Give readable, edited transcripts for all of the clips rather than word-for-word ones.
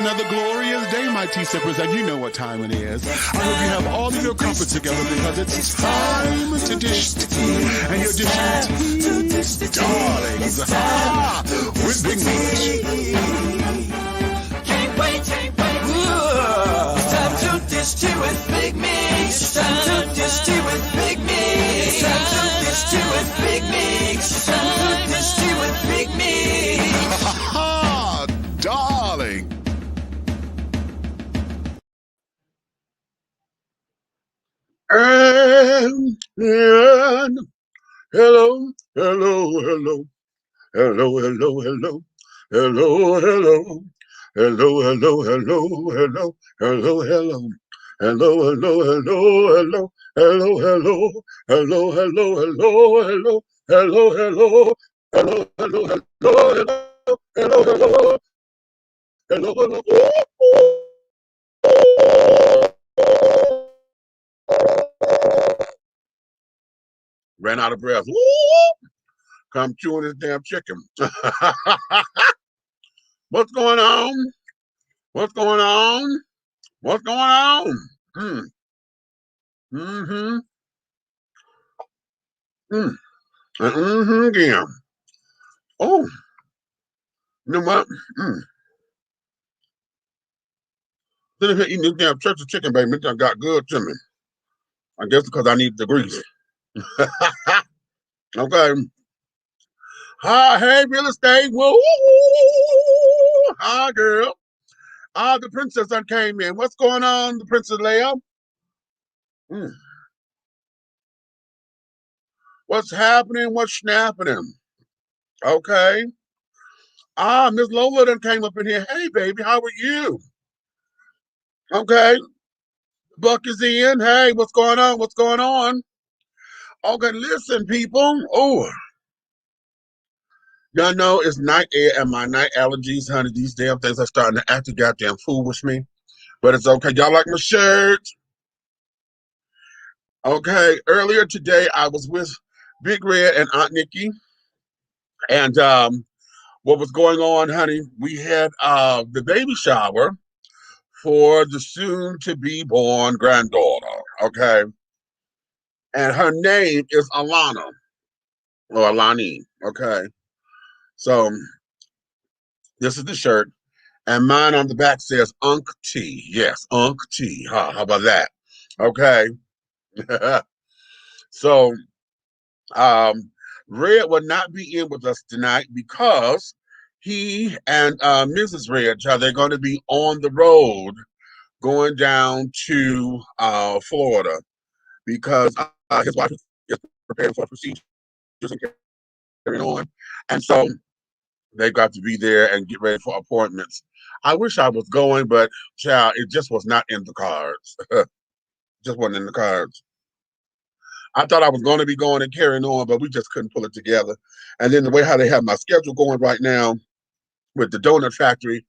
another glorious day, my tea sippers, and you know what time it is. I hope you have all of your comforts together because it's time to dish tea, and you're dishing tea, darlings, with Big Meach. Can't wait. It's time to dish tea with Big Meach. It's time to dish tea with Big Meach. It's time to dish tea with Big Meach. It's time to dish tea with Big Meach. Darling. And hello, hello, hello, hello, hello, hello, hello, hello. Hello, hello, hello, hello, hello, hello. Hello, hello, hello, hello, hello, hello, hello, hello, hello, hello, hello, hello, hello, hello, hello, hello, hello, hello. Ran out of breath. Come chewing this damn chicken. What's going on? What's going on? What's going on? Again. Oh, you know what? Sitting here eating this damn church of chicken, baby, it done got good to me. I guess because I need the grease. Okay. Hi, hey, real estate. Woo! Hi, girl. The princess done came in. What's going on, the Princess Leia? What's happening? What's snapping? Okay. Miss Lola done came up in here. Hey, baby, how are you? Okay. Buck is in. Hey, what's going on? What's going on? Okay, listen, people. Oh, y'all know it's night air and my night allergies, honey. These damn things are starting to act a goddamn fool with me. But it's okay. Y'all like my shirt? Okay. Earlier today, I was with Big Red and Aunt Nikki. And what was going on, honey? We had the baby shower for the soon-to-be-born granddaughter, okay? And her name is Alana, or Alani, okay? So this is the shirt, and mine on the back says Unc T. Yes, Unc T. Huh, how about that? Okay. So Red will not be in with us tonight because he and Mrs. Red, they're going to be on the road going down to Florida because his wife is preparing for procedures and carrying on. And so they got to be there and get ready for appointments. I wish I was going, but child, it just was not in the cards. Just wasn't in the cards. I thought I was going to be going and carrying on, but we just couldn't pull it together. And then the way how they have my schedule going right now with the donut factory,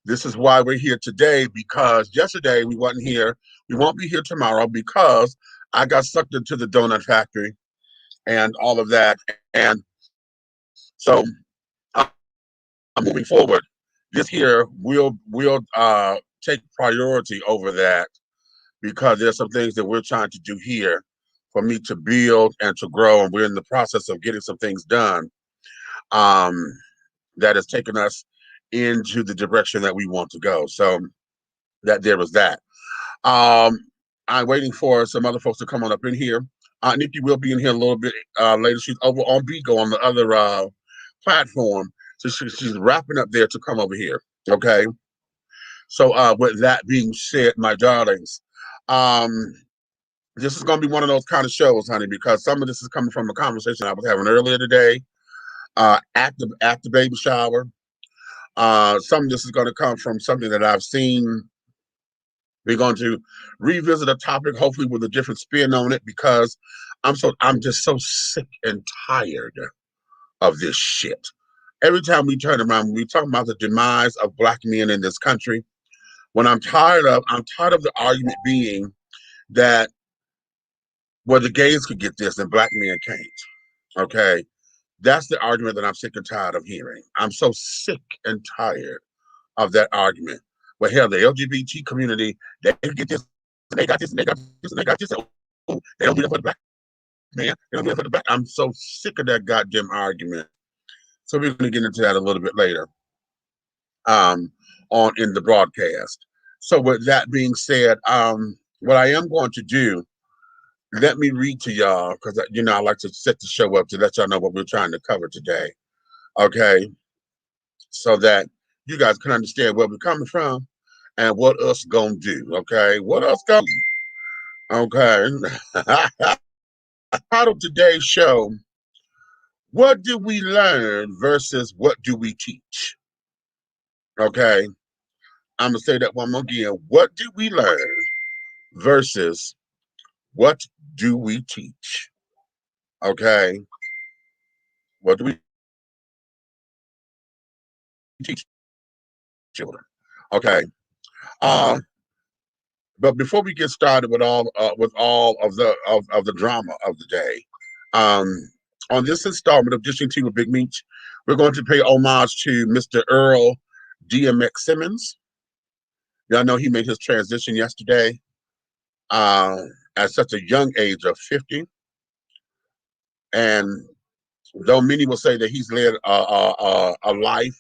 this is why we're here today, because yesterday we wasn't here. We won't be here tomorrow because I got sucked into the donut factory and all of that. And so I'm moving forward. This here will take priority over that because there's some things that we're trying to do here for me to build and to grow. And we're in the process of getting some things done that has taken us into the direction that we want to go. So that there was that. I'm waiting for some other folks to come on up in here. Nikki will be in here a little bit later. She's over on Bigo on the other platform. So she's wrapping up there to come over here. Okay. So with that being said, my darlings, this is going to be one of those kind of shows, honey, because some of this is coming from a conversation I was having earlier today at the baby shower. Some of this is going to come from something that I've seen. We're going to revisit a topic, hopefully with a different spin on it, because I'm just so sick and tired of this shit. Every time we turn around, we talk about the demise of Black men in this country. I'm tired of the argument being that the gays could get this and Black men can't. Okay. That's the argument that I'm sick and tired of hearing. I'm so sick and tired of that argument. well, hell, the LGBT community, they get this, and they got this, and they got this, and they got this. Oh, they don't do that for the black man. They don't do that for the black. I'm so sick of that goddamn argument. So we're going to get into that a little bit later um, on in the broadcast. So with that being said, what I am going to do, let me read to y'all, because I like to set the show up to let y'all know what we're trying to cover today. Okay, so that you guys can understand where we're coming from and what us gonna do. Okay, what us gonna do? Okay. Title of today's show: what do we learn versus what do we teach? Okay, I'm gonna say that one more again. What do we learn versus what do we teach? Okay, what do we teach children? Okay. Uh, but before we get started with all of the drama of the day, um, on this installment of Dishing Tea with Big Meach, we're going to pay homage to Mr. Earl DMX Simmons. Y'all know he made his transition yesterday at such a young age of 50. And though many will say that he's led a life,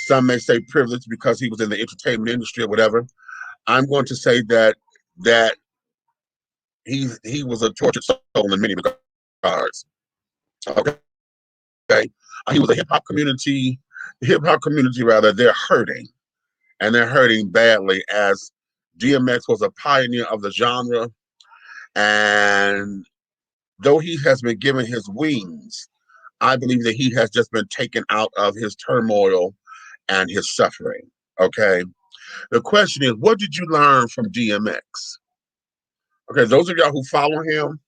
some may say privilege because he was in the entertainment industry or whatever. I'm going to say that he was a tortured soul in many regards. Okay, he was a hip hop community rather. They're hurting, and they're hurting badly. As DMX was a pioneer of the genre, and though he has been given his wings, I believe that he has just been taken out of his turmoil and his suffering. Okay, the question is, what did you learn from DMX? Okay, those of y'all who follow him,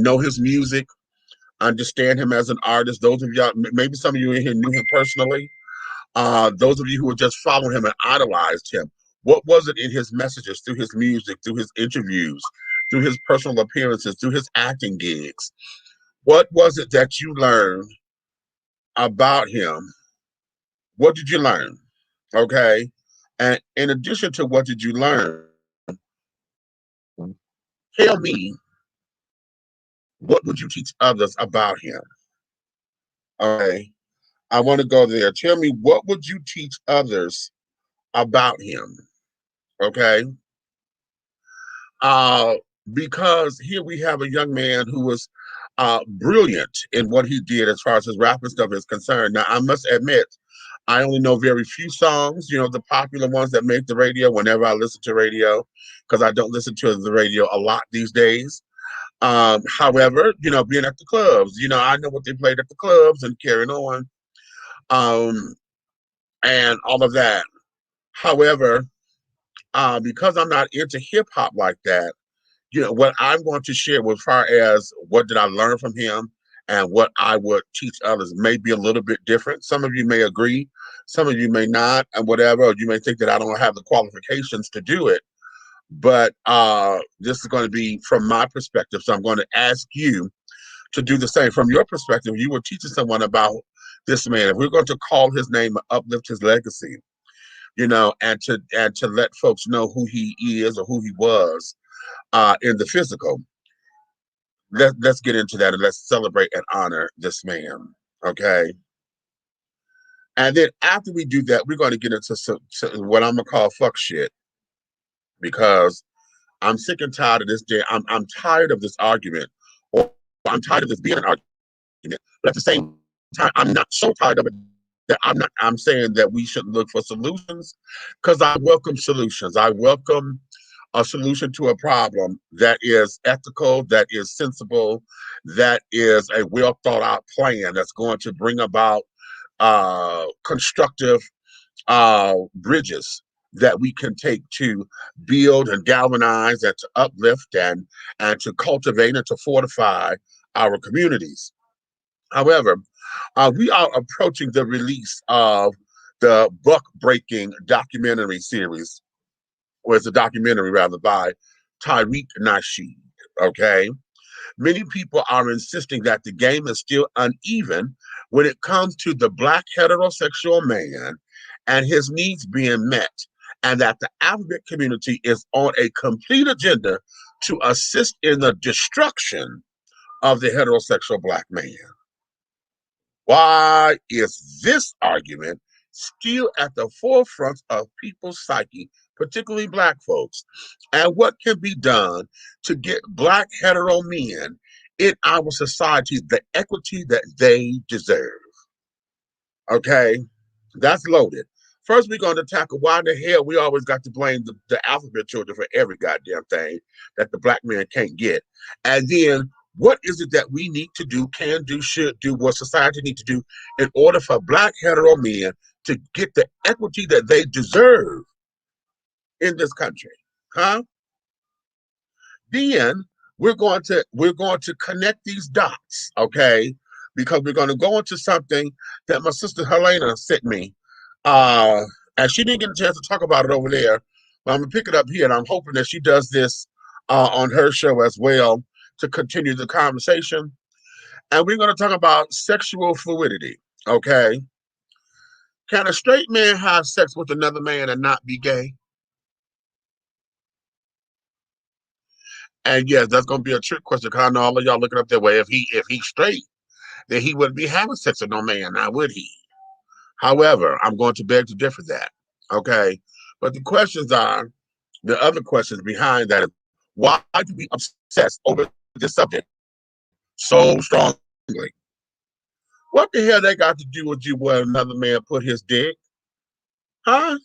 know his music, understand him as an artist. Those of y'all, maybe some of you in here knew him personally. Those of you who were just following him and idolized him, what was it in his messages, through his music, through his interviews, through his personal appearances, through his acting gigs? What was it that you learned about him? What did you learn? Okay. And in addition to what did you learn, tell me, what would you teach others about him? Okay. I want to go there. Tell me, what would you teach others about him? Okay. Uh, because here we have a young man who was brilliant in what he did as far as his rapping stuff is concerned. Now, I must admit, I only know very few songs, the popular ones that make the radio whenever I listen to radio, because I don't listen to the radio a lot these days. However, being at the clubs, I know what they played at the clubs and carrying on, um, and all of that. However, because I'm not into hip hop like that, what I'm going to share as far as what did I learn from him and what I would teach others may be a little bit different. Some of you may agree, some of you may not, and whatever, or you may think that I don't have the qualifications to do it. But this is going to be from my perspective. So I'm going to ask you to do the same. From your perspective, you were teaching someone about this man. If we're going to call his name and uplift his legacy, and to let folks know who he is or who he was in the physical. Let's get into that and let's celebrate and honor this man. Okay. And then after we do that, we're going to get into what I'm gonna call fuck shit, because I'm sick and tired of this day. I'm tired of this argument, or I'm tired of this being an argument. But at the same time, I'm not so tired of it that I'm saying that we should look for solutions, because I welcome solutions. I welcome a solution to a problem that is ethical, that is sensible, that is a well thought out plan that's going to bring about constructive bridges that we can take to build and galvanize and to uplift and to cultivate and to fortify our communities. However, we are approaching the release of the Buck Breaking documentary series, or it's a documentary rather, by TARIQ NASHEED. Okay. Many people are insisting that the game is still uneven when it comes to the Black heterosexual man and his needs being met, and that the African community is on a complete agenda to assist in the destruction of the heterosexual Black man. Why is this argument still at the forefront of people's psyche, particularly Black folks? And what can be done to get Black hetero men in our society the equity that they deserve? Okay, that's loaded. First, we're going to tackle why the hell we always got to blame the alphabet children for every goddamn thing that the Black man can't get. And then what is it that we need to do, can do, should do, what society needs to do in order for Black hetero men to get the equity that they deserve in this country? Huh? Then we're going to connect these dots, okay? Because we're going to go into something that my sister Helena sent me. And she didn't get a chance to talk about it over there, but I'm gonna pick it up here, and I'm hoping that she does this on her show as well to continue the conversation. And we're gonna talk about sexual fluidity. Okay, can a straight man have sex with another man and not be gay? And yes, that's gonna be a trick question because I know all of y'all looking up that way. If he's straight, then he wouldn't be having sex with no man, now would he? However, I'm going to beg to differ that. Okay. But the questions are, the other questions behind that is, why do we obsess over this subject so strongly? What the hell they got to do with you where another man put his dick? Huh?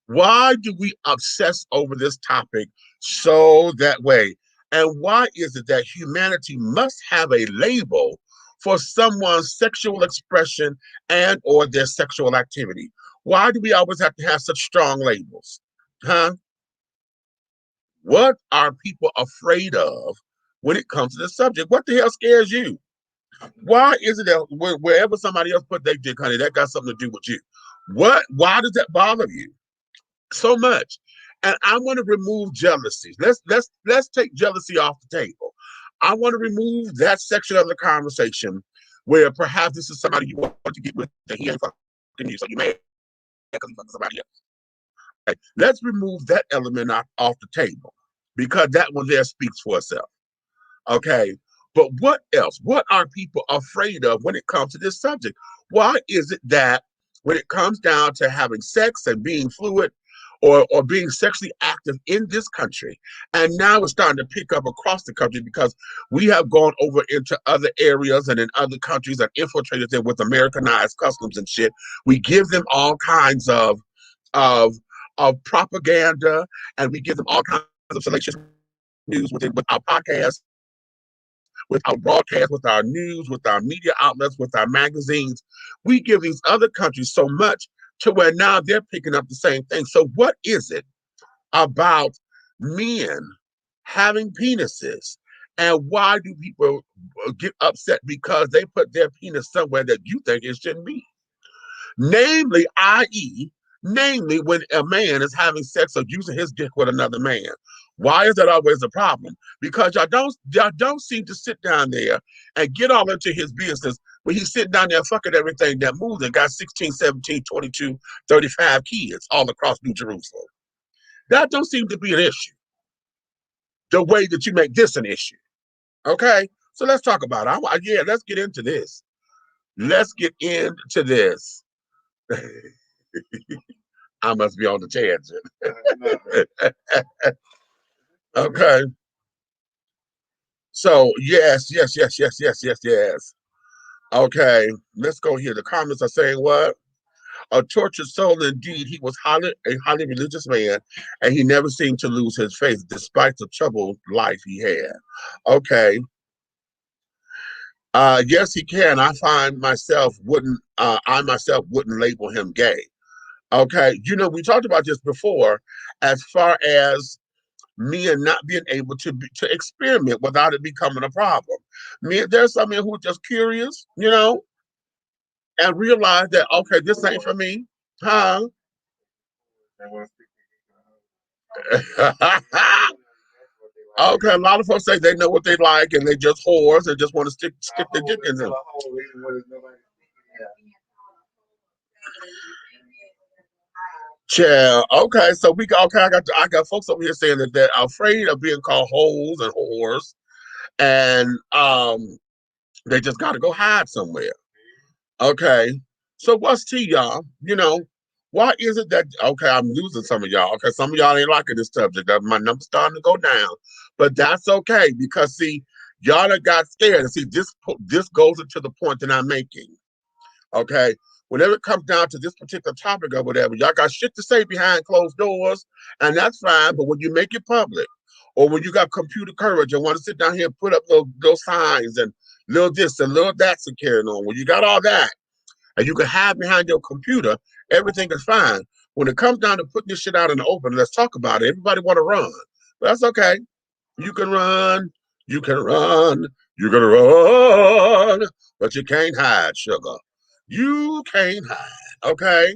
Why do we obsess over this topic so that way? And why is it that humanity must have a label for someone's sexual expression and or their sexual activity? Why do we always have to have such strong labels? Huh? What are people afraid of when it comes to the subject? What the hell scares you? Why is it that wherever somebody else put their dick, honey, that got something to do with you? Why does that bother you so much? And I want to remove jealousy. Let's take jealousy off the table. I want to remove that section of the conversation where perhaps this is somebody you want to get with that he ain't fucking you, so you mad because he fucking somebody else. Okay. Let's remove that element off the table because that one there speaks for itself. Okay. But what else? What are people afraid of when it comes to this subject? Why is it that when it comes down to having sex and being fluid or being sexually active in this country, and now it's starting to pick up across the country because we have gone over into other areas and in other countries and infiltrated them with Americanized customs and shit. We give them all kinds of propaganda, and we give them all kinds of salacious news with our podcasts, with our broadcast, with our news, with our media outlets, with our magazines. We give these other countries so much to where now they're picking up the same thing. So what is it about men having penises? And why do people get upset because they put their penis somewhere that you think it shouldn't be? Namely, namely when a man is having sex or using his dick with another man. Why is that always a problem? Because y'all don't seem to sit down there and get all into his business when he's sitting down there fucking everything that moves and got 16, 17, 22, 35 kids all across New Jerusalem. That don't seem to be an issue the way that you make this an issue. Okay? So let's talk about it. Yeah, let's get into this. Let's get into this. I must be on the tangent. Okay. So yes. Okay, let's go here. The comments are saying what? A tortured soul indeed. He was a highly religious man, and he never seemed to lose his faith despite the troubled life he had. Okay. Yes, he can. I myself wouldn't label him gay. Okay, we talked about this before, as far as men not being able to experiment without it becoming a problem. There's some men who are just curious, and realize that okay, this ain't for me, huh? Okay, a lot of folks say they know what they like and they just whores and just want to stick their dick in them. Yeah, okay, so I got folks over here saying that they're afraid of being called hoes and whores, and they just got to go hide somewhere. Okay, so what's tea, y'all? Why is it that okay? I'm losing some of y'all. Okay, some of y'all ain't liking this subject. My number's starting to go down, but that's okay because see, y'all that got scared. And see, this goes into the point that I'm making. Okay. Whenever it comes down to this particular topic or whatever, y'all got shit to say behind closed doors, and that's fine. But when you make it public, or when you got computer courage and want to sit down here and put up those signs and little this and little that's and carrying on, when you got all that and you can hide behind your computer, everything is fine. When it comes down to putting this shit out in the open, let's talk about it. Everybody want to run, but that's okay. You can run, you can run, you can run, but you can't hide, sugar. You can't hide. Okay.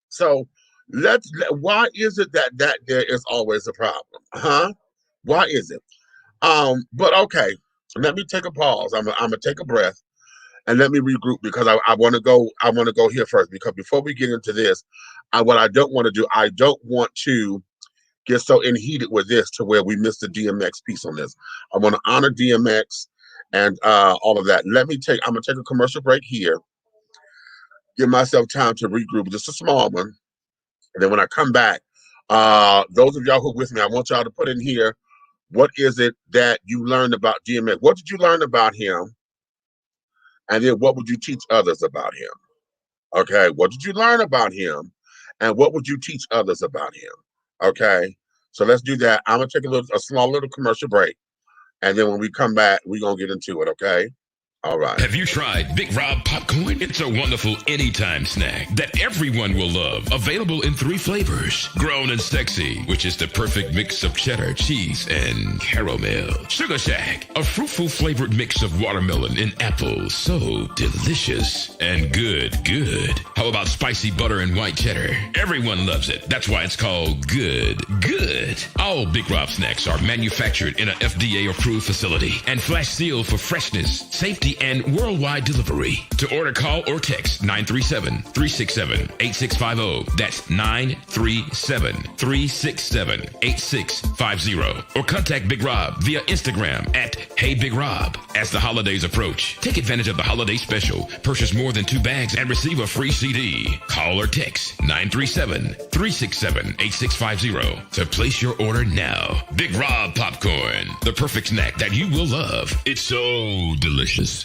So why is it that there is always a problem? Huh? Why is it? But okay, let me take a pause. I'm gonna take a breath and let me regroup because I want to go here first because before we get into this, what I don't want to do, I don't want to get so heated with this to where we miss the DMX piece on this. I want to honor DMX and all of that. I'm gonna take a commercial break here, give myself time to regroup, just a small one. And then when I come back, those of y'all who are with me, I want y'all to put in here, what is it that you learned about DMX? What did you learn about him? And then what would you teach others about him? Okay, what did you learn about him? And what would you teach others about him? Okay, so let's do that. I'm gonna take a small little commercial break. And then when we come back, we're gonna get into it, okay? All right. Have you tried Big Rob popcorn? It's a wonderful anytime snack that everyone will love. Available in 3 flavors. Grown and sexy, which is the perfect mix of cheddar, cheese, and caramel. Sugar Shack, a fruitful flavored mix of watermelon and apple. So delicious and good. How about spicy butter and white cheddar? Everyone loves it. That's why it's called good. All Big Rob snacks are manufactured in a FDA approved facility and flash sealed for freshness, safety, and worldwide delivery. To order, call or text 937-367-8650. That's 937-367-8650. Or contact Big Rob via Instagram at Hey Big Rob. As the holidays approach, take advantage of the holiday special. Purchase more than 2 bags and receive a free CD. Call or text 937-367-8650 to place your order now. Big Rob popcorn, the perfect snack that you will love. It's so delicious.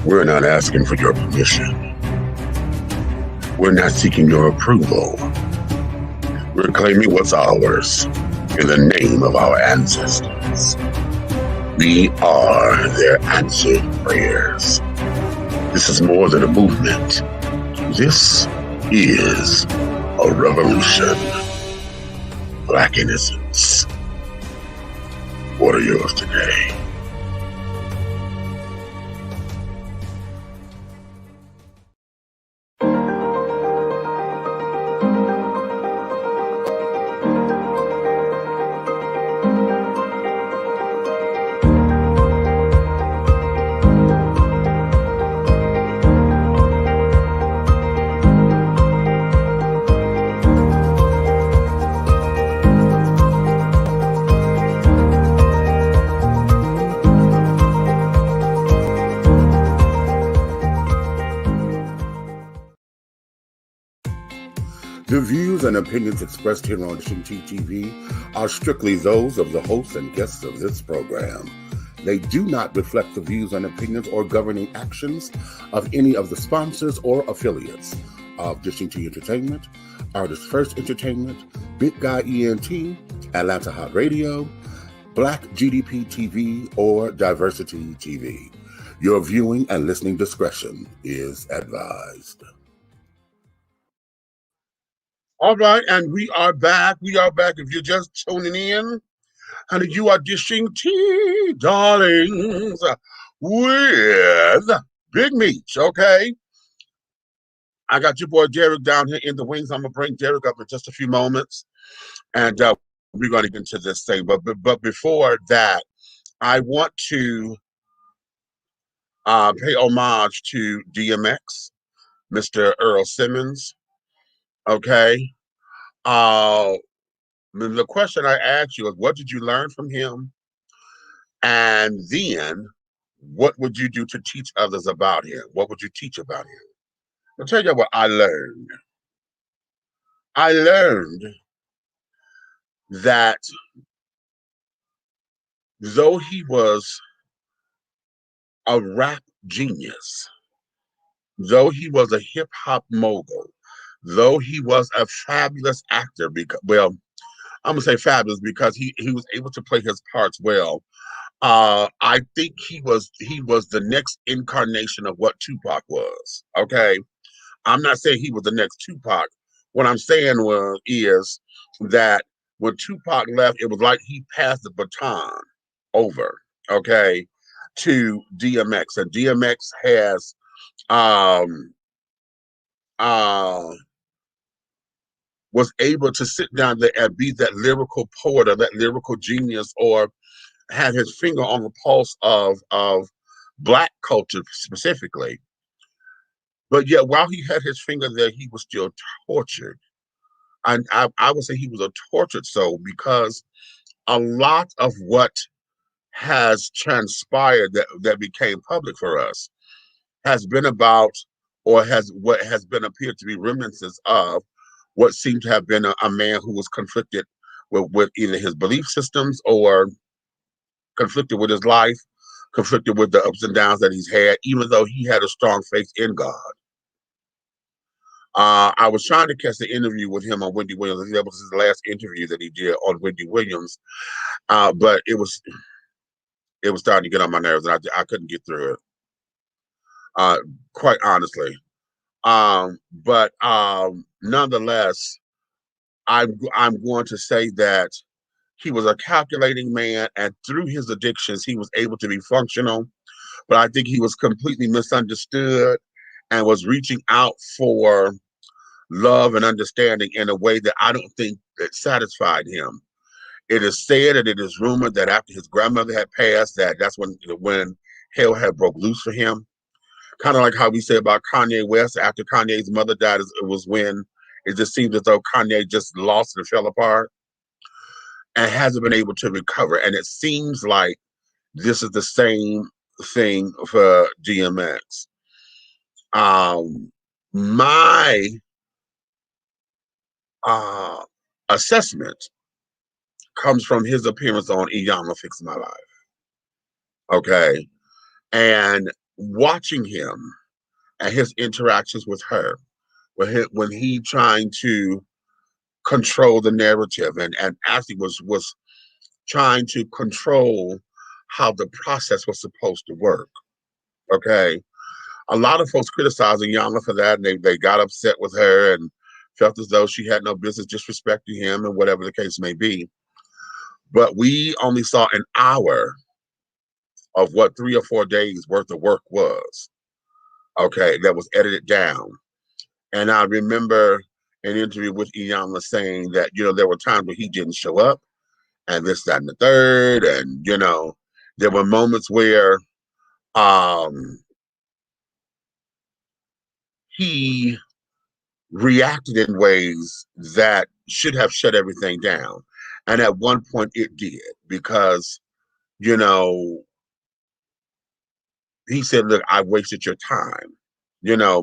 We're not asking for your permission. We're not seeking your approval. We're claiming what's ours in the name of our ancestors. We are their answered prayers. This is more than a movement. This is a revolution. Black innocence. What are yours today? The views and opinions expressed here on Shinchi TV are strictly those of the hosts and guests of this program. They do not reflect the views and opinions or governing actions of any of the sponsors or affiliates of Shinchi Entertainment, Artist First Entertainment, Big Guy ENT, Atlanta Hot Radio, Black GDP TV, or Diversity TV. Your viewing and listening discretion is advised. All right, and we are back. If you're just tuning in, honey, you are dishing tea, darlings, with Big Meach, okay? I got your boy Derek down here in the wings. I'm going to bring Derek up in just a few moments, and we're going to get into this thing. But before that, I want to pay homage to DMX. Mr. Earl Simmons. Okay. Uh, the question I asked you is, what did you learn from him? And then, what would you do to teach others about him? What would you teach about him? I'll tell you what I learned. I learned that though he was a rap genius, though he was a hip hop mogul, though he was a fabulous actor, because, well, I'm gonna say fabulous because he was able to play his parts well. I think he was the next incarnation of what Tupac was. Okay, I'm not saying he was the next Tupac. What I'm saying is that when Tupac left, it was like he passed the baton over, okay, to DMX, and DMX has um uh was able to sit down there and be that lyrical poet or that lyrical genius, or had his finger on the pulse of Black culture specifically. But yet, while he had his finger there, he was still tortured. And I would say he was a tortured soul, because a lot of what has transpired that became public for us has been about, or has what has been appeared to be remnants of what seemed to have been a man who was conflicted with either his belief systems, or conflicted with his life, conflicted with the ups and downs that he's had, even though he had a strong faith in God. I was trying to catch the interview with him on Wendy Williams. That was his last interview that he did on Wendy Williams, but it was starting to get on my nerves, and I couldn't get through it. Quite honestly, but nonetheless, I'm going to say that he was a calculating man, and through his addictions, he was able to be functional. But I think he was completely misunderstood, and was reaching out for love and understanding in a way that I don't think that satisfied him. It is said, and it is rumored, that after his grandmother had passed, that's when hell had broke loose for him. Kind of like how we say about Kanye West, after Kanye's mother died, it was when it just seemed as though Kanye just lost and fell apart, and hasn't been able to recover. And it seems like this is the same thing for DMX. My assessment comes from his appearance on Iyanla Fix My Life. Okay. And watching him and his interactions with her, when he trying to control the narrative, and actually was trying to control how the process was supposed to work. Okay. A lot of folks criticizing Iyanla for that, and they got upset with her and felt as though she had no business disrespecting him, and whatever the case may be. But we only saw an hour of what 3 or 4 days worth of work was. Okay, that was edited down. And I remember an interview with Iyanla saying that, there were times where he didn't show up, and this, that, and the third. And, there were moments where he reacted in ways that should have shut everything down. And at one point it did, because, he said, look, I wasted your time,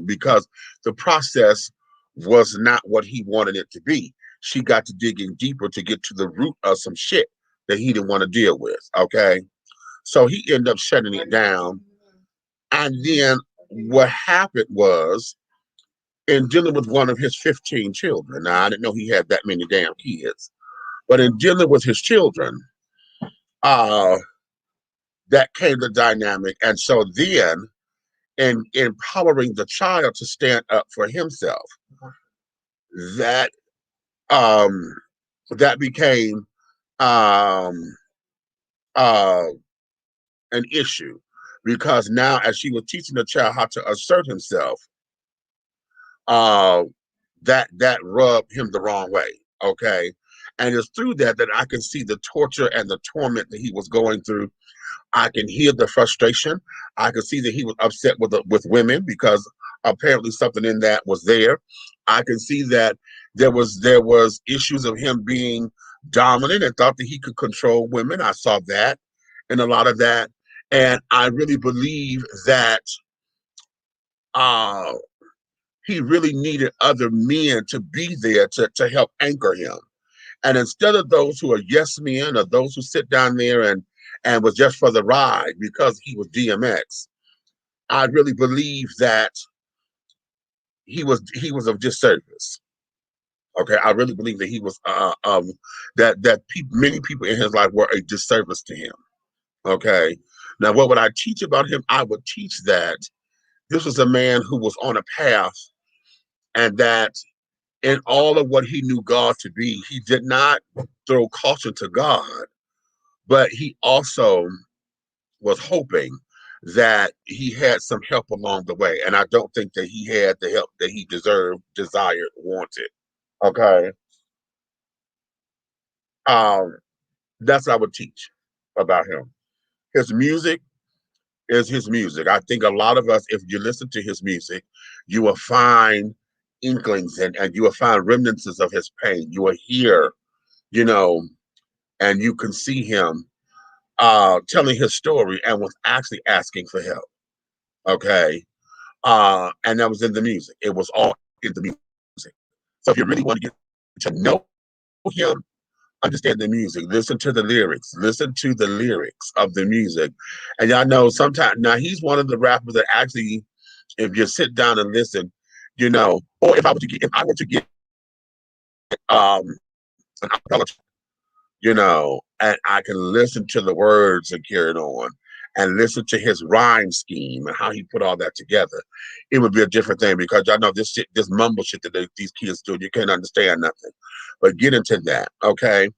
because the process was not what he wanted it to be. She got to digging deeper to get to the root of some shit that he didn't want to deal with. Okay. So he ended up shutting it down. And then what happened was, in dealing with one of his 15 children, now I didn't know he had that many damn kids, but in dealing with his children, that came the dynamic. And so then, in empowering the child to stand up for himself, that that became um, an issue, because now, as she was teaching the child how to assert himself, that rubbed him the wrong way. Okay, and it's through that I can see the torture and the torment that he was going through. I can hear the frustration. I can see that he was upset with women, because apparently something in that was there. I can see that there was issues of him being dominant and thought that he could control women. I saw that in a lot of that, and I really believe that uh, he really needed other men to be there to help anchor him. And instead of those who are yes men or those who sit down there and was just for the ride because he was DMX, I really believe that he was of disservice. Okay, I really believe that he was many people in his life were a disservice to him. Okay, now what would I teach about him? I would teach that this was a man who was on a path, and that in all of what he knew God to be, he did not throw caution to God, but he also was hoping that he had some help along the way. And I don't think that he had the help that he deserved, desired, wanted. Okay. Um, that's what I would teach about him. His music is his music. I think a lot of us, if you listen to his music, you will find inklings and you will find remnants of his pain. You will hear, you know, and you can see him telling his story and was actually asking for help. Okay. And that was in the music. It was all in the music. So if you really want to get to know him, understand the music, listen to the lyrics, listen to the lyrics of the music. And y'all know sometimes now he's one of the rappers that actually, if you sit down and listen, or if I were to get um an acapella, and I can listen to the words and carry it on and listen to his rhyme scheme and how he put all that together, it would be a different thing because I know this shit, this mumble shit that these kids do, you can't understand nothing. But get into that, okay?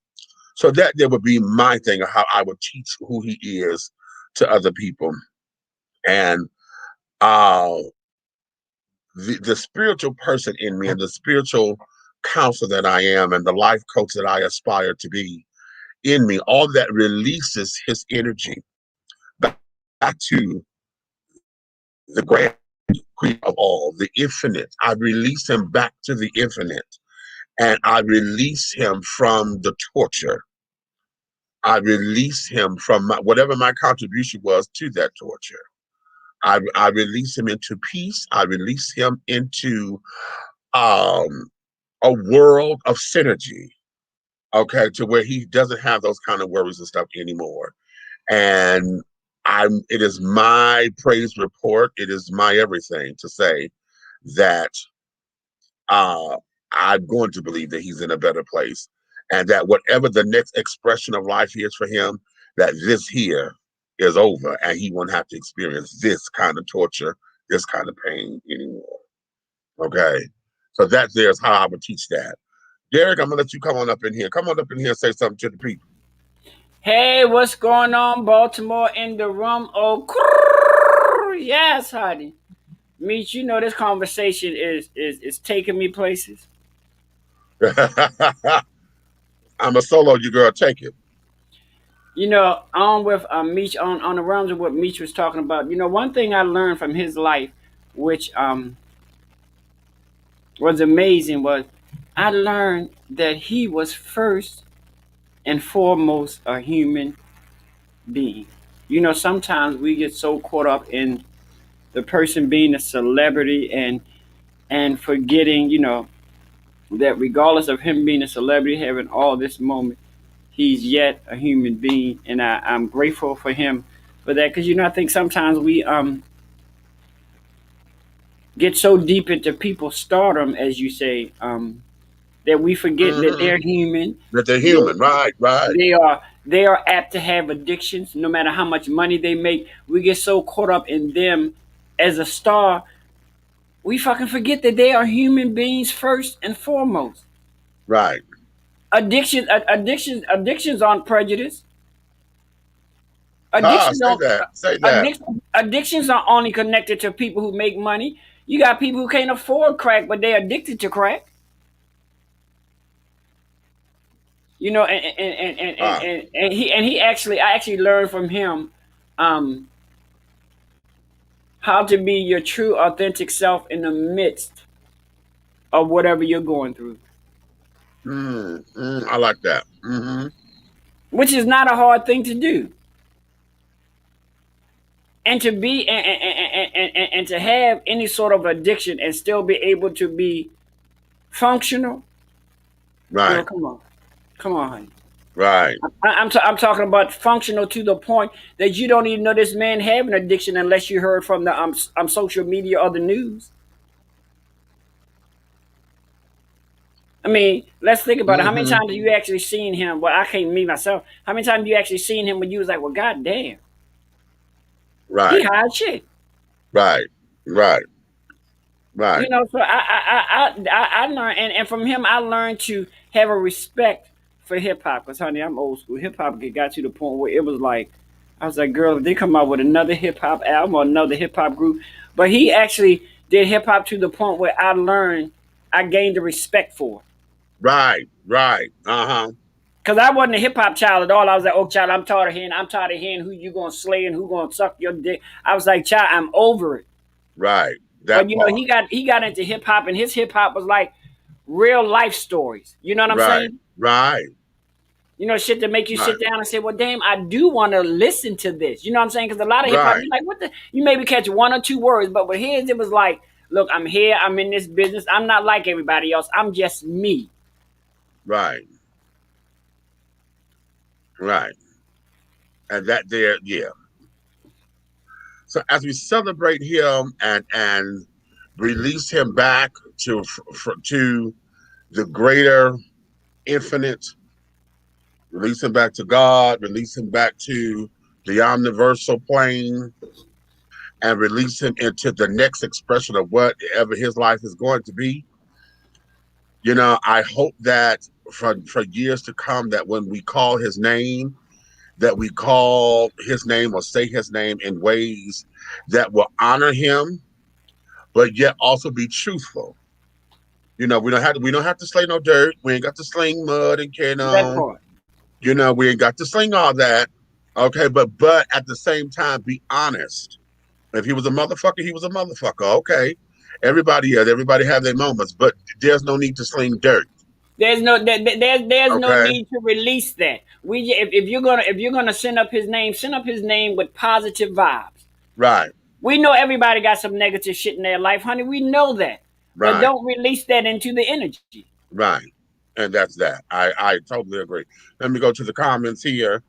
So that there would be my thing of how I would teach who he is to other people. And uh the spiritual person in me and the spiritual counselor that I am and the life coach that I aspire to be in me, all that releases his energy back to the grand queen of all, the infinite. I release him back to the infinite, and I release him from the torture. I release him from whatever my contribution was to that torture. I release him into peace. I release him into um, a world of synergy, okay, to where he doesn't have those kind of worries and stuff anymore. And it is my praise report, it is my everything to say that uh, I'm going to believe that he's in a better place, and that whatever the next expression of life is for him, that this here is over, and he won't have to experience this kind of torture, this kind of pain anymore. Okay, so that there's how I would teach that. Derek, I'm gonna let you come on up in here. Come on up in here and say something to the people. Hey, what's going on, Baltimore in the room? Oh, yes, honey. Meach, you know this conversation is taking me places. I'm a solo you girl, take it. On with Meach on the realms of what Meach was talking about. One thing I learned from his life, which was amazing, was I learned that he was first and foremost a human being. Sometimes we get so caught up in the person being a celebrity and forgetting, that regardless of him being a celebrity, having all this moment, he's yet a human being, and I'm grateful for him for that. Because I think sometimes we get so deep into people's stardom, as you say, that we forget that Mm-hmm. they're human. That they're They, human, right, right. they are apt to have addictions, no matter how much money they make. We get so caught up in them as a star, we fucking forget that they are human beings first and foremost. Right. Addictions aren't prejudice. Ah, Addictions say don't. that. Say that. Addictions are only connected to people who make money. You got people who can't afford crack, but they're addicted to crack. Ah. And he actually, I actually learned from him, um, how to be your true, authentic self in the midst of whatever you're going through, I like that. which is not a hard thing to do. And to be and to have any sort of addiction and still be able to be functional, girl, Right, come on, honey. right, I'm talking about functional to the point that you don't even know this man having addiction unless you heard from the social media or the news. I mean, let's think about it. How many mm-hmm, times have you actually seen him? Well, I can't meet myself. How many times have you actually seen him when you was like, well, goddamn, he right, high as shit. right, right, right, You know, so I learned, and from him, I learned to have a respect for hip hop. Because, honey, I'm old school. Hip hop got to the point where it was like, I was like, girl, if they come out with another hip hop album or another hip hop group. But he actually did hip hop to the point where I gained the respect for it. right, right. Uh-huh. Cause I wasn't a hip hop child at all. I was like, oh child, I'm tired of hearing who you gonna slay and who gonna suck your dick. I was like, child, I'm over it. Right. But That you know, part. he got into hip hop, and his hip hop was like real life stories. You know what I'm Right. saying? Right. You know, shit that make you Right. sit down and say, well, damn, I do want to listen to this. You know what I'm saying? Because a lot of hip hop, Right. you're like, what the? You maybe catch one or two words, but with his, it was like, look, I'm here, I'm in this business, I'm not like everybody else, I'm just me. Right. Right. And that there, yeah. So as we celebrate him and release him back to the greater infinite, release him back to God, release him back to the omniversal plane, and release him into the next expression of whatever his life is going to be. You know, I hope that for years to come, that when we call his name, that we call his name or say his name in ways that will honor him, but yet also be truthful. You know, we don't have to slay no dirt. We ain't got to sling mud and can That part. you know, we ain't got to sling all that. Okay, but at the same time, be honest. If he was a motherfucker, he was a motherfucker. Okay. Everybody have their moments, but there's no need to sling dirt. There's no Okay. need to release that. If you're gonna send up his name with positive vibes. Right. We know everybody got some negative shit in their life, honey. We know that. But Right. don't release that into the energy. Right. And that's that. I totally agree. Let me go to the comments here.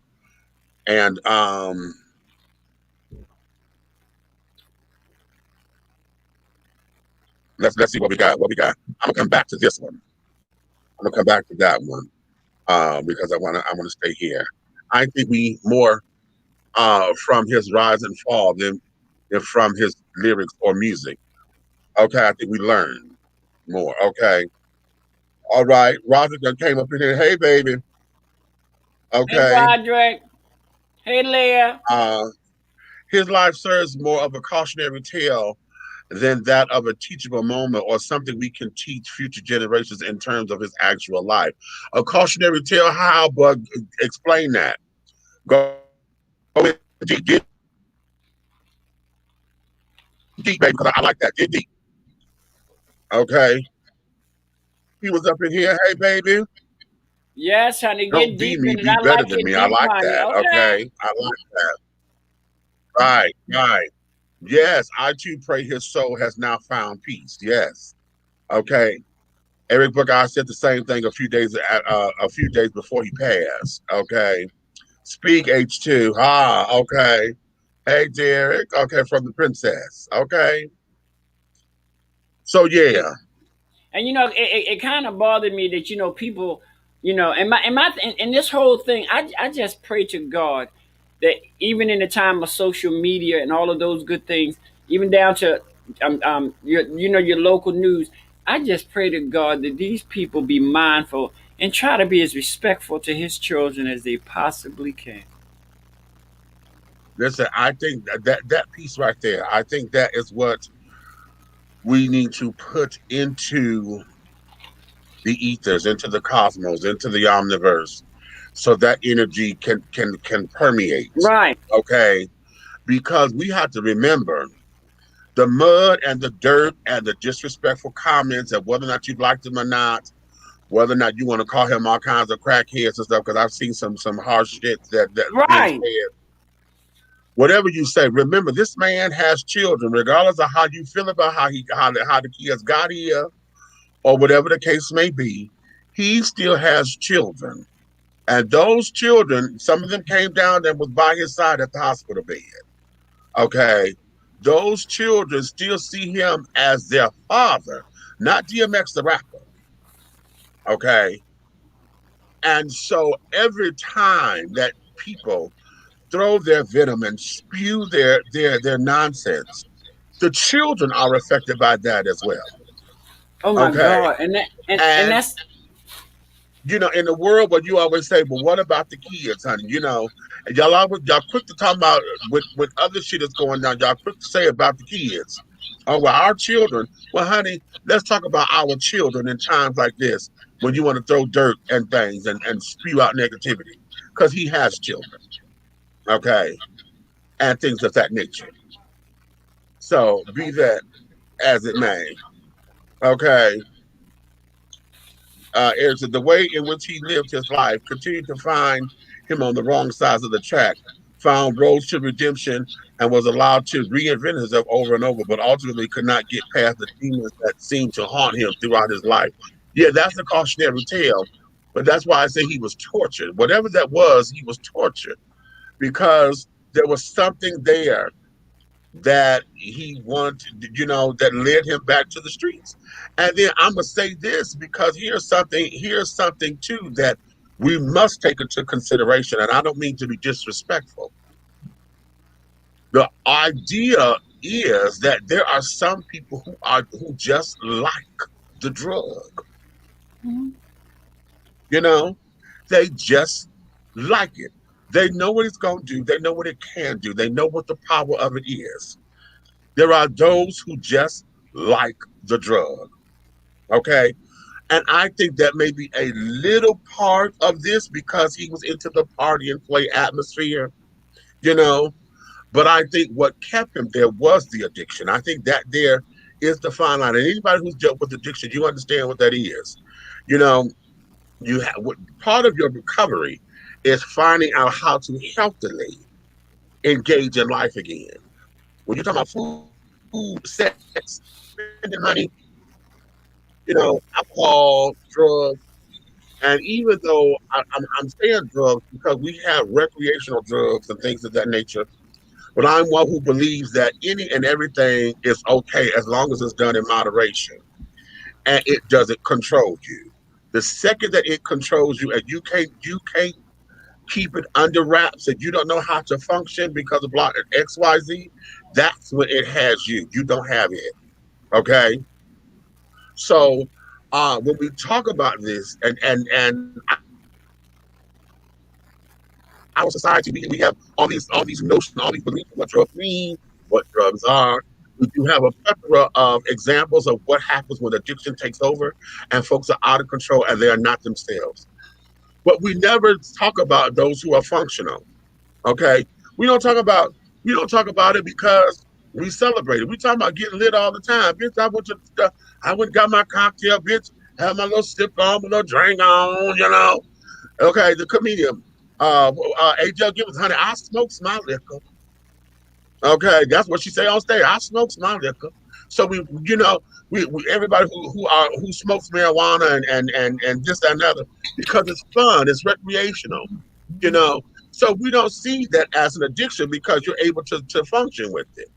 And let's see what we got. What we got. I'm gonna come back to this one. I'm gonna come back to that one. Because I wanna stay here. I think we more from his rise and fall than from his lyrics or music. Okay, I think we learned more. Okay. All right. Roger done came up in here. Hey baby. Hey Okay. Roderick. Hey Leah. Uh his life serves more of a cautionary tale than that of a teachable moment or something we can teach future generations in terms of his actual life. A cautionary tale, how, but explain that. Go deep, get deep, baby, because I like that. Get deep. Okay. He was up in here, hey, baby. Yes, honey, Don't get be deep me, in it. be I better like than it me. I deep, like honey. that. Okay. Okay. I like that. Right, right. Yes, I too pray his soul has now found peace. Yes. Okay. Eric Booker said the same thing a few days before he passed. Okay. Speak H2. Ah, okay. Hey Derek. Okay, from the princess. Okay. So yeah. And you know, it kind of bothered me that people, and this whole thing, I just pray to God that even in the time of social media and all of those good things, even down to your local news, I just pray to God that these people be mindful and try to be as respectful to His children as they possibly can. Listen, I think that piece right there, I think that is what we need to put into the ethers, into the cosmos, into the omniverse, so that energy can permeate. Right. Okay. Because we have to remember The mud and the dirt and the disrespectful comments and whether or not you liked him or not, whether or not you want to call him all kinds of crackheads and stuff, because I've seen some harsh shit that being Right. said. Whatever you say, remember this man has children, regardless of how you feel about how the kids got here or whatever the case may be. He still has children, and those children, some of them came down and was by his side at the hospital bed. Okay, those children still see him as their father, not DMX the rapper. Okay, and so every time that people throw their venom and spew their nonsense, the children are affected by that as well. Oh my Okay. God. And And that's in the world where you always say, well, what about the kids, honey? And y'all quick to talk about with other shit that's going on, y'all quick to say about the kids. Oh well, our children. Well, honey, let's talk about our children in times like this when you want to throw dirt and things and spew out negativity. Because he has children, okay, and things of that nature. So be that as it may, okay. Is the way in which he lived his life, continued to find him on the wrong sides of the track, found roads to redemption, and was allowed to reinvent himself over and over, but ultimately could not get past the demons that seemed to haunt him throughout his life. Yeah, that's a cautionary tale, but that's why I say he was tortured. Whatever that was, he was tortured because there was something there that he wanted, that led him back to the streets. And then I'm gonna say this because here's something too that we must take into consideration, and I don't mean to be disrespectful. The idea is that there are some people who just like the drug. You know, they just like it. They know what it's gonna do. They know what it can do. They know what the power of it is. There are those who just like the drug. Okay. And I think that may be a little part of this because he was into the party and play atmosphere, you know. But I think what kept him there was the addiction. I think that there is the fine line. And anybody who's dealt with addiction, you understand what that is. You know, part of your recovery is finding out how to healthily engage in life again. When you're talking about food, sex, spending money, alcohol, drugs, and even though I'm saying drugs because we have recreational drugs and things of that nature, but I'm one who believes that any and everything is okay as long as it's done in moderation and it doesn't control you. The second that it controls you and you can't keep it under wraps and you don't know how to function because of block XYZ, that's when it has you. You don't have it. Okay. So when we talk about this and our society, we have all these notions, all these beliefs, what drugs mean, what drugs are. We do have a plethora of examples of what happens when addiction takes over and folks are out of control and they are not themselves. But we never talk about those who are functional. Okay, we don't talk about it because we celebrate it. We talk about getting lit all the time, bitch. I went and got my cocktail, bitch. Have my little sip on, my little drink on. Okay, the comedian, A.J. Gibbons, honey, I smokes my liquor. Okay, that's what she say on stage. I smokes my liquor. So we everybody who smokes marijuana and this that, and another because it's fun, it's recreational, you know. So we don't see that as an addiction because you're able to function with it.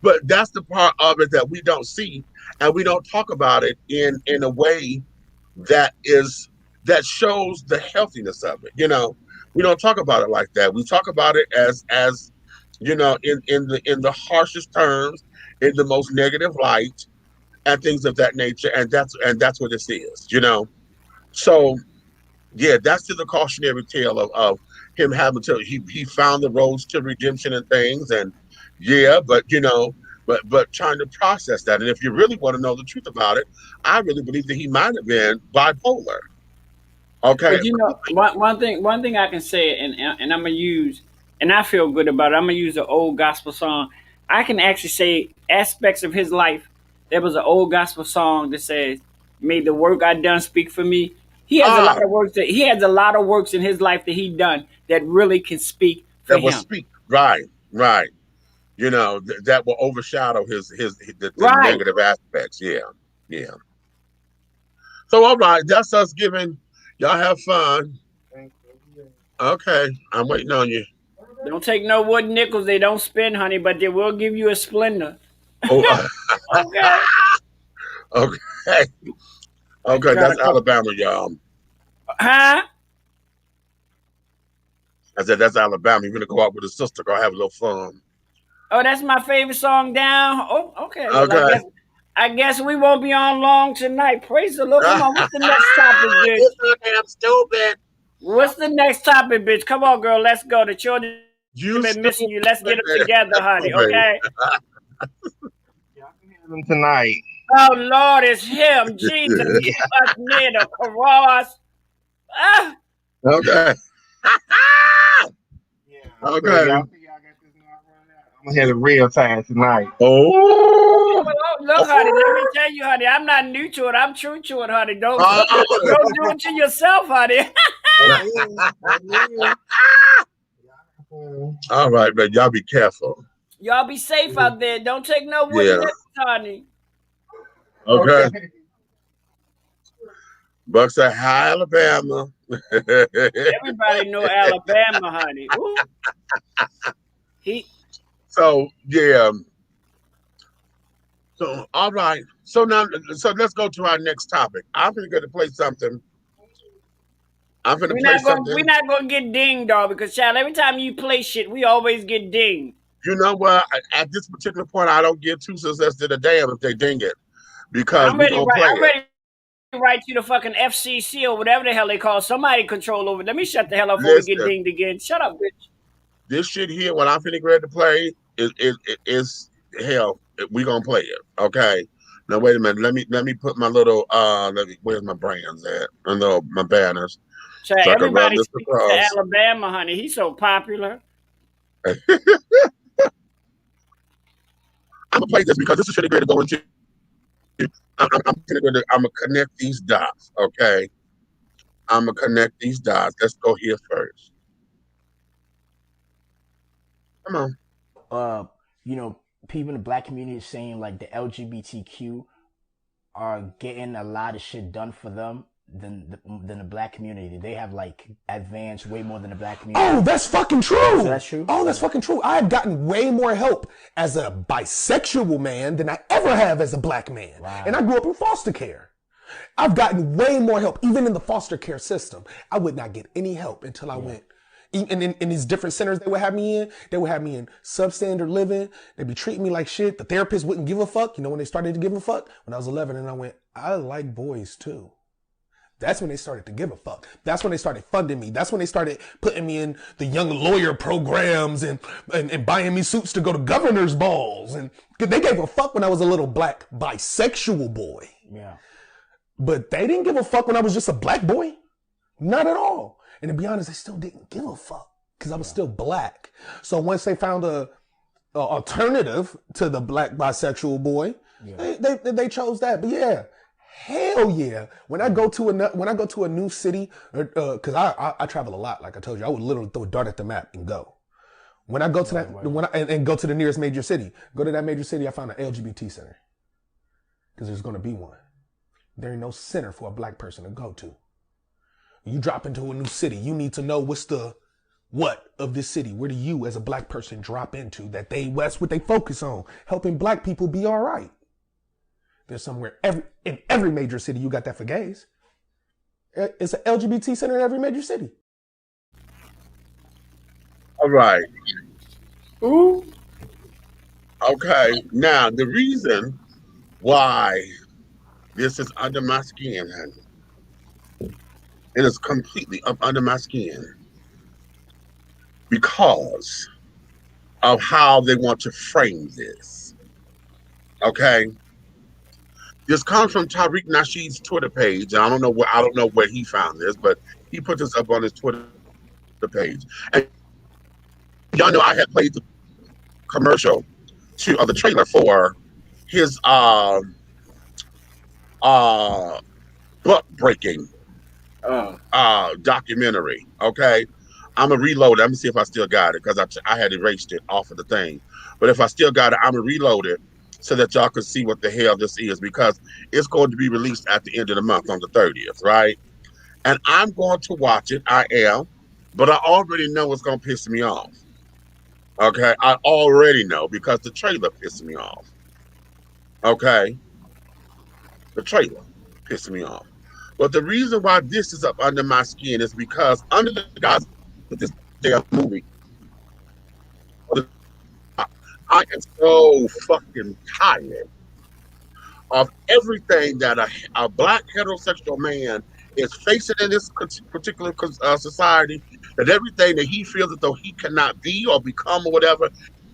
But that's the part of it that we don't see, and we don't talk about it in a way that is that shows the healthiness of it. We don't talk about it like that. We talk about it as in the harshest terms, in the most negative light, and things of that nature. And that's what this is. So yeah, that's just a cautionary tale of him having to he found the roads to redemption and things, and yeah, but trying to process that. And if you really want to know the truth about it, I really believe that he might have been bipolar. Okay. But one thing I can say, and I'm gonna use, and I feel good about it. I'm gonna use the old gospel song. I can actually say aspects of his life. There was an old gospel song that says, "May the work I done speak for me." He has a Ah, lot of works that he has a lot of works in his life that he done that really can speak for that will him. speak. Right, right. You know, that will overshadow the Right. negative aspects. Yeah, yeah. So all right, that's us giving. Y'all have fun. Okay, I'm waiting on you. Don't take no wooden nickels. They don't spin, honey, but they will give you a splendor. Oh, Okay. okay, okay. Trying That's to come. Alabama, y'all. Huh? I said that's Alabama. You're gonna go out with a sister. Go have a little fun. Oh, that's my favorite song down. Oh, okay. Well, I Okay. guess we won't be on long tonight. Praise the Lord. Come on. What's the next topic, bitch? You're so damn stupid. What's the next topic, bitch? Come on, girl. Let's go. The children You been missing stupid. you. Let's get them together, honey. Okay. Tonight. Oh Lord, it's him. Jesus, keep us near the cross. Ah. Okay. Okay. So y'all see y'all got this now running out. I'm gonna have a real time tonight. Oh. Oh, look, honey. Let me tell you, honey. I'm not new to it. I'm true to it, honey. Don't do it to yourself, honey. All right, man. Y'all be careful. Y'all be safe out there. Don't take no wooden nickels, honey. Okay. Bucks at High Alabama. Everybody know Alabama, honey. Ooh. So yeah. So all right. So now, so let's go to our next topic. I'm gonna play something. I'm gonna play something. We're not gonna get dinged, dog, because child, every time you play shit, we always get dinged. You know what? At this particular point, I don't give two cents to the damn if they ding it, because we're gonna play I'm it. ready to write you the fucking FCC or whatever the hell they call somebody control over it. Let me shut the hell up before we get dinged again. Shut up, bitch. This shit here, when I'm finna ready to play, is hell. We gonna play it, okay? Now wait a minute. Let me put my little where's my brands at? I know my banners. Child, So everybody speaks to Alabama, honey. He's so popular. I'm gonna play this because this is really great to go into. I'm gonna connect these dots, okay? I'm gonna connect these dots. Let's go here first. Come on. You know, people in the black community is saying like the LGBTQ are getting a lot of shit done for them than the black community. They have like advanced way more than the black community. Oh, that's fucking true. So that's true. Oh, that's fucking true. I've gotten way more help as a bisexual man than I ever have as a black man. Wow. And I grew up in foster care. I've gotten way more help, even in the foster care system. I would not get any help until I went. In these different centers they would have me in, substandard living. They'd be treating me like shit. The therapist wouldn't give a fuck. You know when they started to give a fuck? When I was 11 and I went, I like boys too. That's when they started to give a fuck. That's when they started funding me. That's when they started putting me in the young lawyer programs and buying me suits to go to governor's balls. And they gave a fuck when I was a little black bisexual boy. Yeah. But they didn't give a fuck when I was just a black boy. Not at all. And to be honest, they still didn't give a fuck because I was still black. So once they found a alternative to the black bisexual boy, they chose that. But yeah, hell yeah. When I go to a new city, because I travel a lot, like I told you, I would literally throw a dart at the map and go. When I go to and go to the nearest major city, go to that major city, I found an LGBT center because there's going to be one. There ain't no center for a black person to go to. You drop into a new city, you need to know what's the what of this city. Where do you as a black person drop into that's what they focus on, helping black people be all right. There's somewhere in every major city you got that for gays. It's an LGBT center in every major city. All right. Ooh. Okay. Now the reason why this is under my skin, honey. It is completely up under my skin because of how they want to frame this. Okay, this comes from TARIQ NASHEED's Twitter page. I don't know where he found this, but he put this up on his Twitter page. And y'all know I had played the commercial the trailer for his uh butt breaking Oh, documentary. Okay, I'm gonna reload it. Let me see if I still got it because I had erased it off of the thing. But if I still got it, I'm gonna reload it so that y'all can see what the hell this is because it's going to be released at the end of the month on the 30th, right? And I'm going to watch it. I am, but I already know it's gonna piss me off. Okay, I already know because the trailer pissed me off. Okay, the trailer pissed me off. But the reason why this is up under my skin is because under the guise of this damn movie, I am so fucking tired of everything that a black heterosexual man is facing in this particular society, that everything that he feels as though he cannot be or become or whatever,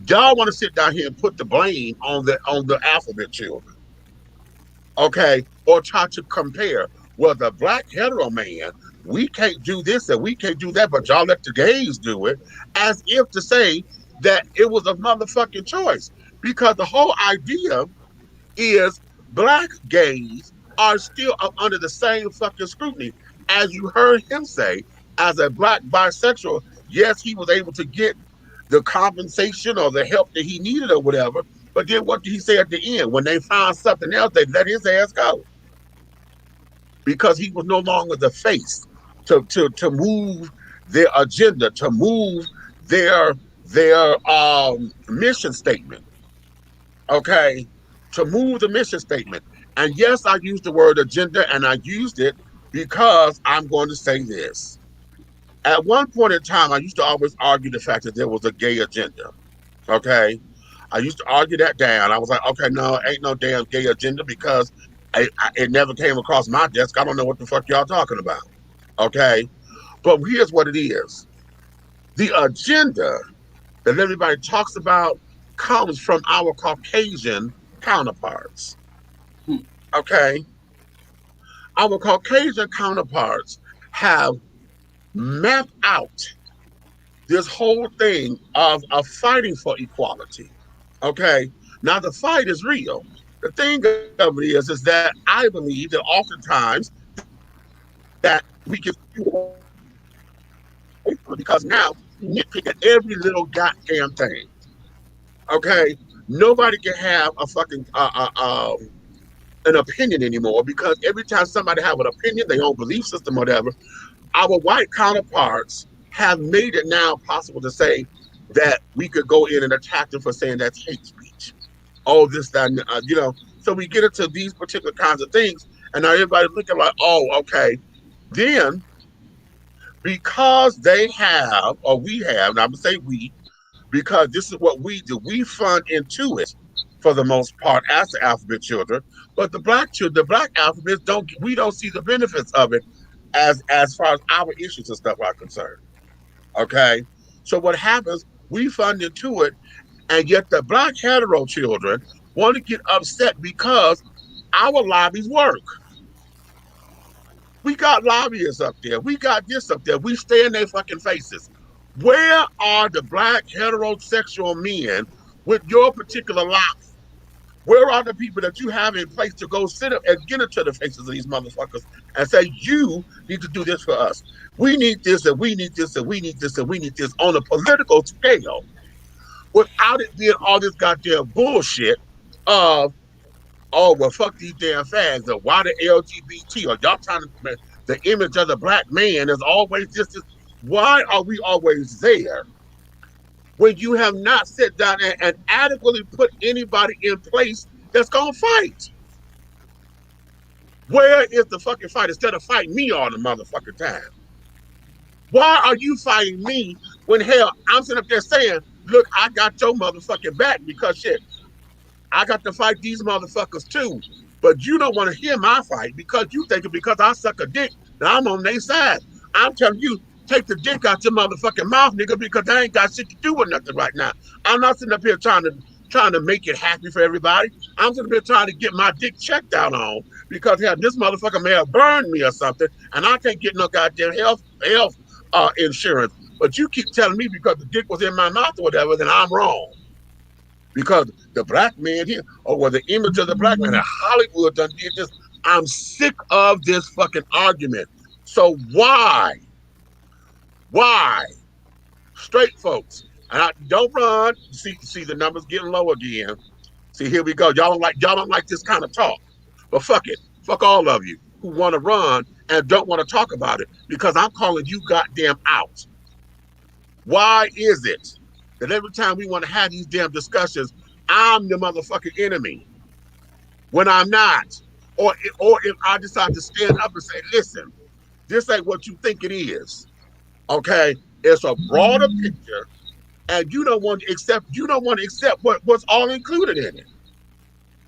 y'all want to sit down here and put the blame on the alphabet children, okay? Or try to compare. Well, the black hetero man, we can't do this and we can't do that, but y'all let the gays do it, as if to say that it was a motherfucking choice. Because the whole idea is black gays are still up under the same fucking scrutiny. As you heard him say, as a black bisexual, yes, he was able to get the compensation or the help that he needed or whatever. But then what did he say at the end? When they found something else, they let his ass go because he was no longer the face to move their agenda, to move their mission statement. Okay, to move the mission statement. And yes, I used the word agenda, and I used it because I'm going to say this. At one point in time, I used to always argue the fact that there was a gay agenda. Okay, I used to argue that down. I was like, okay, no, ain't no damn gay agenda because it never came across my desk. I don't know what the fuck y'all talking about. Okay, but here's what it is: the agenda that everybody talks about comes from our Caucasian counterparts. hmm. Okay, our Caucasian counterparts have mapped out this whole thing of fighting for equality. Okay, now the fight is real. The thing of it is that I believe that oftentimes that we can because now nitpick at every little goddamn thing. Okay, nobody can have a fucking an opinion anymore because every time somebody have an opinion, their own belief system, whatever, our white counterparts have made it now possible to say that we could go in and attack them for saying that's hate speech. Oh, this, that, you know. So we get into these particular kinds of things, and now everybody's looking like, oh, okay. Then, because they have, or we have, and I'm going to say we, because this is what we do. We fund into it for the most part as the alphabet children, but the black children, the black alphabets don't. We don't see the benefits of it as far as our issues and stuff are concerned. Okay, so what happens? We fund into it, and yet the black hetero children want to get upset because our lobbies work. We got lobbyists up there. We got this up there. We stay in their fucking faces. Where are the black heterosexual men with your particular lobby? Where are the people that you have in place to go sit up and get into the faces of these motherfuckers and say, you need to do this for us? We need this and we need this and we need this and we need this on a political scale without it being all this goddamn bullshit of, oh, well, fuck these damn fags or why the LGBT or y'all trying to, the image of the black man is always this. Why are we always there when you have not sat down and adequately put anybody in place that's going to fight? Where is the fucking fight instead of fighting me all the motherfucking time? Why are you fighting me when, hell, I'm sitting up there saying, look, I got your motherfucking back because shit, I got to fight these motherfuckers too. But you don't want to hear my fight because you think because I suck a dick that I'm on their side. I'm telling you, take the dick out your motherfucking mouth, nigga, because I ain't got shit to do with nothing right now. I'm not sitting up here trying to make it happy for everybody. I'm sitting up here trying to get my dick checked out on because hell, this motherfucker may have burned me or something, and I can't get no goddamn health insurance. But you keep telling me because the dick was in my mouth or whatever, then I'm wrong. because the black man here, or well, the image of the black man, and Hollywood done did this. I'm sick of this fucking argument. So why, straight folks, and I don't run. See the numbers getting low again. See, here we go. Y'all don't like this kind of talk. But fuck it. Fuck all of you who want to run and don't want to talk about it because I'm calling you goddamn out. Why is it that every time we want to have these damn discussions, I'm the motherfucking enemy when I'm not? Or if I decide to stand up and say, listen, this ain't what you think it is. Okay? It's a broader picture, and you don't want to accept what's all included in it.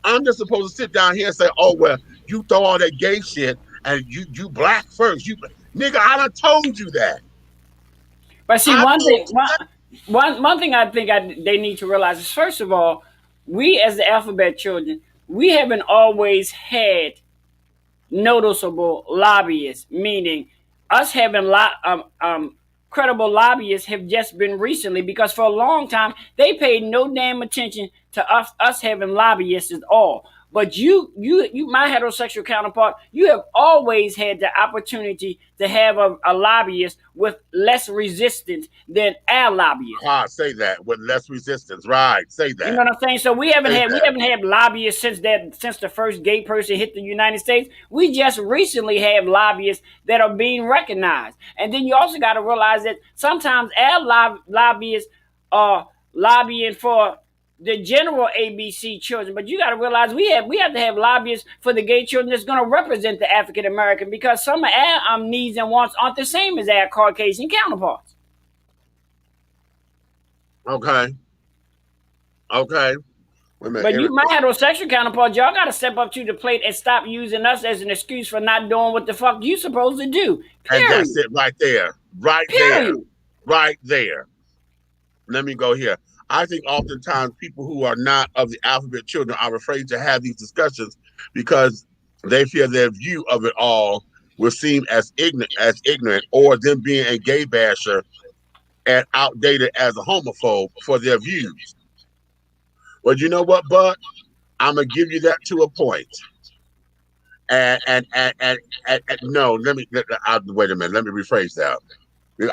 I'm just supposed to sit down here and say, oh well, you throw all that gay shit and you black first. You nigga, I done told you that. But see, I one told thing, you that. one thing I think they need to realize is, first of all, we as the alphabet children, we haven't always had noticeable lobbyists, meaning us having credible lobbyists have just been recently, because for a long time they paid no damn attention to us having lobbyists at all. But my heterosexual counterpart, you have always had the opportunity to have a lobbyist with less resistance than our lobbyists. Say that with less resistance, right? Say You that. know what I'm saying? So we haven't Say had that. lobbyists since the first gay person hit the United States. We just recently have lobbyists that are being recognized. And then you also got to realize that sometimes our lobbyists are lobbying for the general ABC children, but you got to realize we have to have lobbyists for the gay children that's going to represent the African American, because some of our needs and wants aren't the same as our Caucasian counterparts. Okay. Okay. Wait a minute. But you, my heterosexual counterpart, y'all got to step up to the plate and stop using us as an excuse for not doing what the fuck you supposed to do. Period. And that's it right there. Right Period. there. Right there. Let me go here. I think oftentimes people who are not of the alphabet children are afraid to have these discussions because they feel their view of it all will seem as ignorant, or them being a gay basher and outdated as a homophobe for their views. Well, you know what, Bud? I'm gonna give you that to a point. And no, wait a minute. Let me rephrase that.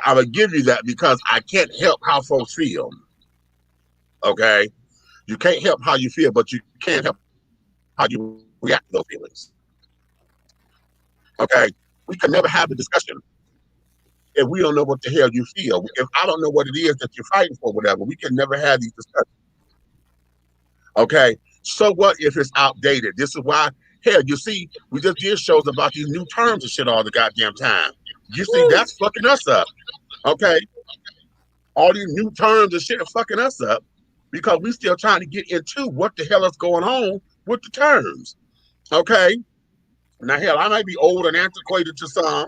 I'm gonna give you that because I can't help how folks feel. Okay, you can't help how you feel, but you can help how you react to those feelings. Okay, we can never have the discussion if we don't know what the hell you feel. If I don't know what it is that you're fighting for, whatever, we can never have these discussions. Okay, so what if it's outdated? This is why, hell, you see, we just did shows about these new terms and shit all the goddamn time. You see, that's fucking us up. Okay, all these new terms and shit are fucking us up because we still trying to get into what the hell is going on with the terms. Okay, now hell, I might be old and antiquated to some,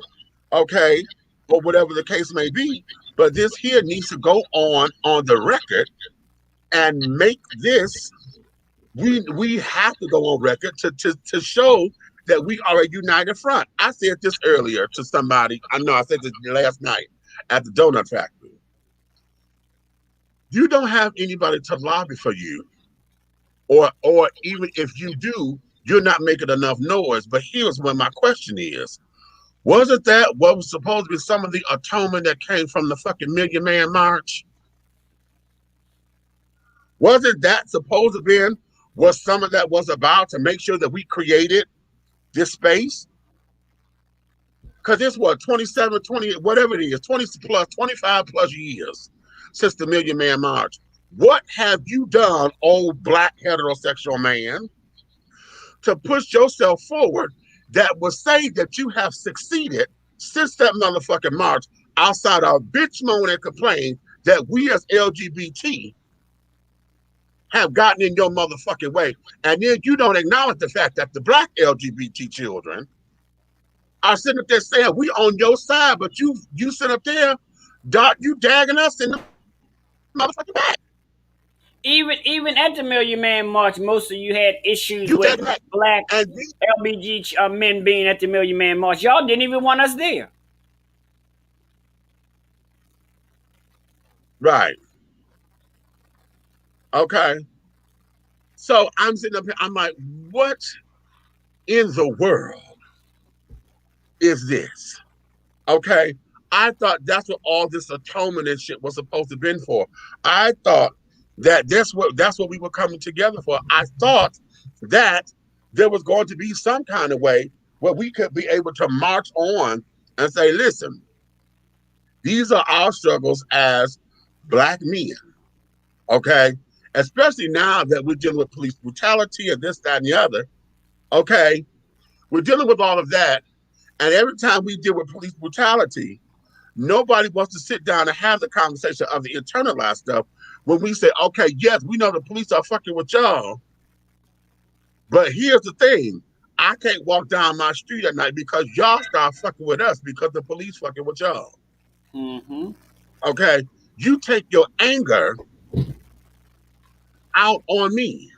okay, or whatever the case may be, but this here needs to go on the record and make this. We have to go on record to show that we are a united front. I said this earlier to somebody. I know I said this last night at the donut factory. You don't have anybody to lobby for you, or even if you do, you're not making enough noise. But here's what my question is. Wasn't that what was supposed to be some of the atonement that came from the fucking Million Man March? Wasn't that supposed to be what some of that was about, to make sure that we created this space? Because it's what, 27, 20, whatever it is, 20 plus, 25 plus years since the Million Man March. What have you done, old black heterosexual man, to push yourself forward that will say that you have succeeded since that motherfucking march, outside of bitch moan and complain that we as LGBT have gotten in your motherfucking way? And then you don't acknowledge the fact that the black LGBT children are sitting up there saying we on your side, but you sit up there, you dagging us in the motherfucking back. Even at the Million Man March, most of you had issues with black LBG men being at the Million Man March. Y'all didn't even want us there. Right. Okay. So I'm sitting up here, I'm like, what in the world is this? Okay. I thought that's what all this atonement and shit was supposed to have been for. I thought that that's what we were coming together for. I thought that there was going to be some kind of way where we could be able to march on and say, listen, these are our struggles as Black men, okay? Especially now that we're dealing with police brutality and this, that, and the other, okay? We're dealing with all of that. And every time we deal with police brutality, nobody wants to sit down and have the conversation of the internalized stuff when we say, okay, yes, we know the police are fucking with y'all, but here's the thing. I can't walk down my street at night because y'all start fucking with us because the police fucking with y'all. Mm-hmm. Okay? You take your anger out on me,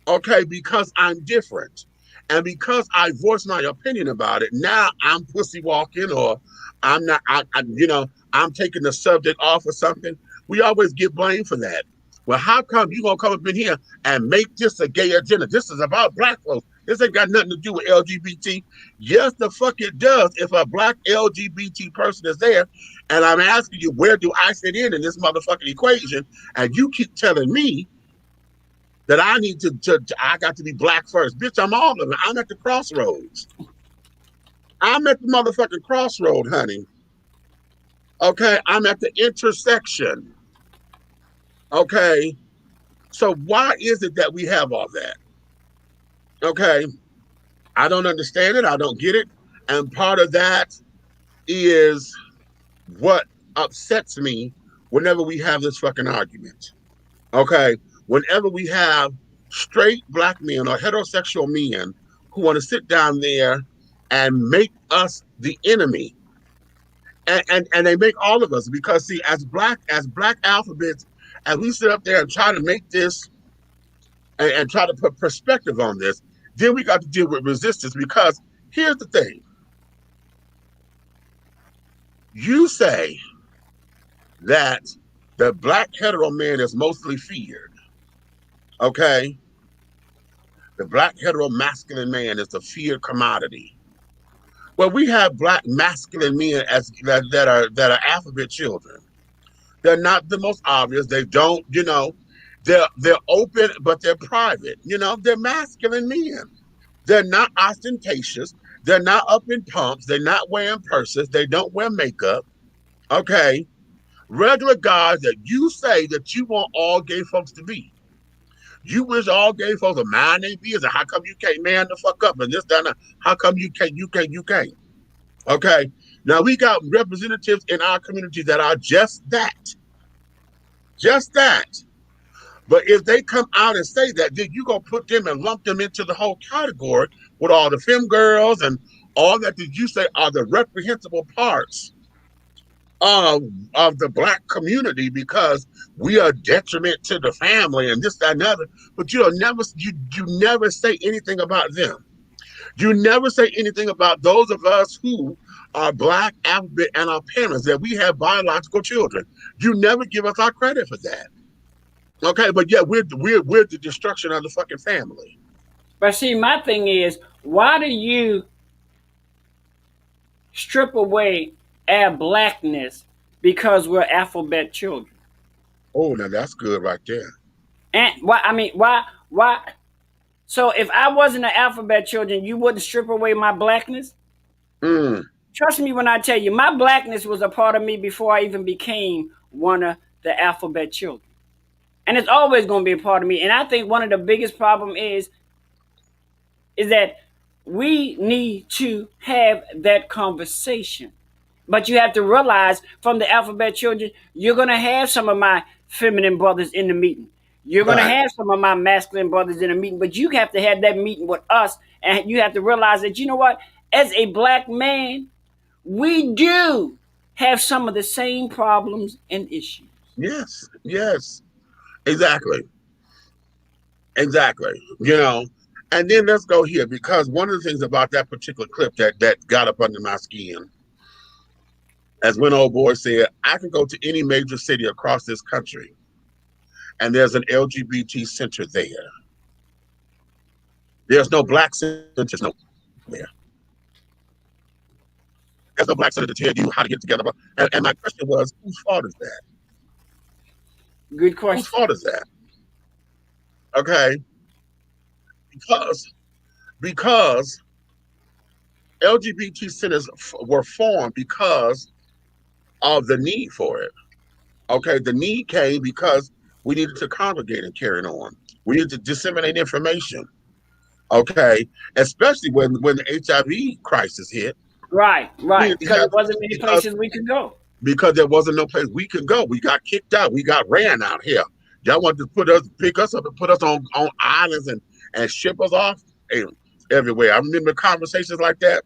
okay, because I'm different. And because I voiced my opinion about it, now I'm pussy walking or I'm not, I'm taking the subject off or something. We always get blamed for that. Well, how come you gonna come up in here and make this a gay agenda? This is about Black folks. This ain't got nothing to do with LGBT. Yes, the fuck it does. If a Black LGBT person is there, and I'm asking you, where do I fit in this motherfucking equation? And you keep telling me that I need I got to be Black first. Bitch, I'm all of it. I'm at the crossroads. I'm at the motherfucking crossroad, honey. Okay, I'm at the intersection. Okay, so why is it that we have all that? Okay, I don't understand it. I don't get it. And part of that is what upsets me whenever we have this fucking argument. Okay, whenever we have straight Black men or heterosexual men who want to sit down there and make us the enemy. And they make all of us, because see, as black alphabets, as we sit up there and try to make this and try to put perspective on this, then we got to deal with resistance. Because here's the thing. You say that the Black hetero man is mostly feared. Okay? The Black hetero masculine man is the feared commodity. Well, we have Black masculine men that are alphabet children. They're not the most obvious. They don't, they're open, but they're private. They're masculine men. They're not ostentatious. They're not up in pumps. They're not wearing purses. They don't wear makeup. Okay. Regular guys that you say that you want all gay folks to be. You wish all gay folks would mind their business. How come you can't man the fuck up and this, that, and that? How come you can't? Okay. Now we got representatives in our community that are just that. Just that. But if they come out and say that, then you're going to put them and lump them into the whole category with all the femme girls and all that you say are the reprehensible parts of the Black community, because we are detriment to the family and this, that, and other. But you never say anything about them. You never say anything about those of us who are Black, alphabet, and our parents, that we have biological children. You never give us our credit for that. Okay, but yeah, we're the destruction of the fucking family. But see, my thing is, why do you strip away our Blackness because we're alphabet children? Oh, now that's good right there. And why? So if I wasn't an alphabet children, you wouldn't strip away my Blackness? Trust me when I tell you, my Blackness was a part of me before I even became one of the alphabet children. And it's always going to be a part of me. And I think one of the biggest problem is that we need to have that conversation. But you have to realize, from the alphabet children, you're going to have some of my feminine brothers in the meeting. You're going to have some of my masculine brothers in the meeting. But you have to have that meeting with us. And you have to realize that, you know what? As a Black man, we do have some of the same problems and issues. Yes. Exactly. And then let's go here, because one of the things about that particular clip that got up under my skin, as when old boy said, I can go to any major city across this country and there's an LGBT center there. There's no black centers nowhere. There's no black center to tell you how to get together. And my question was, whose fault is that? Good Whose question. fault is that? Okay, because LGBT centers were formed because of the need for it. Okay, the need came because we needed to congregate and carry on. We needed to disseminate information. Okay, especially when the HIV crisis hit. Right, right. Because there wasn't many because places we could go. there wasn't no place we could go. We got kicked out. We got ran out here. Y'all wanted to pick us up and put us on islands and ship us off everywhere. I remember conversations like that.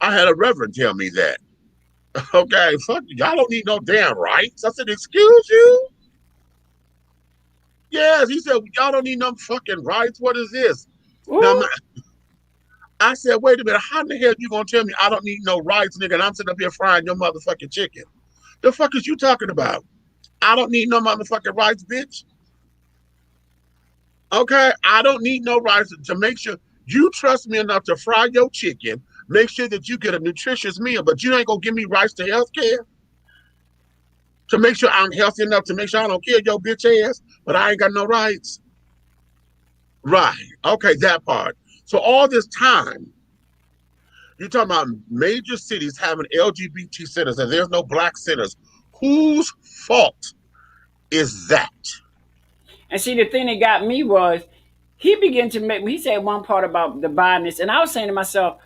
I had a reverend tell me that. Okay, fuck, y'all don't need no damn rights. I said, excuse you? Yes, he said, y'all don't need no fucking rights. What is this? Now, I said, wait a minute, how in the hell you gonna tell me I don't need no rights, nigga, and I'm sitting up here frying your motherfucking chicken? The fuck is you talking about? I don't need no motherfucking rights, bitch. Okay, I don't need no rights to make sure you trust me enough to fry your chicken, make sure that you get a nutritious meal, but you ain't gonna give me rights to health care? To make sure I'm healthy enough to make sure I don't kill your bitch ass, but I ain't got no rights? Right, okay, that part. So all this time, you're talking about major cities having LGBT centers and there's no black centers. Whose fault is that? And see, the thing that got me was he began to make. He said one part about the biasness, and I was saying to myself,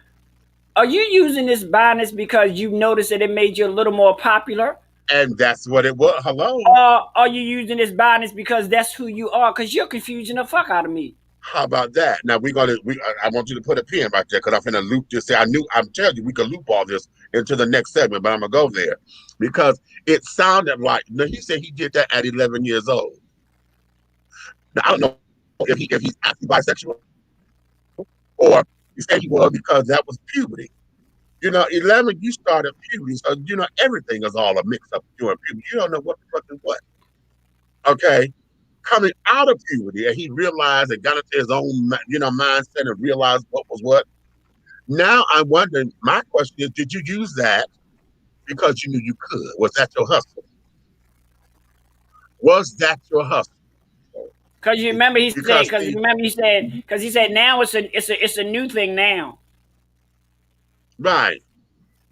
"Are you using this biasness because you noticed that it made you a little more popular?" And that's what it was. Hello. Or are you using this biasness because that's who you are? Because you're confusing the fuck out of me. How about that? Now I want you to put a pin right there because I'm gonna loop this. I'm telling you, we could loop all this into the next segment, but I'm gonna go there because it sounded like he said he did that at 11 years old. Now I don't know if he's actually bisexual or he said he was because that was puberty. 11, you started puberty, so everything is all a mix up during puberty. You don't know what the fuck is what. Okay. Coming out of puberty, and he realized and got into his own, mindset and realized what was what. Now I'm wondering. My question is: did you use that because you knew you could? Was that your hustle? Was that your hustle? Because you remember he said. Because he said now it's a new thing now. Right,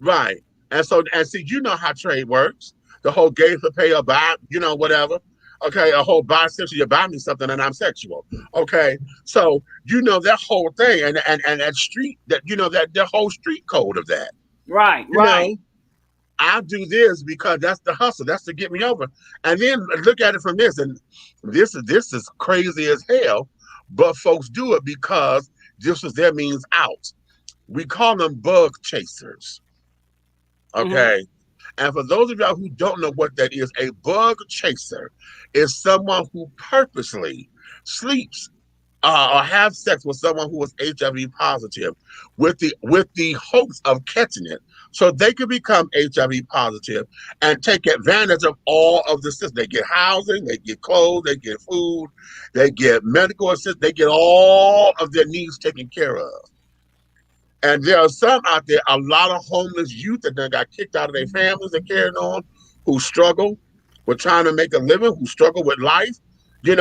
right. And see, you know how trade works. The whole gay for pay or buy, whatever. Okay, a whole bisexual, you buy me something and I'm sexual. Okay, so that whole thing and that street that whole street code of that. Right, right. I do this because that's the hustle. That's to get me over. And then look at it from this, and this is crazy as hell, but folks do it because this is their means out. We call them bug chasers. Okay. Mm-hmm. And for those of y'all who don't know what that is, a bug chaser is someone who purposely sleeps or have sex with someone who is HIV positive with the hopes of catching it so they can become HIV positive and take advantage of all of the systems. They get housing, they get clothes, they get food, they get medical assistance, they get all of their needs taken care of. And there are some out there, a lot of homeless youth that then got kicked out of their families and carried on, who struggle with trying to make a living, who struggle with life. They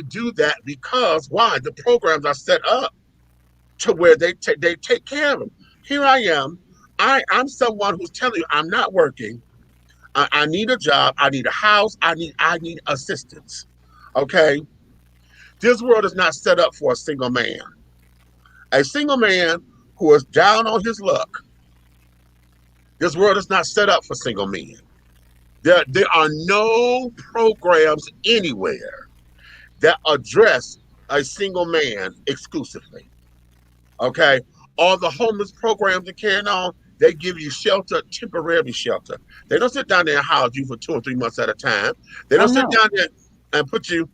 do that because why? The programs are set up to where they take care of them. Here I am. I'm someone who's telling you I'm not working. I need a job. I need a house. I need assistance. Okay. This world is not set up for a single man. A single man who is down on his luck. This world is not set up for single men. There are no programs anywhere that address a single man exclusively. Okay? All the homeless programs that carry on, they give you shelter, temporary shelter. They don't sit down there and house you for 2 or 3 months at a time. They don't sit down there and put you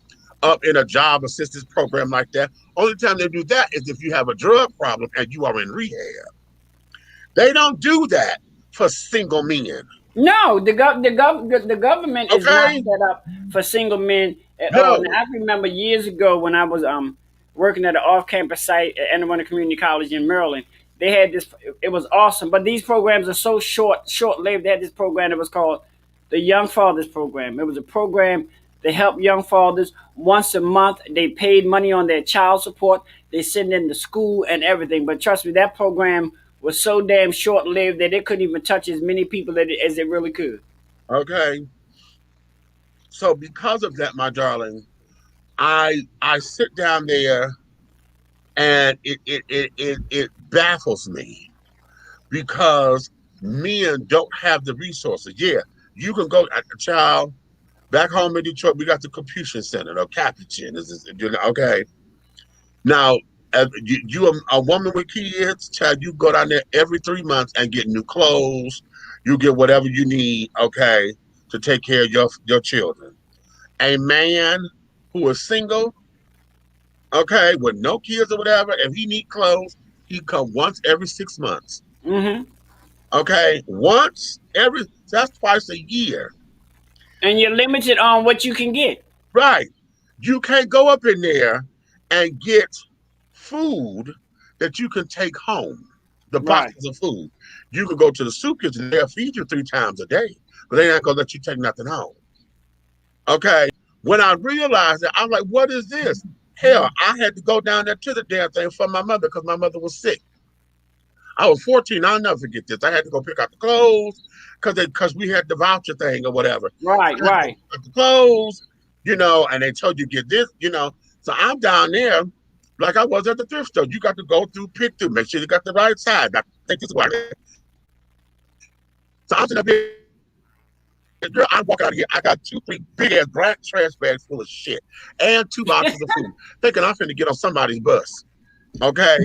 up in a job assistance program like that. Only time they do that is if you have a drug problem and you are in rehab. They don't do that for single men. No, the government is not Okay, set up for single men at all. Now, no. I remember years ago when I was working at an off-campus site at Anne Arundel Community College in Maryland. They had this. It was awesome, but these programs are so short-lived. They had this program that was called the Young Fathers Program. It was a program to help young fathers once a month. They paid money on their child support. They sent them to school and everything. But trust me, that program was so damn short lived that it couldn't even touch as many people as it really could. Okay. So because of that, my darling, I sit down there and it baffles me because men don't have the resources. Yeah, you can go a child back home in Detroit. We got the Confucian Center, or Capuchin. Okay. Now, you a woman with kids, child, you go down there every 3 months and get new clothes. You get whatever you need, okay, to take care of your children. A man who is single, okay, with no kids or whatever, if he need clothes, he come once every 6 months. Mm-hmm. Okay, once every that's twice a year. And you're limited on what you can get. Right. You can't go up in there and get food that you can take home. The Right. boxes of food. You can go to the soup kitchen, they'll feed you 3 times a day, but they're not gonna let you take nothing home. Okay. When I realized that, I'm like, what is this? Hell, I had to go down there to the damn thing for my mother because my mother was sick. I was 14. I'll never forget this. I had to go pick out the clothes because we had the voucher thing or whatever. Right. I had to go Right. pick out the clothes, and they told you get this. So I'm down there like I was at the thrift store. You got to go through, pick through, make sure you got the right size. I think this is what so I'm sitting up here. Girl, I walk out of here. I got 2, 3 big ass black trash bags full of shit and 2 boxes of food, thinking I'm finna get on somebody's bus. Okay.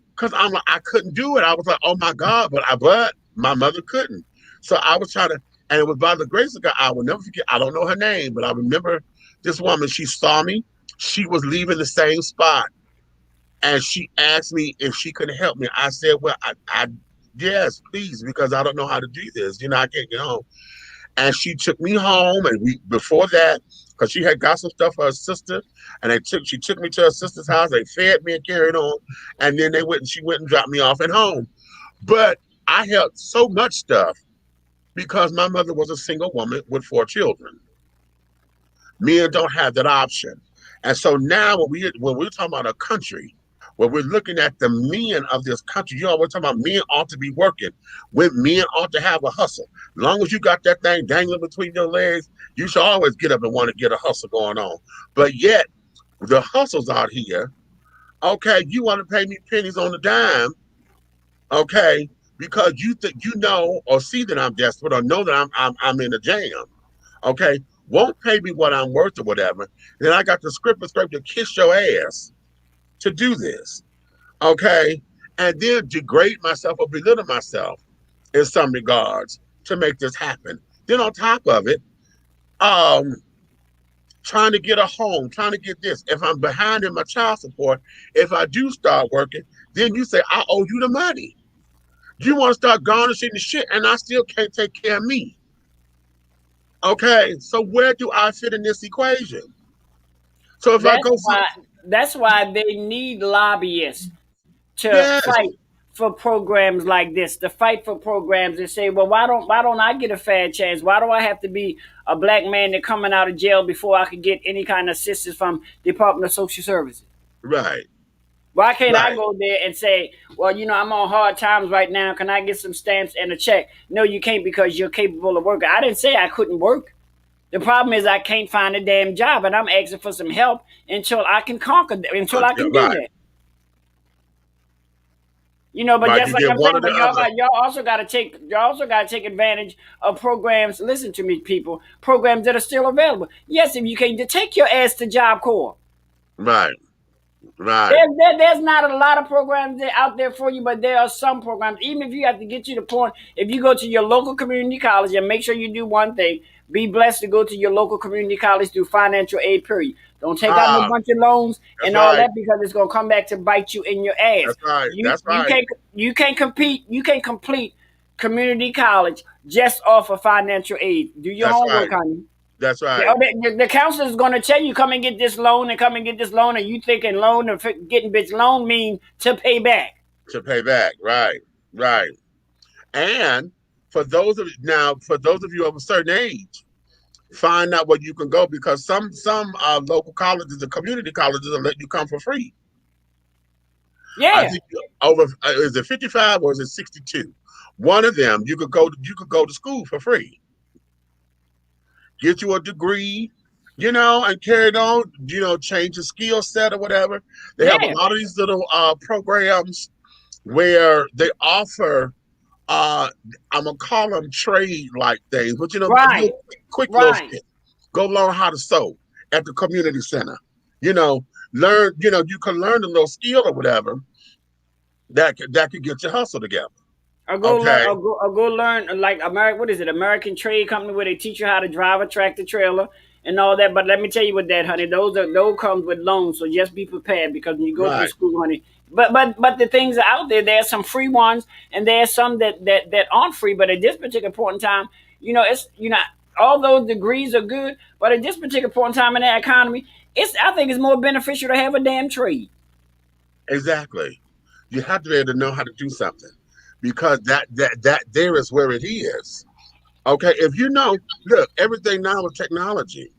Because I'm like, I couldn't do it. I was like, oh my God, but my mother couldn't. So I was trying to, and it was by the grace of God, I will never forget. I don't know her name, but I remember this woman. She saw me. She was leaving the same spot, and she asked me if she could help me. I said, well, I yes, please, because I don't know how to do this. I can't get home. And she took me home, and before that, because she had got some stuff for her sister, and she took me to her sister's house. They fed me and carried on, and then she went and dropped me off at home. But I held so much stuff because my mother was a single woman with 4 children. Men don't have that option, and so now when we're talking about a country, when we're looking at the men of this country, we're talking about men ought to be working. When men ought to have a hustle. As long as you got that thing dangling between your legs, you should always get up and want to get a hustle going on. But yet, the hustle's out here. Okay, you want to pay me pennies on the dime, okay, because you think or see that I'm desperate or know that I'm in a jam. Okay, won't pay me what I'm worth or whatever. Then I got the script and scrape to kiss your ass to do this. Okay, and then degrade myself or belittle myself in some regards to make this happen. Then on top of it, um, trying to get a home, trying to get this. If I'm behind in my child support, if I do start working, then you say I owe you the money. You want to start garnishing the shit, and I still can't take care of me. Okay, so where do I fit in this equation? So if I That's go, why. That's why they need lobbyists to yes, fight for programs like this. To fight for programs and say, well, why don't I get a fair chance? Why do I have to be a black man that coming out of jail before I could get any kind of assistance from Department of Social Services? right, Why can't I right. go there and say, well, I'm on hard times right now. Can I get some stamps and a check? No, you can't because you're capable of working. I didn't say I couldn't work. The problem is I can't find a damn job, and I'm asking for some help until I can until I can do Right, that. But right. just You like get I'm one saying, or the but other. y'all also got to take advantage of programs. Listen to me, people. Programs that are still available. Yes, if you can take your ass to Job Corps. Right, right. There's not a lot of programs out there for you, but there are some programs. Even if you have to get you to the point, if you go to your local community college and make sure you do one thing, be blessed to go to your local community college through financial aid. Period. Don't take out no Ah, bunch of loans that's and all right. that because it's gonna come back to bite you in your ass. That's right. You That's you right. can't you can't compete. You can't complete community college just off of financial aid. Do your That's right. homework, honey. That's right. The counselor is going to tell you, come and get this loan and come and get this loan, and you thinking loan or getting bitch loan mean to pay back. To pay back, right, right. And for those of you of a certain age, find out where you can go, because some local colleges, the community colleges, will let you come for free. Yeah. I think over is it 55 or is it 62? One of them you could go to school for free, get you a degree, and carry it on, change your skill set or whatever. They have a lot of these little programs where they offer I'm gonna call them trade like things, but right. quick little shit. Go learn how to sew at the community center. Learn, you can learn a little skill or whatever that could get your hustle together. Or go learn like American Trade Company, where they teach you how to drive a tractor trailer and all that. But let me tell you what that, honey, those comes with loans, so just be prepared, because when you go through school, honey. But the things are out there. There's some free ones, and there's some that aren't free. But at this particular point in time, it's all those degrees are good. But at this particular point in time in the economy, I think it's more beneficial to have a damn trade. Exactly. You have to be able to know how to do something, because that there is where it is. Okay, if look, everything now is technology.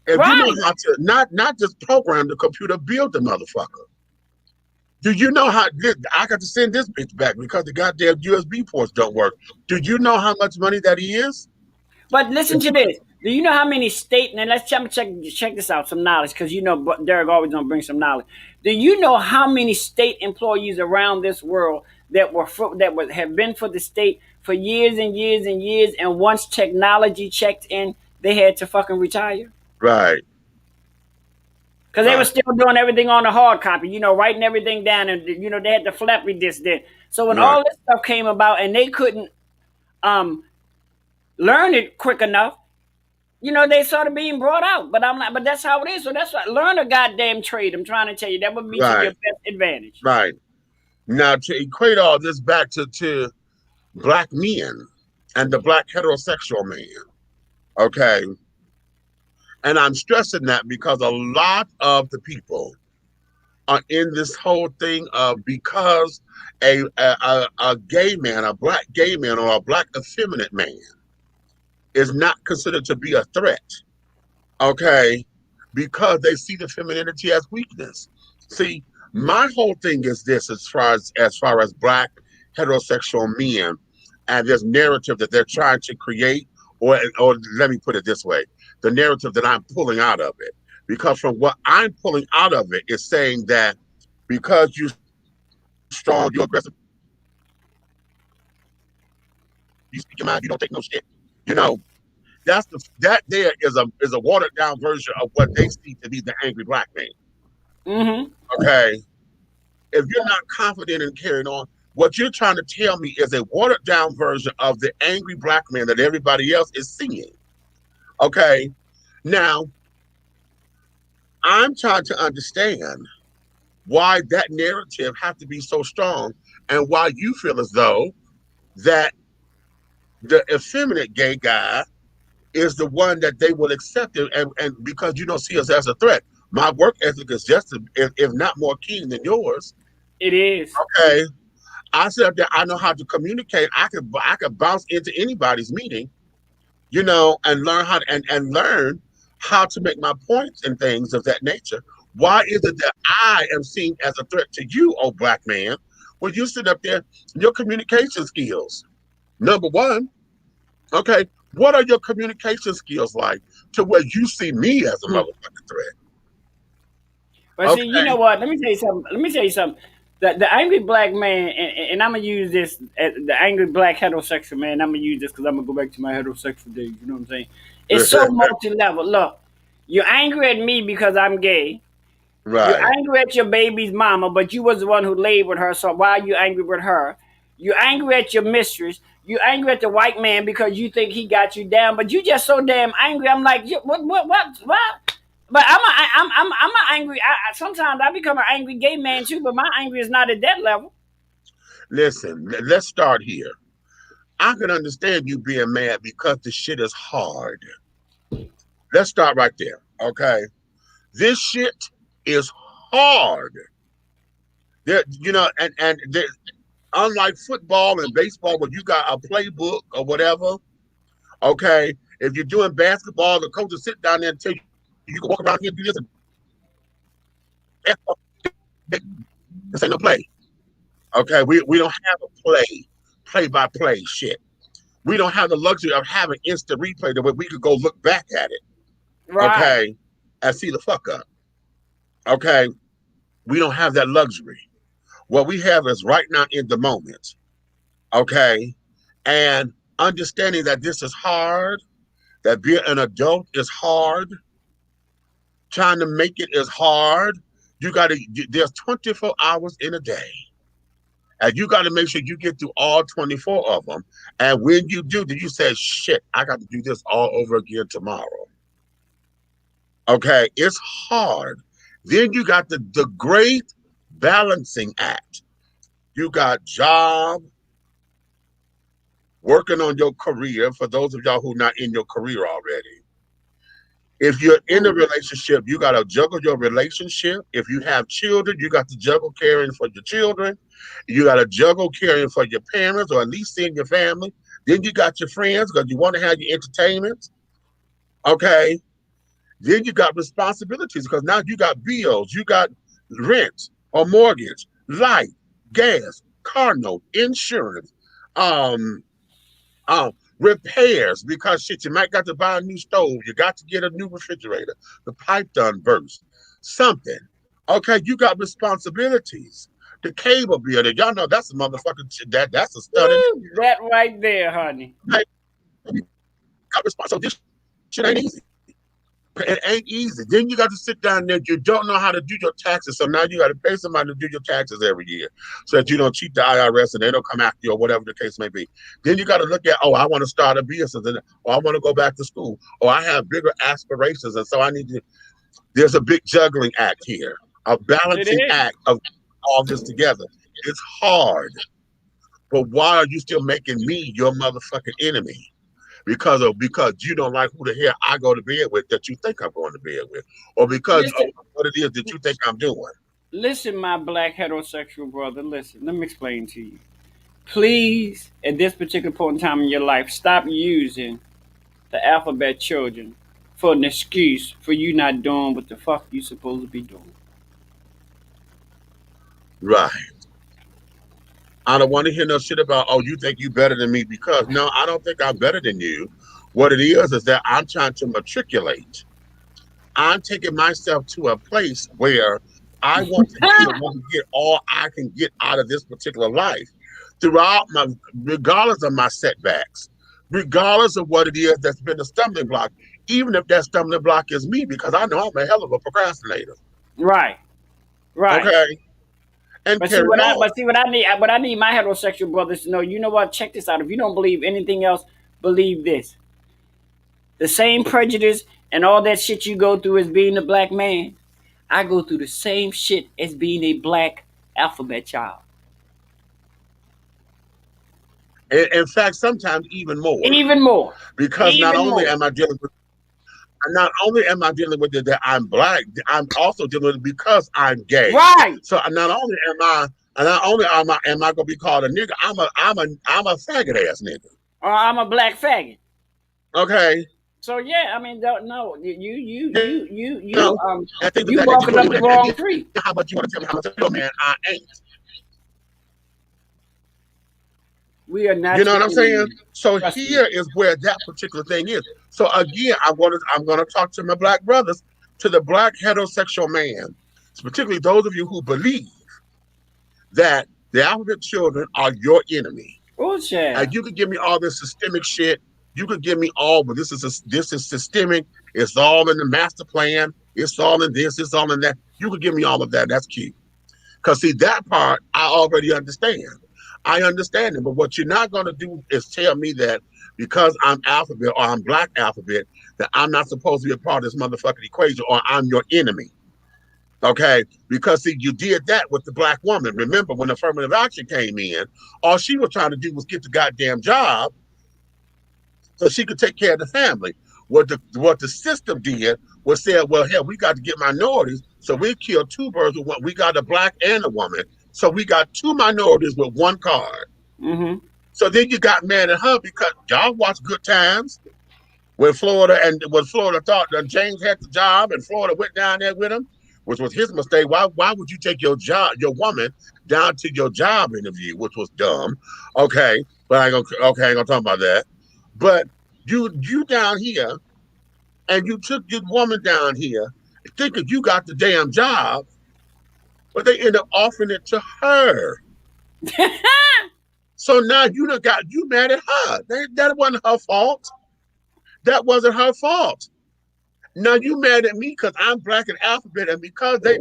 If you know how to not just program the computer, build the motherfucker. Do you know how I got to send this bitch back because the goddamn USB ports don't work? Do you know how much money that is? But listen to this. Do you know how many state, and let's check this out, some knowledge, because Derek always gonna bring some knowledge. Do you know how many state employees around this world that have been for the state for years and years and years, and once technology checked in, they had to fucking retire? Right. Because they were still doing everything on the hard copy, writing everything down, and they had the floppy disk there. So when all this stuff came about and they couldn't learn it quick enough, they started being brought out. But but that's how it is. So that's why, learn a goddamn trade. I'm trying to tell you, that would be to your best advantage. Right. Now, to equate all this back to black men and the black heterosexual man, okay? And I'm stressing that because a lot of the people are in this whole thing of, because a gay man, a black gay man, or a black effeminate man is not considered to be a threat, okay? Because they see the femininity as weakness. See, my whole thing is this, as far as black heterosexual men and this narrative that they're trying to create, or let me put it this way, the narrative that I'm pulling out of it. Because from what I'm pulling out of it is saying that because you're strong, you're aggressive, you speak your mind, you don't take no shit. That there is a watered down version of what they see to be the angry black man. Mm-hmm. Okay. If you're not confident in carrying on, what you're trying to tell me is a watered down version of the angry black man that everybody else is seeing. Okay. Now, I'm trying to understand why that narrative has to be so strong, and why you feel as though that the effeminate gay guy is the one that they will accept it, and because you don't see us as a threat. My work ethic is just, if not more keen than yours. It is. Okay. I said that I know how to communicate. I could bounce into anybody's meeting, and learn how and learn how to make my points and things of that nature. Why is it that I am seen as a threat to you, oh black man, when you sit up there, your communication skills? Number one, okay, what are your communication skills like to where you see me as a motherfucking threat? But see, you know what? Let me tell you something. The angry black man, and I'm gonna use this, the angry black heterosexual man. I'm gonna use this because I'm gonna go back to my heterosexual days. You know what I'm saying? It's so multi-level. Look, you're angry at me because I'm gay. Right. You're angry at your baby's mama, but you was the one who laid with her. So why are you angry with her? You're angry at your mistress. You're angry at the white man because you think he got you down, but you just so damn angry. I'm like, what? But I'm angry. Sometimes I become an angry gay man too, but my anger is not at that level. Listen, let's start here. I can understand you being mad because the shit is hard. Let's start right there, okay? This shit is hard. There, you know, and there, unlike football and baseball, where you got a playbook or whatever, okay? If you're doing basketball, the coach will sit down there and tell you you can walk around here and do this. This ain't no play. Okay, we don't have a play-by-play shit. We don't have the luxury of having instant replay that we could go look back at it. Right. Okay, and see the fuck up. Okay, we don't have that luxury. What we have is right now in the moment. Okay, and understanding that this is hard, that being an adult is hard, trying to make it is hard. You got to, there's 24 hours in a day. And you got to make sure you get through all 24 of them. And when you do, then you say, shit, I got to do this all over again tomorrow. Okay, it's hard. Then you got the great balancing act. You got job, working on your career, for those of y'all who are not in your career already. If you're in a relationship, you got to juggle your relationship. If you have children, you got to juggle caring for your children. You got to juggle caring for your parents, or at least seeing your family. Then you got your friends because you want to have your entertainment. Okay. Then you got responsibilities because now you got bills. You got rent or mortgage, light, gas, car note, insurance, repairs, because shit, you might got to buy a new stove, you got to get a new refrigerator, the pipe done burst, something. Okay, you got responsibilities. The cable bill, y'all know that's a motherfucking that's a stunning. That right there, honey. Got responsibility. So this shit ain't easy. It ain't easy. Then you got to sit down there. You don't know how to do your taxes, so now you got to pay somebody to do your taxes every year, so that you don't cheat the IRS and they don't come after you or whatever the case may be. Then you got to look at, oh, I want to start a business, or I want to go back to school, or I have bigger aspirations, and so I need to. There's a big juggling act here, a balancing act of all this together. It's hard, but why are you still making me your motherfucking enemy? Because you don't like who the hell I go to bed with that you think I'm going to bed with, or because of what it is that you think I'm doing. Listen, my black heterosexual brother, listen, let me explain to you. Please, at this particular point in time in your life, stop using the alphabet children for an excuse for you not doing what the fuck you supposed to be doing. Right. I don't want to hear no shit about, oh, you think you better than me, because no, I don't think I'm better than you. What it is that I'm trying to matriculate. I'm taking myself to a place where I want to get all I can get out of this particular life throughout regardless of my setbacks, regardless of what it is that's been a stumbling block, even if that stumbling block is me, because I know I'm a hell of a procrastinator. Right. Okay. And But see what I need my heterosexual brothers to know. You know what? Check this out. If you don't believe anything else, believe this. The same prejudice and all that shit you go through as being a black man, I go through the same shit as being a black alphabet child. In fact, sometimes even more. Even more. Because not only am I dealing with it that I'm black, I'm also dealing with it because I'm gay. Right. So not only am I gonna be called a nigga, I'm a faggot ass nigga. Or I'm a black faggot. Okay. So yeah, I mean, no, you walking up the wrong tree. How about you want to tell me how much of a man I ain't? We are not. You know what I'm saying? So here is where that particular thing is. So again, I'm gonna talk to my black brothers, to the black heterosexual man, particularly those of you who believe that the alphabet children are your enemy. Bullshit. And you could give me all this systemic shit. You could give me all, but this is systemic. It's all in the master plan. It's all in this. It's all in that. You could give me all of that. That's cute. Because see, that part I already understand. I understand it, but what you're not going to do is tell me that because I'm alphabet or I'm black alphabet, that I'm not supposed to be a part of this motherfucking equation, or I'm your enemy. Okay, because see, you did that with the black woman. Remember when affirmative action came in, all she was trying to do was get the goddamn job so she could take care of the family. What the system did was said, well, hell, we got to get minorities, so we killed two birds with one. We got a black and a woman, so we got two minorities with one card. Mm-hmm. So then you got mad at her because y'all watch Good Times when Florida thought that James had the job and Florida went down there with him, which was his mistake. Why would you take your woman down to your job interview, which was dumb. Okay, but I ain't gonna talk about that. But you down here and you took your woman down here thinking you got the damn job, but they end up offering it to her. So now you mad at her. That wasn't her fault. That wasn't her fault. Now you mad at me because I'm black and alphabet, and because they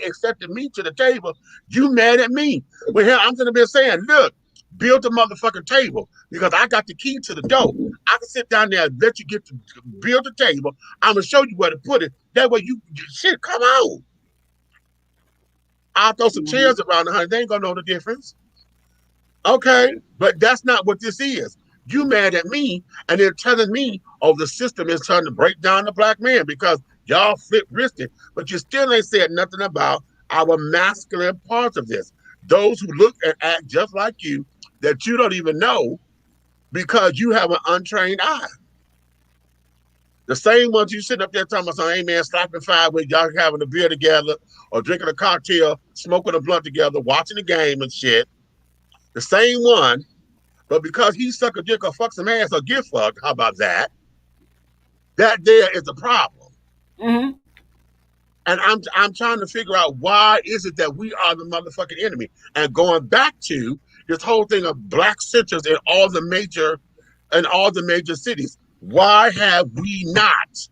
accepted me to the table, you mad at me. Well, hell, I'm gonna be saying, look, build the motherfucking table because I got the key to the door. I can sit down there and let you get to build the table. I'm gonna show you where to put it. That way you shit, come on. I'll throw some chairs around the honey. They ain't gonna know the difference. Okay, but that's not what this is. You mad at me and they're telling me, oh, the system is trying to break down the black man because y'all flip wristed, but you still ain't said nothing about our masculine parts of this. Those who look and act just like you that you don't even know because you have an untrained eye. The same ones you sitting up there talking about some, hey man, slapping five with y'all having a beer together or drinking a cocktail, smoking a blunt together, watching the game and shit. The same one, but because he suck a dick or fuck some ass or get fucked, how about that? That there is a problem. Mm-hmm. And I'm trying to figure out why is it that we are the motherfucking enemy? And going back to this whole thing of black centers in all the major cities, why have we not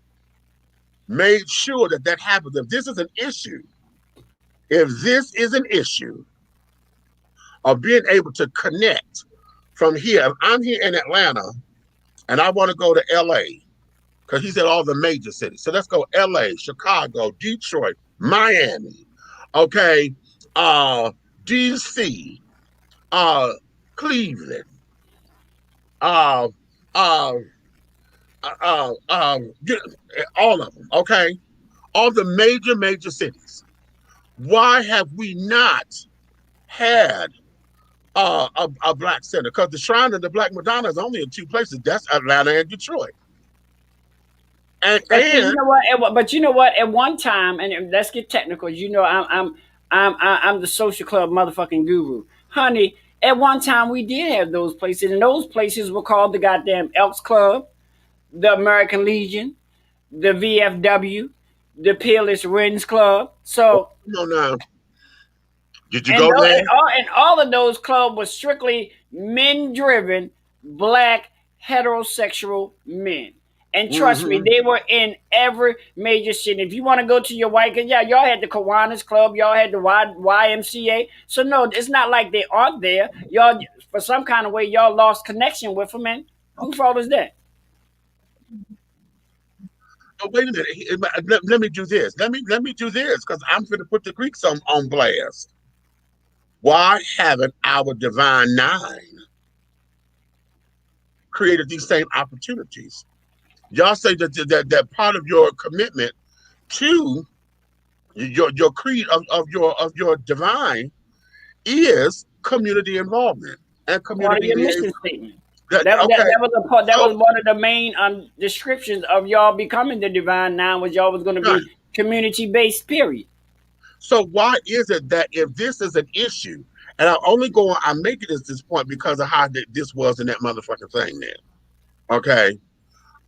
made sure that happens? If this is an issue of being able to connect from here, if I'm here in Atlanta and I want to go to LA, because he said all the major cities. So let's go LA, Chicago, Detroit, Miami, okay, DC, Cleveland, all of them, okay? All the major cities. Why have we not had a black center? Because the Shrine of the Black Madonna is only in two places. That's Atlanta and Detroit. But you know what? But you know what? At one time, and let's get technical. You know, I'm the social club motherfucking guru, honey. At one time, we did have those places, and those places were called the goddamn Elks Club, the American Legion, the VFW, the Peerless Wrens Club. So, no, now, did you go there? And all of those clubs were strictly men-driven, black heterosexual men. And trust me, they were in every major city. If you want to go to your white, yeah, y'all had the Kiwanis Club, y'all had the YMCA. So no, it's not like they aren't there. Y'all, for some kind of way, y'all lost connection with them. And whose fault is that? Oh, wait a minute. Let me do this. Let me do this because I'm going to put the Greeks on blast. Why haven't our Divine Nine created these same opportunities? Y'all say that part of your commitment to your creed of your divine is community involvement and community mission statement. That was one of the main descriptions of y'all becoming the Divine Nine. Was y'all was going to be community based. Period. So why is it that if this is an issue, and I'm making this point because of how this was in that motherfucking thing there, okay?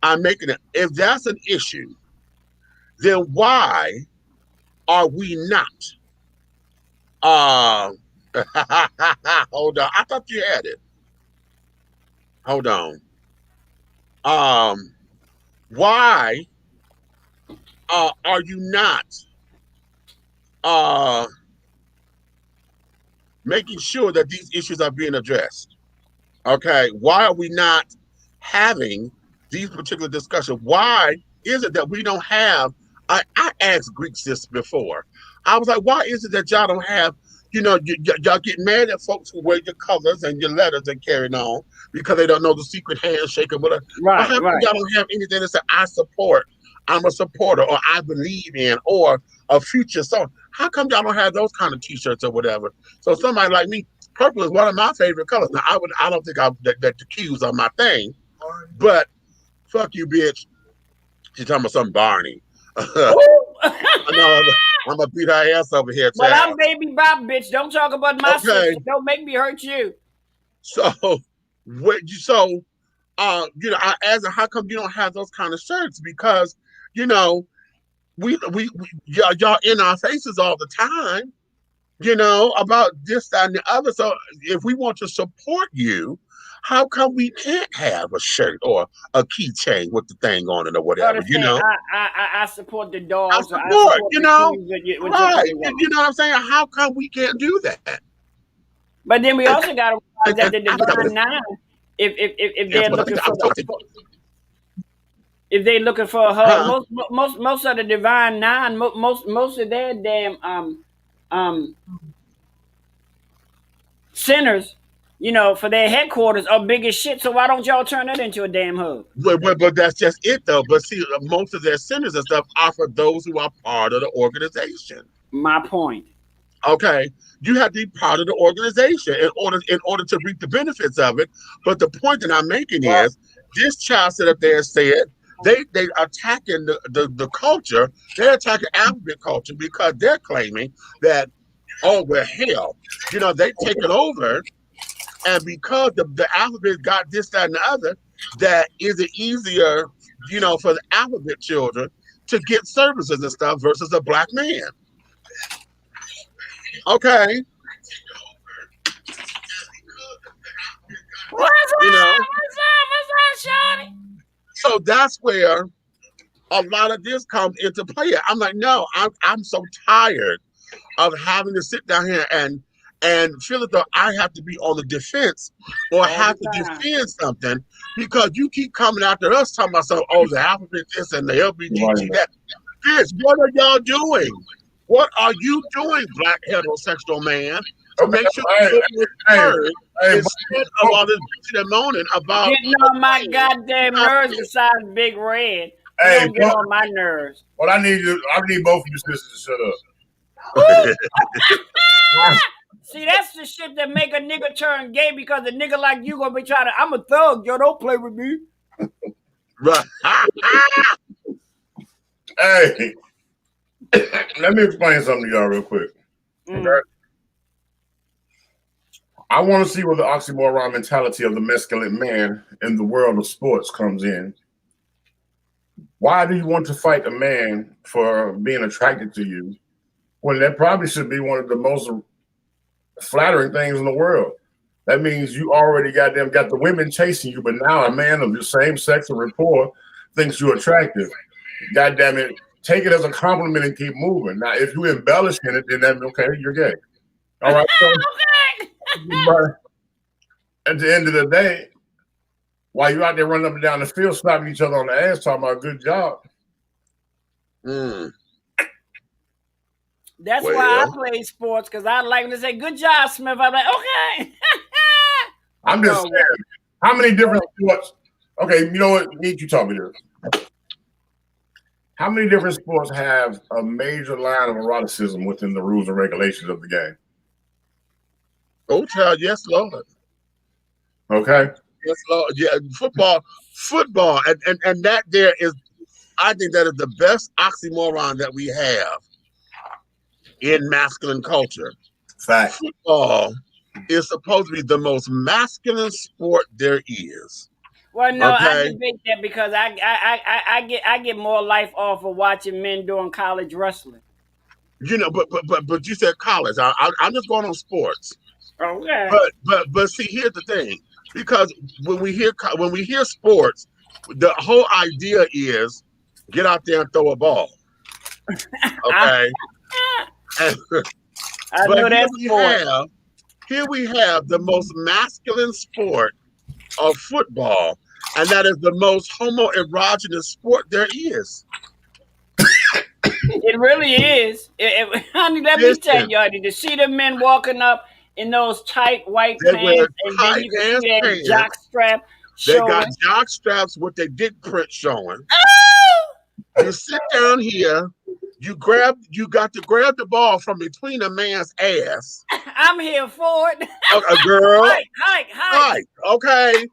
I'm making it. If that's an issue, then why are we not? Hold on. I thought you had it. Hold on. Why are you not making sure that these issues are being addressed? Okay. Why are we not having these particular discussions? Why is it that we don't have I asked Greeks this before. I was like, why is it that y'all don't have, y'all get mad at folks who wear your colors and your letters and carrying on because they don't know the secret handshake or whatever. But Right, how come right. y'all don't have anything that says I support, I'm a supporter, or I believe in, or a future song? How come y'all don't have those kind of T-shirts or whatever? So somebody like me, purple is one of my favorite colors. Now I don't think that the cues are my thing, but fuck you, bitch. She's talking about some Barney. I know I'm gonna beat her ass over here, Well, child. I'm baby Bob, bitch. Don't talk about my Okay, sister. Don't make me hurt you. so so I asked her, how come you don't have those kind of shirts? Because you know, we y'all in our faces all the time, about this, that, and the other. So if we want to support you, how come we can't have a shirt or a keychain with the thing on it or Or whatever? to say, I support the I dogs, or I support, support the kids with your right? clothes You on. know what I'm saying? How come we can't do that? But then we And, also got to realize that the I forgot what Divine Nine, if it they're was. looking I for was told, if they're looking for a hug, huh? most of the Divine Nine, most of their damn um centers, for their headquarters are big as shit. So why don't y'all turn that into a damn hug? But that's just it, though. But see, most of their centers and stuff are for those who are part of the organization. My point. Okay, you have to be part of the organization in order to reap the benefits of it. But the point that I'm making is, this child sit up there and said they attacking the culture. They're attacking alphabet culture because they're claiming that, oh well, hell, they take it over, and because the alphabet got this, that, and the other, that is it easier, for the alphabet children to get services and stuff versus a black man. Okay, What's you know. up? What's up? What's up, Shorty? So that's where a lot of this comes into play. I'm like, no, I'm so tired of having to sit down here and feel as though I have to be on the defense or All have the to time. defend something because you keep coming after us talking about some, oh, the alphabet this and the LBGT that. This, what are y'all doing? What are you doing, black heterosexual man, to make sure Hey, your voice is hey, heard hey, instead of all this bitching and moaning about Getting a on my thing? goddamn nerves besides Big Red. He hey, don't get on my nerves. what I need both of you sisters to shut up. See, that's the shit that make a nigga turn gay, because a nigga like you gonna be trying to, I'm a thug, yo, don't play with me. Right. Hey, let me explain something to y'all real quick. Okay? I want to see where the oxymoron mentality of the masculine man in the world of sports comes in. Why do you want to fight a man for being attracted to you when that probably should be one of the most flattering things in the world? That means you already got the women chasing you, but now a man of the same sex or rapport thinks you're attractive. God damn it, take it as a compliment and keep moving. Now, if you embellish in it, then that's okay, you're gay. All right. So, Okay. but at the end of the day, while you're out there running up and down the field, slapping each other on the ass, talking about good job. That's why I play sports, because I like to say, good job, Smith. I'm like, okay. I'm just saying, how many different sports? Okay, you know what? Need you talk me this. How many different sports have a major line of eroticism within the rules and regulations of the game? Oh, child, yes, Lord. Okay. Yes, Lord. Yeah, football, and that there is, I think that is the best oxymoron that we have in masculine culture. Fact. Football is supposed to be the most masculine sport there is. Well, no, Okay? I debate that, because I get more life off of watching men doing college wrestling. But you said college. I'm just going on sports. Okay. But see, here's the thing, because when we hear sports, the whole idea is get out there and throw a ball. Okay. I know that sport. Here we have the most masculine sport of football, and that is the most homoerogenous sport there is. It really is. Honey, let me tell Listen, you, honey, to see the men walking up in those tight white they wear pants, and then tight you can ass see that pants. jock strap They got showing. jock straps with their dick print showing. Oh! You sit down here, you got to grab the ball from between a man's ass. I'm here for it. A girl, Hike. okay.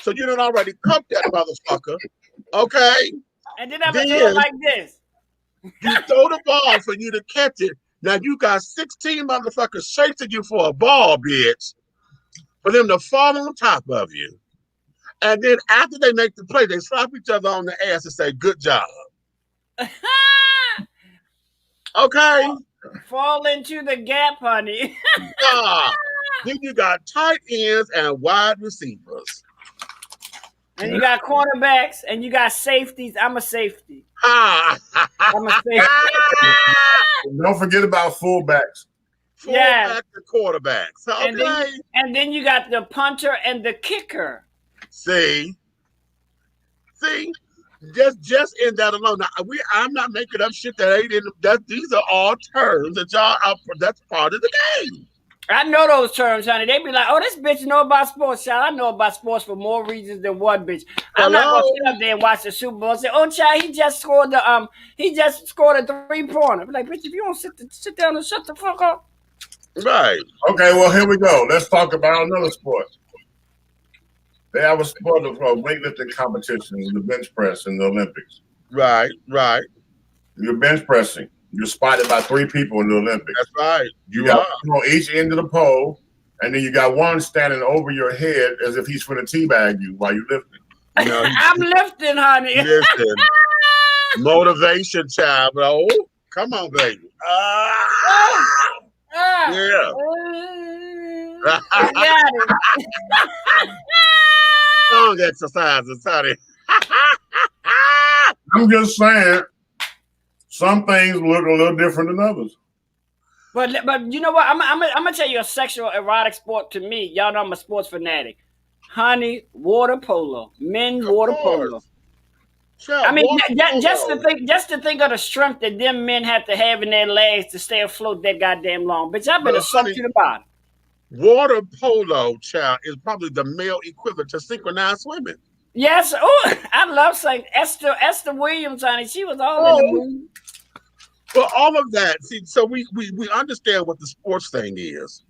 So you done already cuffed that motherfucker, okay? And then I'm Then going to do it like this. you throw the ball for you to catch it. Now you got 16 motherfuckers chasing you for a ball, bitch, for them to fall on top of you. And then after they make the play, they slap each other on the ass and say, good job. Okay? Fall into the gap, honey. Then you got tight ends and wide receivers. And you got cornerbacks and you got safeties. I'm a safety. I'm a safety. Don't forget about fullbacks. Fullback and quarterbacks. Okay. And then you got the punter and the kicker. See, just in that alone. Now, I'm not making up shit that ain't in that. These are all terms that y'all are. That's part of the game. I know those terms, honey. They be like, "Oh, this bitch know about sports, child. I know about sports for more reasons than one, bitch." I'm not gonna sit up there and watch the Super Bowl and say, "Oh, child, he just scored a 3-pointer." Like, bitch, if you don't sit down and shut the fuck up. Right. Okay. Well, here we go. Let's talk about another sport. They have a sport of weightlifting competition, the bench press in the Olympics. Right. You're bench pressing. You're spotted by 3 people in the Olympics. That's right. You got on each end of the pole, and then you got one standing over your head as if he's going to teabag you while you're lifting. No, I'm lifting, honey. Listen, motivation, child, bro. Come on, baby. Yeah. I got it. Long exercises, honey. I'm just saying, some things look a little different than others. But you know what? I'm gonna tell you a sexual erotic sport to me. Y'all know I'm a sports fanatic. Honey, water polo, men water polo. Sure, I mean, just to think of the strength that them men have to have in their legs to stay afloat that goddamn long. Bitch, I better sunk to the bottom. Water polo, child, is probably the male equivalent to synchronized swimming. Yes. Oh, I love saying Esther Williams, honey. She was all in the mood. But all of that, see, so we understand what the sports thing is.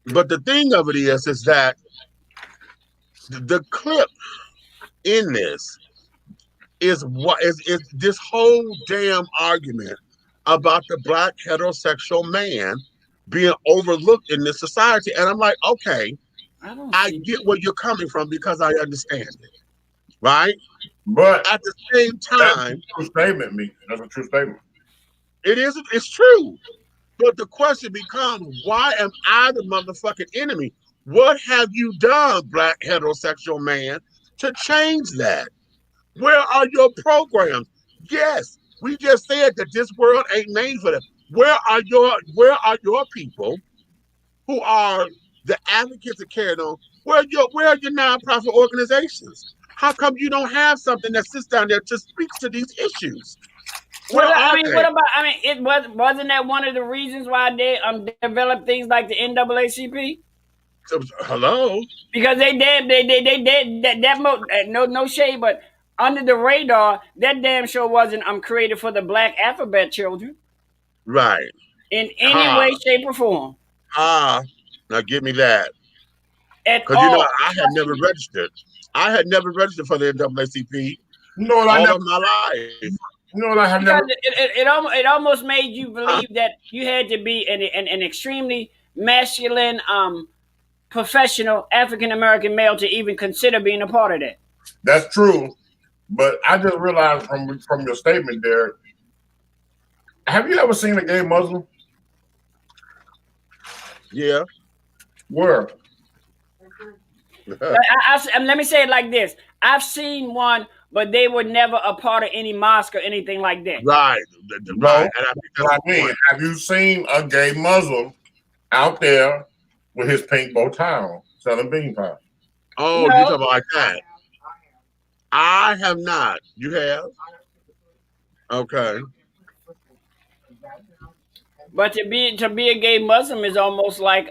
But the thing of it is that the clip in this is this whole damn argument about the black heterosexual man being overlooked in this society. And I'm like, okay, I get where you're coming from because I understand it. Right? But at the same time, that's a true statement, Meach. That's a true statement. It's true. But the question becomes, why am I the motherfucking enemy? What have you done, black heterosexual man, to change that? Where are your programs? Yes, we just said that this world ain't made for them. Where are your people who are the advocates of carrying on? Where are your nonprofit organizations? How come you don't have something that sits down there to speak to these issues? What about? It wasn't that one of the reasons why they developed things like the NAACP? So, hello, because they no shade, but under the radar, that damn show wasn't created for the black alphabet children, right? In any way, shape, or form. Now give me that. Because I had never registered. I had never registered for the NAACP. All of my life. I have never. It almost made you believe that you had to be an extremely masculine, professional African American male to even consider being a part of that. That's true, but I just realized from your statement there. Have you ever seen a gay Muslim? Yeah. Where? Let me say it like this: I've seen one, but they were never a part of any mosque or anything like that. Right. Right. And have you seen a gay Muslim out there with his pink bow tie on, selling bean pies? Oh, no. You talking about like that? I have not. You have? Okay. But to be a gay Muslim is almost like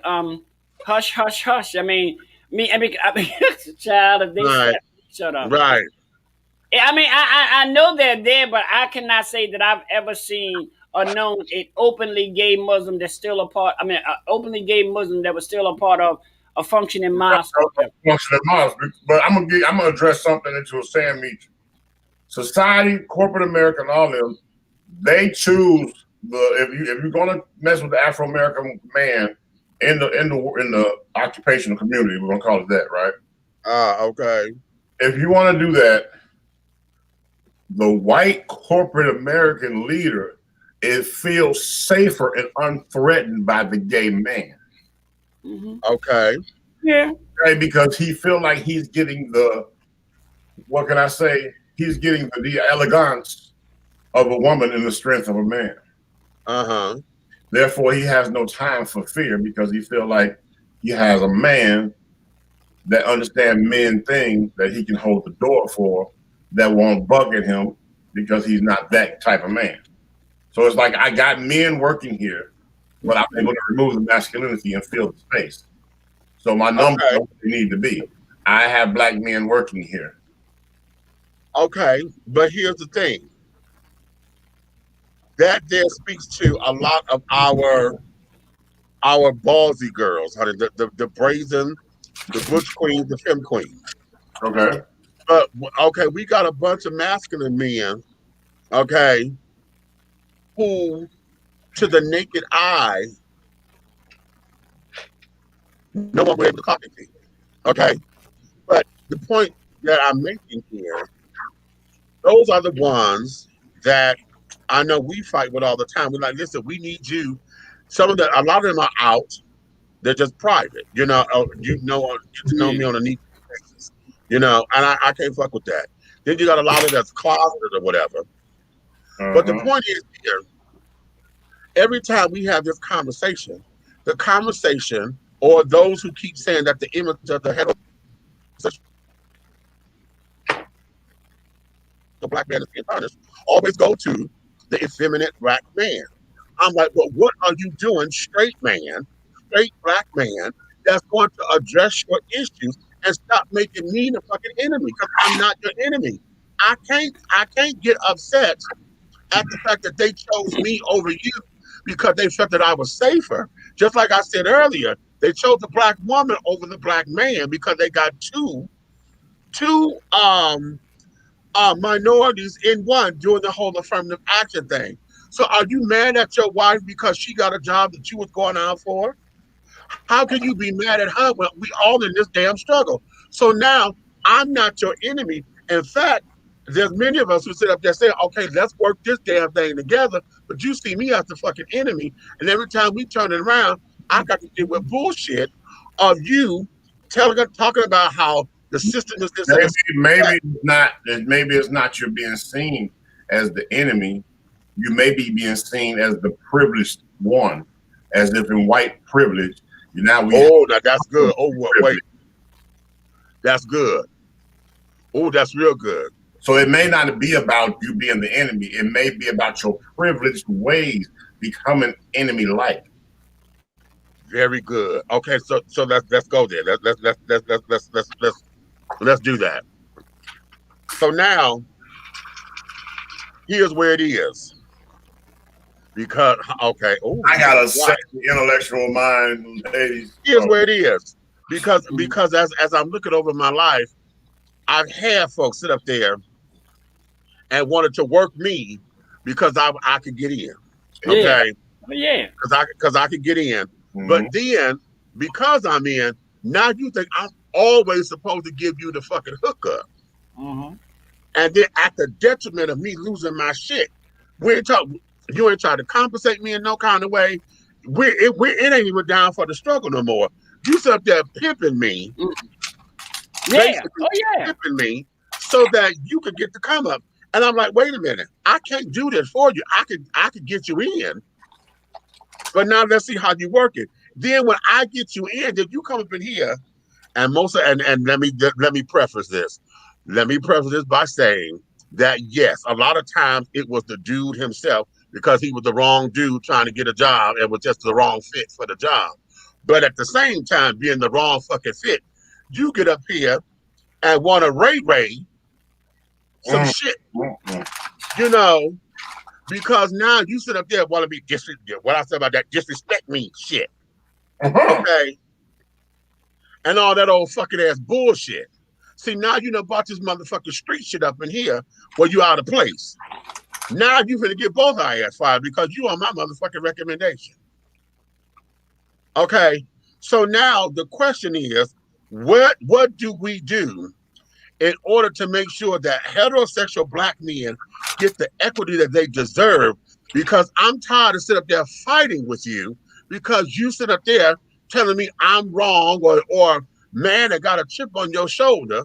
hush hush hush. I mean, child, if they Right, shut up. right. Yeah, I mean, I know they're there, but I cannot say that I've ever seen or known an openly gay Muslim that's still a part. I mean, an openly gay Muslim that was still a part of a functioning mosque. But I'm gonna address something that you were saying, Meach. Society, corporate America, and all them, they choose if you're gonna mess with the Afro American man in the occupational community, we're gonna call it that, right? Okay. If you want to do that, the white corporate American leader feels safer and unthreatened by the gay man. Okay. Yeah. Okay, because he feel like he's getting what can I say? He's getting the elegance of a woman and the strength of a man. Therefore, he has no time for fear because he feel like he has a man that understand men things that he can hold the door for that won't bucket him because he's not that type of man. So it's like I got men working here, but I'm able to remove the masculinity and fill the space. So my numbers don't need to be. I have black men working here. Okay, but here's the thing. That there speaks to a lot of our ballsy girls, honey, the brazen, the butch queens, the femme queens. Okay. But okay, we got a bunch of masculine men, okay, who to the naked eye, no one will be able to clock it. Okay. But the point that I'm making here, those are the ones that I know we fight with all the time. We're like, listen, we need you. A lot of them are out. They're just private, get to know me on a neat basis, and I can't fuck with that. Then you got a lot of that's closeted or whatever. But the point is here, every time we have this conversation, or those who keep saying that the image of the heterosexual black man is being punished, always go to the effeminate black man. I'm like, well, what are you doing, straight black man, that's going to address your issues and stop making me the fucking enemy? Because I'm not your enemy. I can't get upset at the fact that they chose me over you because they felt that I was safer. Just like I said earlier, they chose the black woman over the black man because they got two minorities in one doing the whole affirmative action thing. So are you mad at your wife because she got a job that you was going out for? How can you be mad at her when we all in this damn struggle? So now I'm not your enemy. In fact, there's many of us who sit up there saying, okay, let's work this damn thing together. But you see me as the fucking enemy. And every time we turn it around, I got to deal with bullshit of you talking about how the system is this. Maybe it's not you being seen as the enemy. You may be being seen as the privileged one, as if in white privilege. Now that's good. Oh, wait. That's good. Oh, that's real good. So it may not be about you being the enemy. It may be about your privileged ways becoming enemy-like. Very good. Okay, so let's go there. Let's do that. So now, here's where it is. Because I got a sexy intellectual mind, ladies. Here's where it is. Because as I'm looking over my life, I've had folks sit up there and wanted to work me because I could get in. Okay. Yeah. Because I could get in. But then because I'm in, now you think I'm always supposed to give you the fucking hookup. And then at the detriment of me losing my shit. You ain't trying to compensate me in no kind of way. It ain't even down for the struggle no more. You sit up there pimping me. Pimping me so that you could get the come up. And I'm like, wait a minute, I can't do this for you. I could get you in. But now let's see how you work it. Then when I get you in, then you come up in here and let me preface this. Let me preface this by saying that yes, a lot of times it was the dude himself because he was the wrong dude trying to get a job and was just the wrong fit for the job. But at the same time, being the wrong fucking fit, you get up here and want to ray some shit, you know, because now you sit up there and want to be disrespect. What I said about that disrespect me shit, okay, and all that old fucking ass bullshit. See, now you done brought this motherfucking street shit up in here where you out of place. Now you finna get both our ass fired because you on my motherfucking recommendation. Okay, so now the question is, what do we do in order to make sure that heterosexual black men get the equity that they deserve? Because I'm tired of sitting up there fighting with you because you sit up there telling me I'm wrong or man that got a chip on your shoulder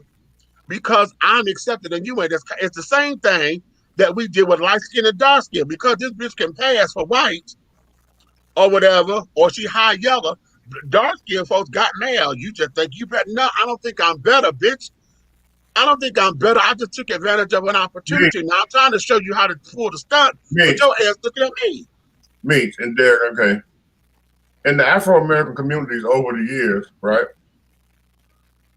because I'm accepted and you ain't. It's the same thing that we did with light skin and dark skin. Because this bitch can pass for white or whatever, or she high yellow, dark skin folks got male. You just think you better. No, I don't think I'm better, bitch. I don't think I'm better. I just took advantage of an opportunity. Now I'm trying to show you how to pull the stunt, but your ass looking at me. Meach and Derek, okay. In the Afro-American communities over the years, right,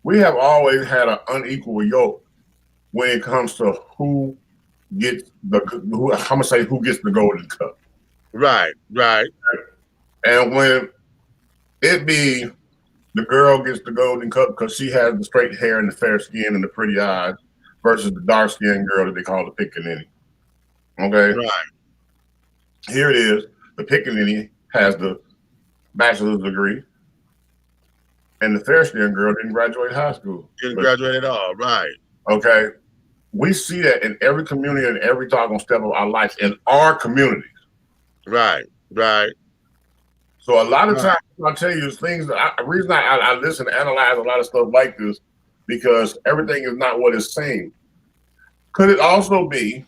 we have always had an unequal yoke when it comes to who gets the, I'm gonna say who gets the golden cup. Right. And when it be the girl gets the golden cup because she has the straight hair and the fair skin and the pretty eyes versus the dark skinned girl that they call the pickaninny. Okay? Right. Here it is. The pickaninny has the bachelor's degree and the fair skinned girl didn't graduate high school. Didn't graduate at all. Right. Okay? We see that in every community and every doggone step of our life in our communities. Right. So a lot of times I'll tell you things that the reason I listen and analyze a lot of stuff like this because everything is not what it's saying. Could it also be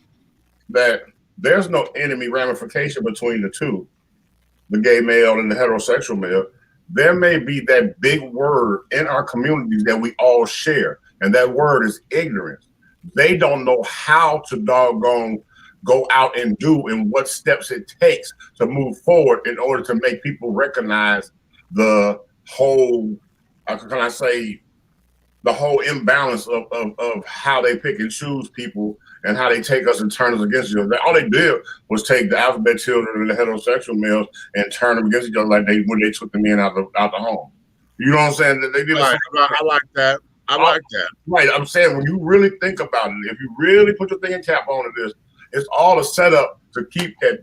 that there's no enemy ramification between the two, the gay male and the heterosexual male? There may be that big word in our communities that we all share, and that word is ignorance. They don't know how to doggone go out and do and what steps it takes to move forward in order to make people recognize the whole, the whole imbalance of how they pick and choose people and how they take us and turn us against each other. All they did was take the alphabet children and the heterosexual males and turn them against each other like when they took the men out the home. You know what I'm saying? They did. Right. I like that. I like that. Right. I'm saying when you really think about it, if you really put your thinking cap on this, it's all a setup to keep that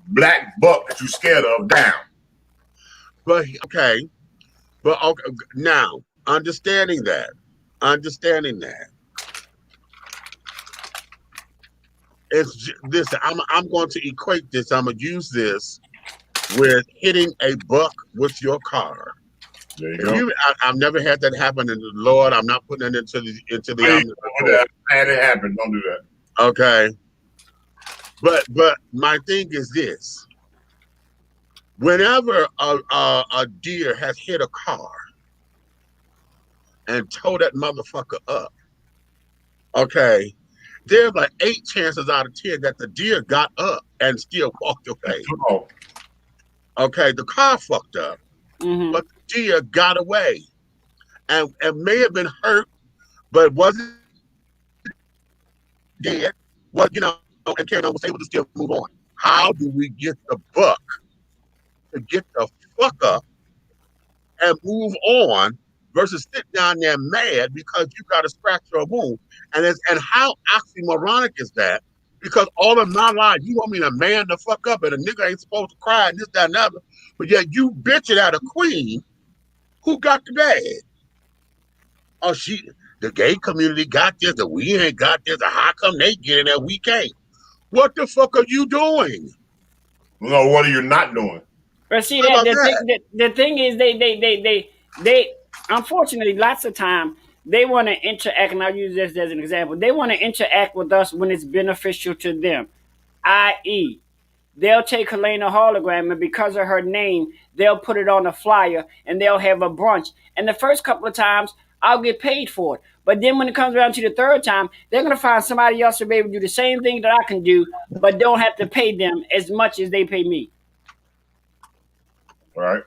black buck that you're scared of down. But okay, now understanding that, it's this. I'm going to equate this. I'm gonna use this with hitting a buck with your car. There you go. I've never had that happen, and Lord, I'm not putting it into the. Had it happen. Don't do that. Okay. But my thing is this: whenever a deer has hit a car and towed that motherfucker up, okay, there's like 8 chances out of 10 that the deer got up and still walked away. Okay, the car fucked up, but the deer got away and may have been hurt, but wasn't dead. Well, and carry on, was able to still move on. How do we get the buck to get the fuck up and move on versus sit down there mad because you got to scratch your wound? And how oxymoronic is that? Because all of my life, you want me to man the fuck up and a nigga ain't supposed to cry and this, that, and other, but yet you bitching at a queen who got the bag. Oh, the gay community got this, and we ain't got this, and how come they get in there, we can't? What the fuck are you doing? No, what are you not doing? But see, the thing is, they unfortunately, lots of time they want to interact, and I'll use this as an example. They want to interact with us when it's beneficial to them, i.e., they'll take Helena hologram, and because of her name, they'll put it on a flyer, and they'll have a brunch. And the first couple of times, I'll get paid for it. But then when it comes around to the third time, they're going to find somebody else to be able to do the same thing that I can do, but don't have to pay them as much as they pay me. Right.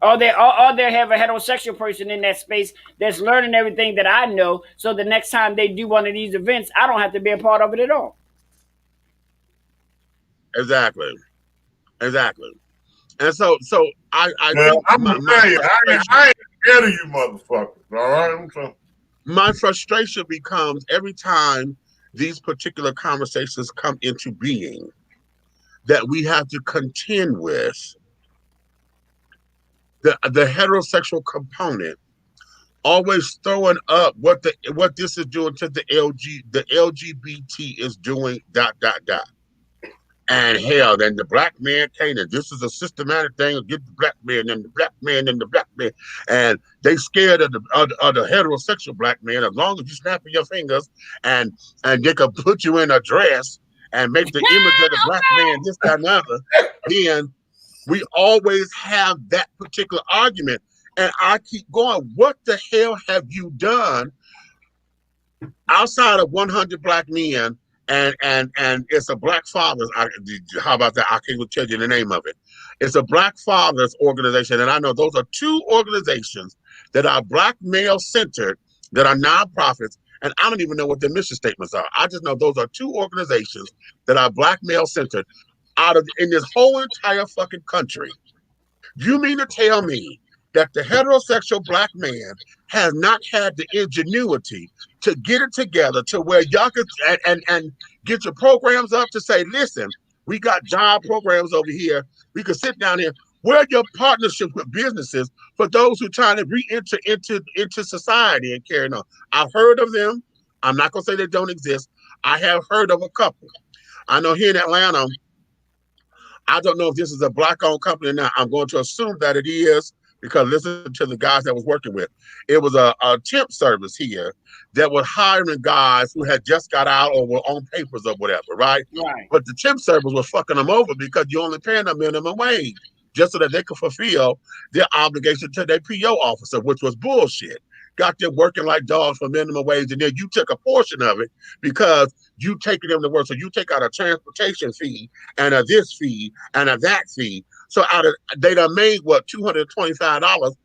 Or they have a heterosexual person in that space that's learning everything that I know, so the next time they do one of these events, I don't have to be a part of it at all. Exactly. And so I Well, think I'm gonna tell you, I ain't scared of you motherfuckers. All right. My frustration becomes every time these particular conversations come into being that we have to contend with the heterosexual component always throwing up what this is doing to the LGBT is doing ... And hell, then the black man came, and this is a systematic thing. Get the black man and the black man and the black man, and they scared of the heterosexual black man. As long as you snapping your fingers, and they can put you in a dress and make the image of the black man this, that, and other, then we always have that particular argument. And I keep going. What the hell have you done outside of 100 black men? And it's a black fathers. How about that? I can't even tell you the name of it. It's a black fathers organization, and I know those are two organizations that are black male centered, that are nonprofits, and I don't even know what their mission statements are. I just know those are two organizations that are black male centered in this whole entire fucking country. You mean to tell me that the heterosexual black man has not had the ingenuity to get it together to where y'all could and get your programs up to say, listen, we got job programs over here. We could sit down here. Where are your partnerships with businesses for those who are trying to re-enter into society and carry on? I've heard of them. I'm not going to say they don't exist. I have heard of a couple. I know here in Atlanta, I don't know if this is a black-owned company or not. I'm going to assume that it is, because listen to the guys that was working with. It was a temp service here that was hiring guys who had just got out or were on papers or whatever, right? Right. But the temp service was fucking them over because you only paying them minimum wage just so that they could fulfill their obligation to their PO officer, which was bullshit. Got them working like dogs for minimum wage, and then you took a portion of it because you taking them to work. So you take out a transportation fee and a this fee and a that fee. So they done made what, $225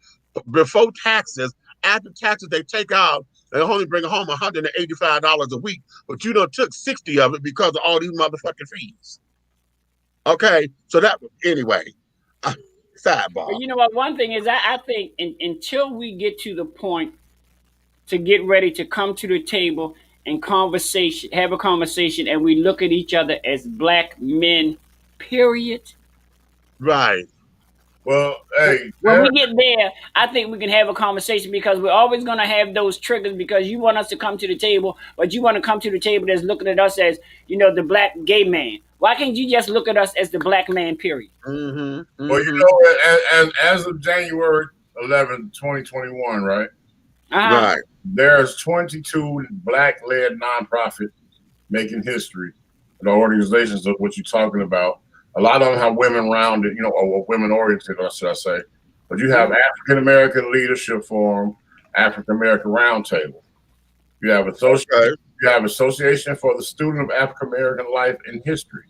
before taxes. After taxes, they take out, they only bring home $185 a week, but you done took 60 of it because of all these motherfucking fees. Okay, so anyway, sidebar. But you know what? One thing is, I think until we get to the point to get ready to come to the table and have a conversation, and we look at each other as black men, period. Right. Well, hey. When we get there, I think we can have a conversation, because we're always going to have those triggers, because you want us to come to the table, but you want to come to the table that's looking at us as, the black gay man. Why can't you just look at us as the black man, period? Mm-hmm. Well, you know, as of January 11, 2021, right? Right. There's 22 black-led nonprofits making history. The organizations of what you're talking about. A lot of them have women-rounded, or women-oriented, or should I say. But you have African American Leadership Forum, African American Roundtable. You have Association for the Student of African American Life and History.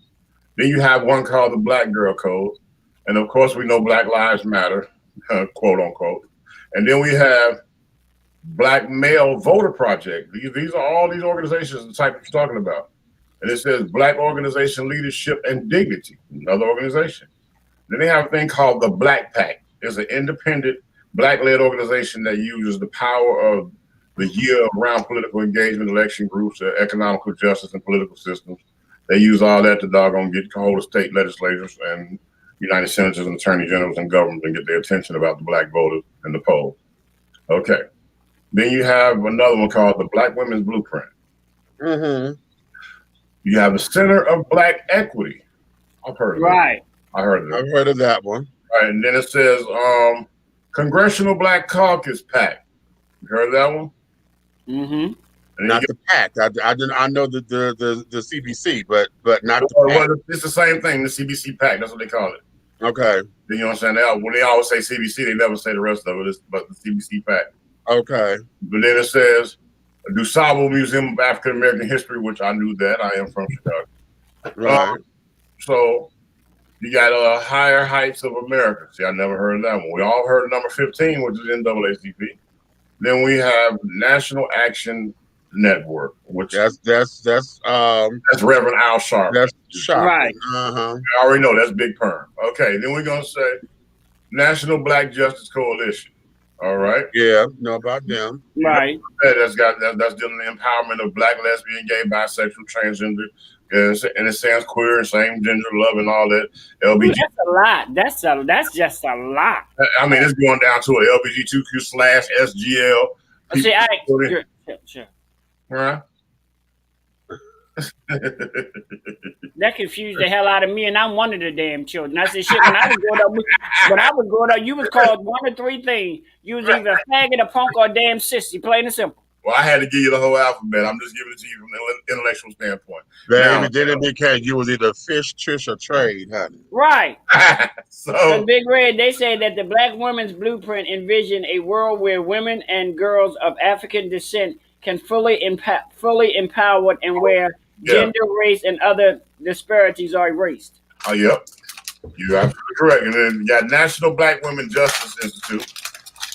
Then you have one called the Black Girl Code. And of course, we know Black Lives Matter, quote unquote. And then we have Black Male Voter Project. These are all these organizations, the type you're talking about. And it says Black Organization Leadership and Dignity, another organization. Then they have a thing called the Black PAC. It's an independent Black-led organization that uses the power of the year-round political engagement, election groups, economical justice, and political systems. They use all that to doggone get hold of state legislators and United Senators and Attorney Generals and government and get their attention about the black voters in the polls. Okay. Then you have another one called the Black Women's Blueprint. Mm-hmm. You have the Center of Black Equity. I've heard of right. that. I've heard of that one. Right, and then it says Congressional Black Caucus PAC. You heard of that one? Mm-hmm. Not the PAC. I know the CBC, but not the PAC. Well, it's the same thing. The CBC PAC. That's what they call it. Okay. You know what I'm saying? When they always say CBC, they never say the rest of it. But the CBC PAC. Okay. But then it says DuSable Museum of African American History, which I knew that. I am from Chicago. Right. So you got Higher Heights of America. See, I never heard of that one. We all heard of number 15, which is NAACP. Then we have National Action Network, which that's Reverend Al Sharpton. That's Sharpton. Right. I already know that's Big Perm. Okay, then we're gonna say National Black Justice Coalition. All right. Yeah, know about them. Right. That's dealing with the empowerment of black, lesbian, gay, bisexual, transgender, and it stands queer and same gender love and all that. LBG. That's a lot. That's just a lot. I mean, it's going down to a LGBTQ/SGL. See, sure. Right. That confused the hell out of me, and I'm one of the damn children. I said, shit, when I was growing up, you was called one of three things. You was either a faggot, a punk, or a damn sissy, plain and simple. Well, I had to give you the whole alphabet. I'm just giving it to you from an intellectual standpoint. Then it became you was either fish, trish, or trade, honey. Right. So Big Red, they say that the Black woman's blueprint envisioned a world where women and girls of African descent can fully empowered and where gender, race, and other disparities are erased. Oh, yep. You're absolutely correct. And then you got National Black Women Justice Institute.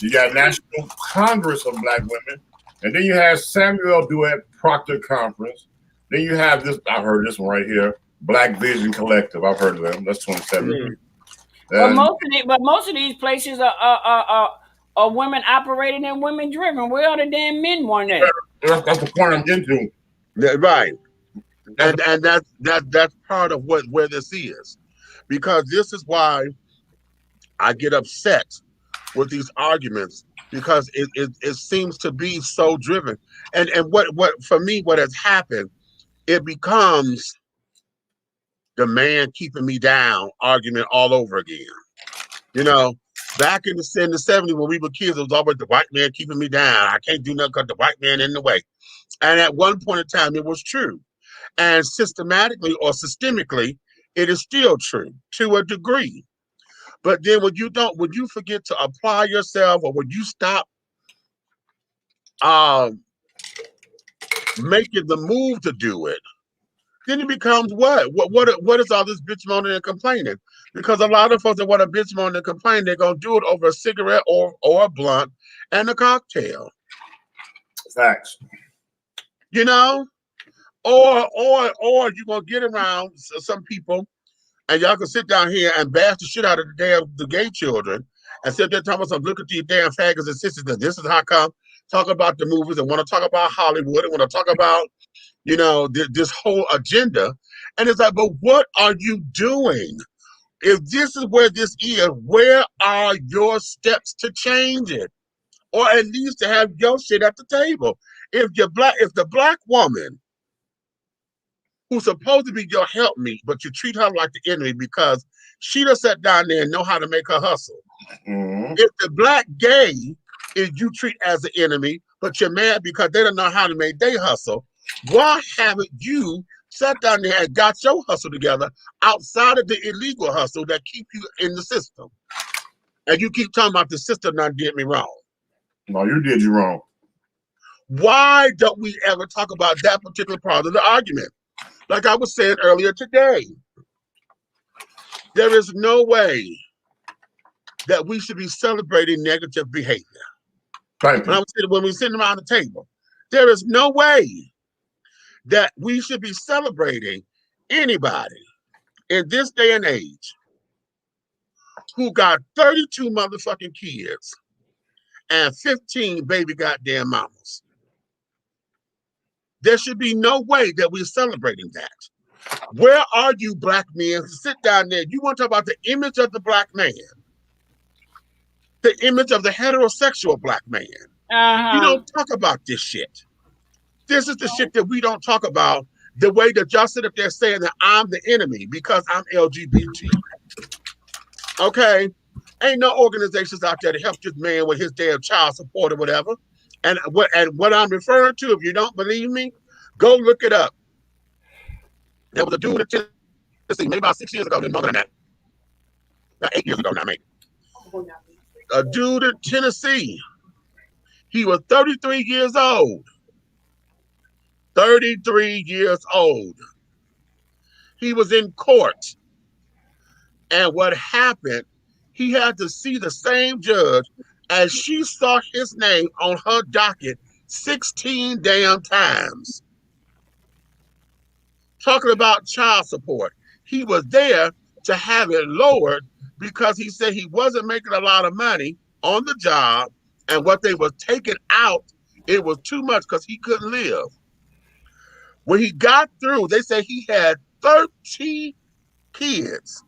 You got National Congress of Black Women. And then you have Samuel Duet Proctor Conference. Then you have this, I've heard this one right here, Black Vision Collective. I've heard of them. That's 27. But most of these places are women operating and women driven. Where are the damn men want that? That's the point I'm getting to. Right. And that's part of where this is. Because this is why I get upset with these arguments, because it seems to be so driven. And what for me, what has happened, it becomes the man keeping me down argument all over again. You know, back in the 70s when we were kids, it was always the white man keeping me down. I can't do nothing because the white man in the way. And at one point in time, it was true. And systematically or systemically, it is still true to a degree. But then when you forget to apply yourself, or when you stop making the move to do it, then it becomes what is all this bitch moaning and complaining? Because a lot of folks that want to bitch moan and complain, they're gonna do it over a cigarette or a blunt and a cocktail. Facts. You know, or you're gonna get around some people, and y'all can sit down here and bash the shit out of the gay children, and sit there talking about, look at these damn faggots and sisters. This is how come talk about the movies and want to talk about Hollywood and want to talk about, you know, this whole agenda. And it's like, but what are you doing? If this is where this is, where are your steps to change it? Or at least to have your shit at the table. If the black woman who's supposed to be your helpmeet, but you treat her like the enemy because she done sat down there and know how to make her hustle. Mm-hmm. If the black gay is you treat as an enemy, but you're mad because they don't know how to make their hustle, why haven't you sat down there and got your hustle together outside of the illegal hustle that keep you in the system? And you keep talking about the system not did me wrong. No, you did you wrong. Why don't we ever talk about that particular part of the argument? Like I was saying earlier today, there is no way that we should be celebrating negative behavior. Thank you. When we're sitting around the table, there is no way that we should be celebrating anybody in this day and age who got 32 motherfucking kids and 15 baby goddamn mamas. There should be no way that we're celebrating that. Where are you, black men? Sit down there. You want to talk about the image of the black man, the image of the heterosexual black man. You don't talk about this shit. This is the shit that we don't talk about, the way that y'all sit up there saying that I'm the enemy because I'm LGBT. Okay? Ain't no organizations out there to help this man with his damn child support or whatever. And what I'm referring to, if you don't believe me, go look it up. There was a dude in Tennessee, maybe about 6 years ago, longer than that. About 8 years ago now, maybe. A dude in Tennessee, He was 33 years old. 33 years old. He was in court. And what happened, he had to see the same judge as she saw his name on her docket 16 damn times. Talking about child support. He was there to have it lowered because he said he wasn't making a lot of money on the job, and what they were taking out, it was too much because he couldn't live. When he got through, they said he had 30 kids.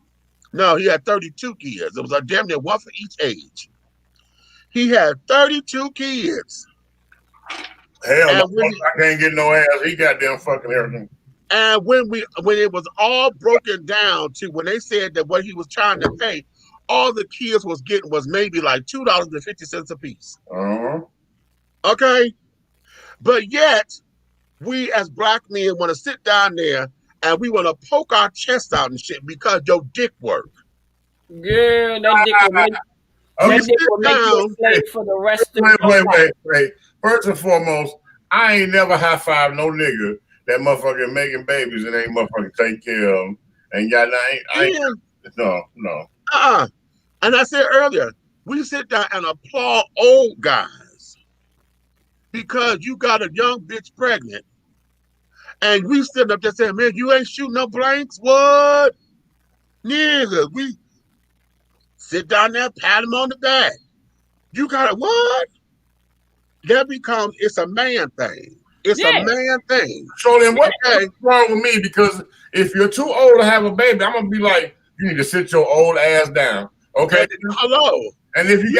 No, he had 32 kids. It was a damn near one for each age. He had 32 kids. Hell no, I can't get no ass. He goddamn fucking everything. And when it was all broken down to when they said that what he was trying to pay, all the kids was getting was maybe like $2.50 a piece. Okay? But yet, we as black men want to sit down there and we want to poke our chest out and shit because your dick work. Yeah, that dick will make, you a slave for the rest of your life. Wait. First and foremost, I ain't never high-five no nigga that motherfucker making babies and ain't motherfucking take care of them. And y'all no. And I said earlier, we sit down and applaud old guys because you got a young bitch pregnant. And we sitting up there saying, man, you ain't shooting no blanks? What? Nigga, we sit down there, pat him on the back. You got it, what? That becomes, it's a man thing. It's a man thing. So then what's wrong with me? Because if you're too old to have a baby, I'm going to be like, you need to sit your old ass down. Okay? Hello. And if you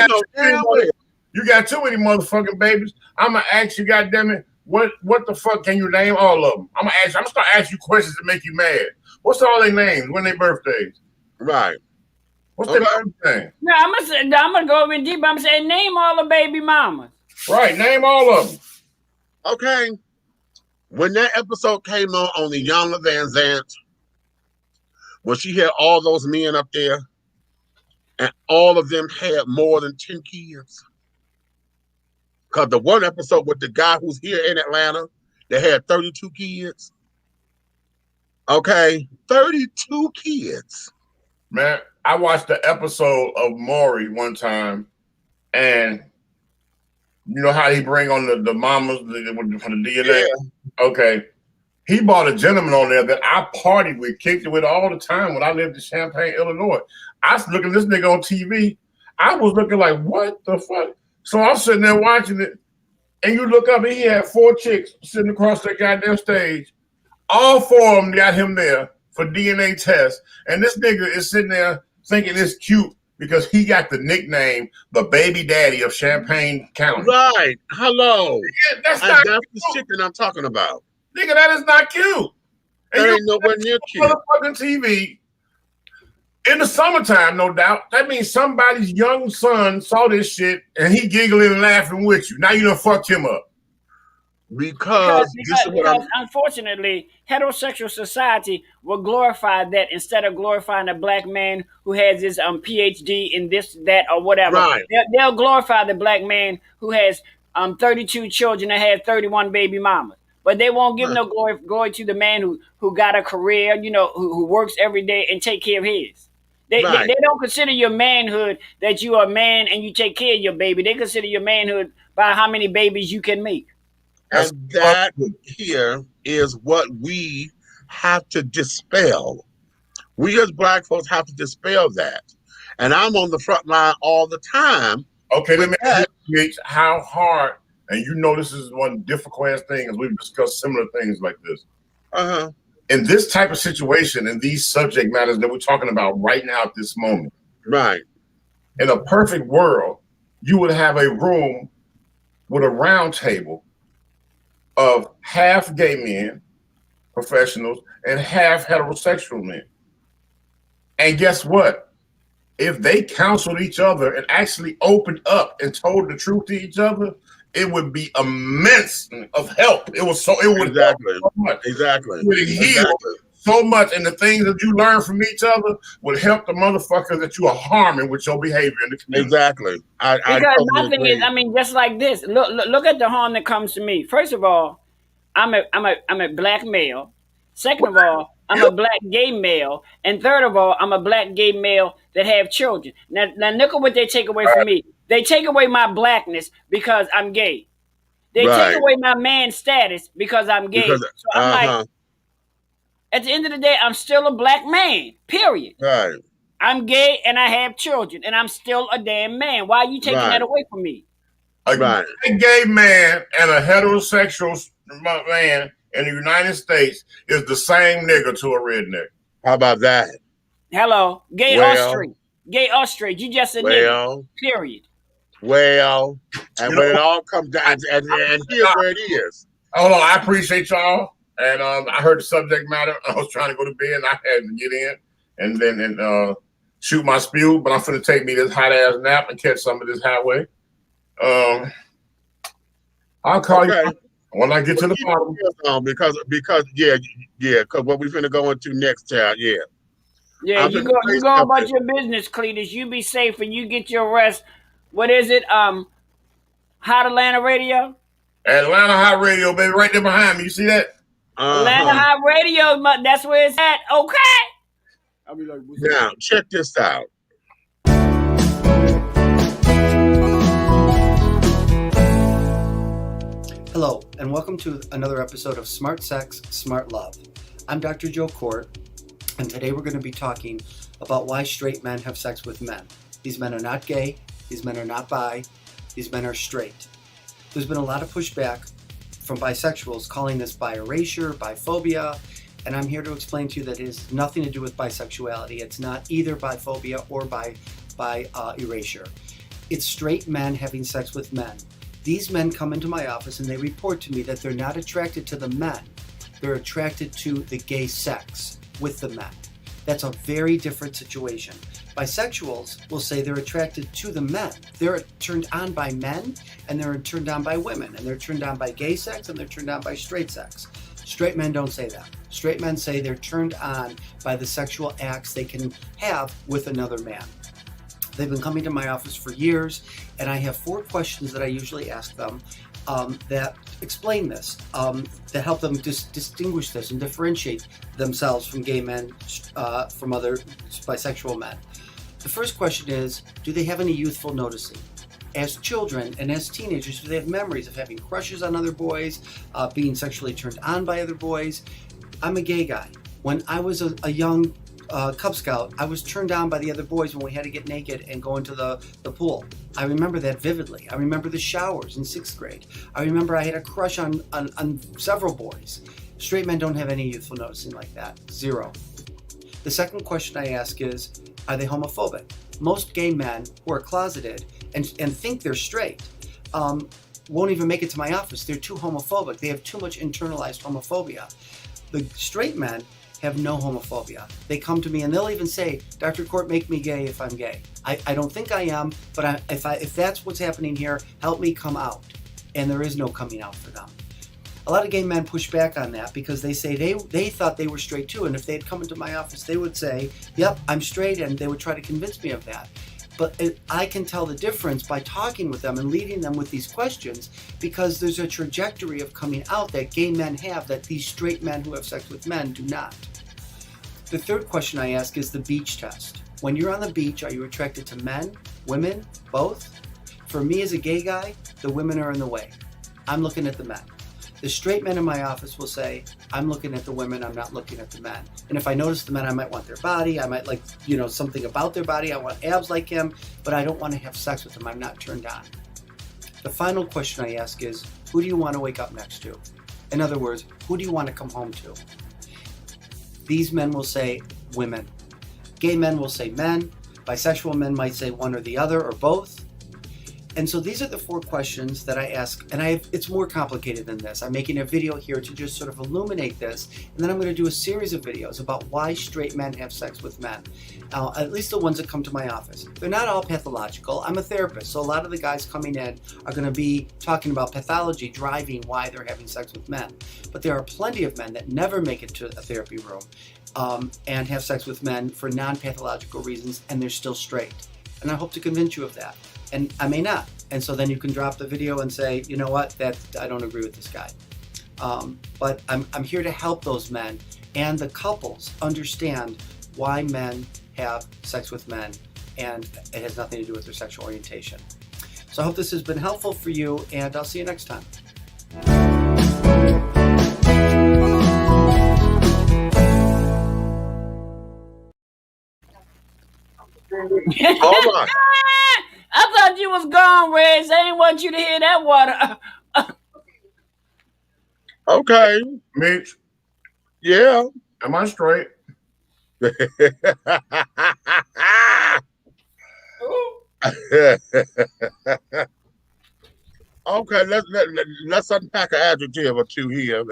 got too many motherfucking babies, I'm going to ask you, goddammit, what the fuck can you name all of them? I'm going to start asking you questions to make you mad. What's all their names? When their birthdays? Right. What's their birthday? No, I'm gonna go in deep. I'm saying name all the baby mamas. Right, name all of them. Okay. When that episode came on the Iyanla Vanzant, when she had all those men up there, and all of them had more than 10 kids. Because the one episode with the guy who's here in Atlanta, that had 32 kids. Okay, 32 kids. Man, I watched the episode of Maury one time, and you know how he bring on the mamas for the DNA? Yeah. Okay. He brought a gentleman on there that I partied with, kicked it with all the time when I lived in Champaign, Illinois. I was looking at this nigga on TV. I was looking like, what the fuck? So I'm sitting there watching it, and you look up, and he had 4 chicks sitting across that goddamn stage. All 4 of them got him there for DNA tests, and this nigga is sitting there thinking it's cute because he got the nickname the baby daddy of Champaign County. Right. Hello. Yeah, that's the shit that I'm talking about. Nigga, that is not cute. And that ain't nowhere near cute. Motherfucking TV. In the summertime, no doubt. That means somebody's young son saw this shit and he giggling and laughing with you. Now you done fucked him up. Because unfortunately, heterosexual society will glorify that instead of glorifying a black man who has his PhD in this, that, or whatever. Right. They'll glorify the black man who has 32 children and has 31 baby mamas. But they won't give no glory to the man who got a career, you know, who works every day and take care of his. They don't consider your manhood that you are a man and you take care of your baby. They consider your manhood by how many babies you can make. And that here is what we have to dispel. We as black folks have to dispel that. And I'm on the front line all the time. Okay, let me ask you, how hard, and you know this is one difficult ass thing, as we've discussed similar things like this. In this type of situation, in these subject matters that we're talking about right now at this moment. Right. In a perfect world, you would have a room with a round table of half gay men, professionals, and half heterosexual men. And guess what? If they counseled each other and actually opened up and told the truth to each other, it would be immense of help. It would exactly. So much. Exactly. It would heal so much, and the things that you learn from each other will help the motherfuckers that you are harming with your behavior in the community. Exactly. I Because totally my thing agree. is, I mean, just like this. Look at the harm that comes to me. First of all, I'm a black male. Second of all, I'm a black gay male. And third of all, I'm a black gay male that have children. Now look at what they take away from me. They take away my blackness because I'm gay. They Right. take away my man status because I'm gay. Because So I'm like, at the end of the day, I'm still a black man. Period. right. I'm gay and I have children, and I'm still a damn man. Why are you taking that away from me? A Right. gay man and a heterosexual man in the United States is the same nigga to a redneck. How about that? Hello, gay or straight? Gay or straight? You just a nigga. Period. Well, and when it all comes down, and here's where it is. Hold on, I appreciate y'all. And I heard the subject matter. I was trying to go to bed and I had to get in and then shoot my spew, but I'm finna take me this hot ass nap and catch some of this highway. I'll call you when I get to the bottom. Because what we finna go into next, child. Yeah. Yeah, you go about your business, Cletus. You be safe and you get your rest. What is it? Hot Atlanta Radio? Atlanta Hot Radio, baby, right there behind me. You see that? Atlanta Hot Radio, that's where it's at. Okay. I'll be like, now, check this out. Hello, and welcome to another episode of Smart Sex, Smart Love. I'm Dr. Joe Court, and today we're going to be talking about why straight men have sex with men. These men are not gay, these men are not bi, these men are straight. There's been a lot of pushback from bisexuals calling this bi erasure, biphobia, and I'm here to explain to you that it has nothing to do with bisexuality. It's not either biphobia or bi erasure. It's straight men having sex with men. These men come into my office and they report to me that they're not attracted to the men. They're attracted to the gay sex with the men. That's a very different situation. Bisexuals will say they're attracted to the men. They're turned on by men and they're turned on by women, and they're turned on by gay sex and they're turned on by straight sex. Straight men don't say that. Straight men say they're turned on by the sexual acts they can have with another man. They've been coming to my office for years, and I have 4 questions that I usually ask them that explain this, that help them distinguish this and differentiate themselves from gay men, from other bisexual men. The first question is, do they have any youthful noticing? As children and as teenagers, do they have memories of having crushes on other boys, being sexually turned on by other boys? I'm a gay guy. When I was a young Cub Scout, I was turned on by the other boys when we had to get naked and go into the pool. I remember that vividly. I remember the showers in 6th grade. I remember I had a crush on several boys. Straight men don't have any youthful noticing like that. 0. The second question I ask is, are they homophobic? Most gay men who are closeted and think they're straight won't even make it to my office. They're too homophobic. They have too much internalized homophobia. The straight men have no homophobia. They come to me and they'll even say, Dr. Court, make me gay if I'm gay. I don't think I am, but if that's what's happening here, help me come out. And there is no coming out for them. A lot of gay men push back on that because they say they thought they were straight too, and if they had come into my office, they would say, yep, I'm straight, and they would try to convince me of that. But I can tell the difference by talking with them and leading them with these questions, because there's a trajectory of coming out that gay men have that these straight men who have sex with men do not. The third question I ask is the beach test. When you're on the beach, are you attracted to men, women, both? For me as a gay guy, the women are in the way. I'm looking at the men. The straight men in my office will say, I'm looking at the women, I'm not looking at the men. And if I notice the men, I might want their body, I might like, something about their body, I want abs like him, but I don't want to have sex with them, I'm not turned on. The final question I ask is, who do you want to wake up next to? In other words, who do you want to come home to? These men will say women. Gay men will say men. Bisexual men might say one or the other or both. And so these are the 4 questions that I ask, and it's more complicated than this. I'm making a video here to just sort of illuminate this, and then I'm going to do a series of videos about why straight men have sex with men, at least the ones that come to my office. They're not all pathological. I'm a therapist, so a lot of the guys coming in are going to be talking about pathology driving why they're having sex with men. But there are plenty of men that never make it to a therapy room and have sex with men for non-pathological reasons, and they're still straight. And I hope to convince you of that. And I may not. And so then you can drop the video and say, you know what, that I don't agree with this guy. But I'm here to help those men and the couples understand why men have sex with men, and it has nothing to do with their sexual orientation. So I hope this has been helpful for you, and I'll see you next time. Hold on. I thought you was gone, Reg. I ain't want you to hear that water. Okay. Meach, Yeah. am I straight? Okay, let's unpack an adjective or two here.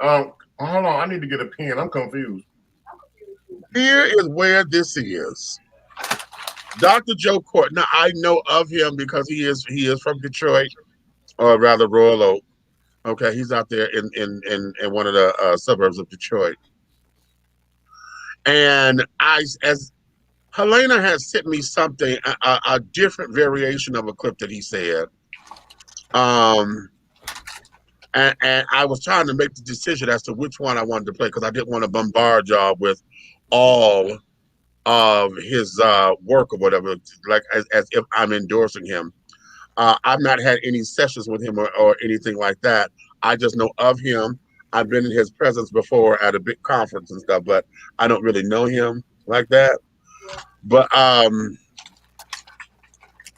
Hold on, I need to get a pen. I'm confused. Here is where this is. Dr. Joe Court. Now I know of him because he is from Detroit, or rather Royal Oak. Okay, he's out there in one of the suburbs of Detroit. And as Helena has sent me something, a different variation of a clip that he said. And I was trying to make the decision as to which one I wanted to play because I didn't want to bombard y'all with all of his work or whatever, like as if I'm endorsing him. I've not had any sessions with him or anything like that. I just know of him. I've been in his presence before at a big conference and stuff, but I don't really know him like that. But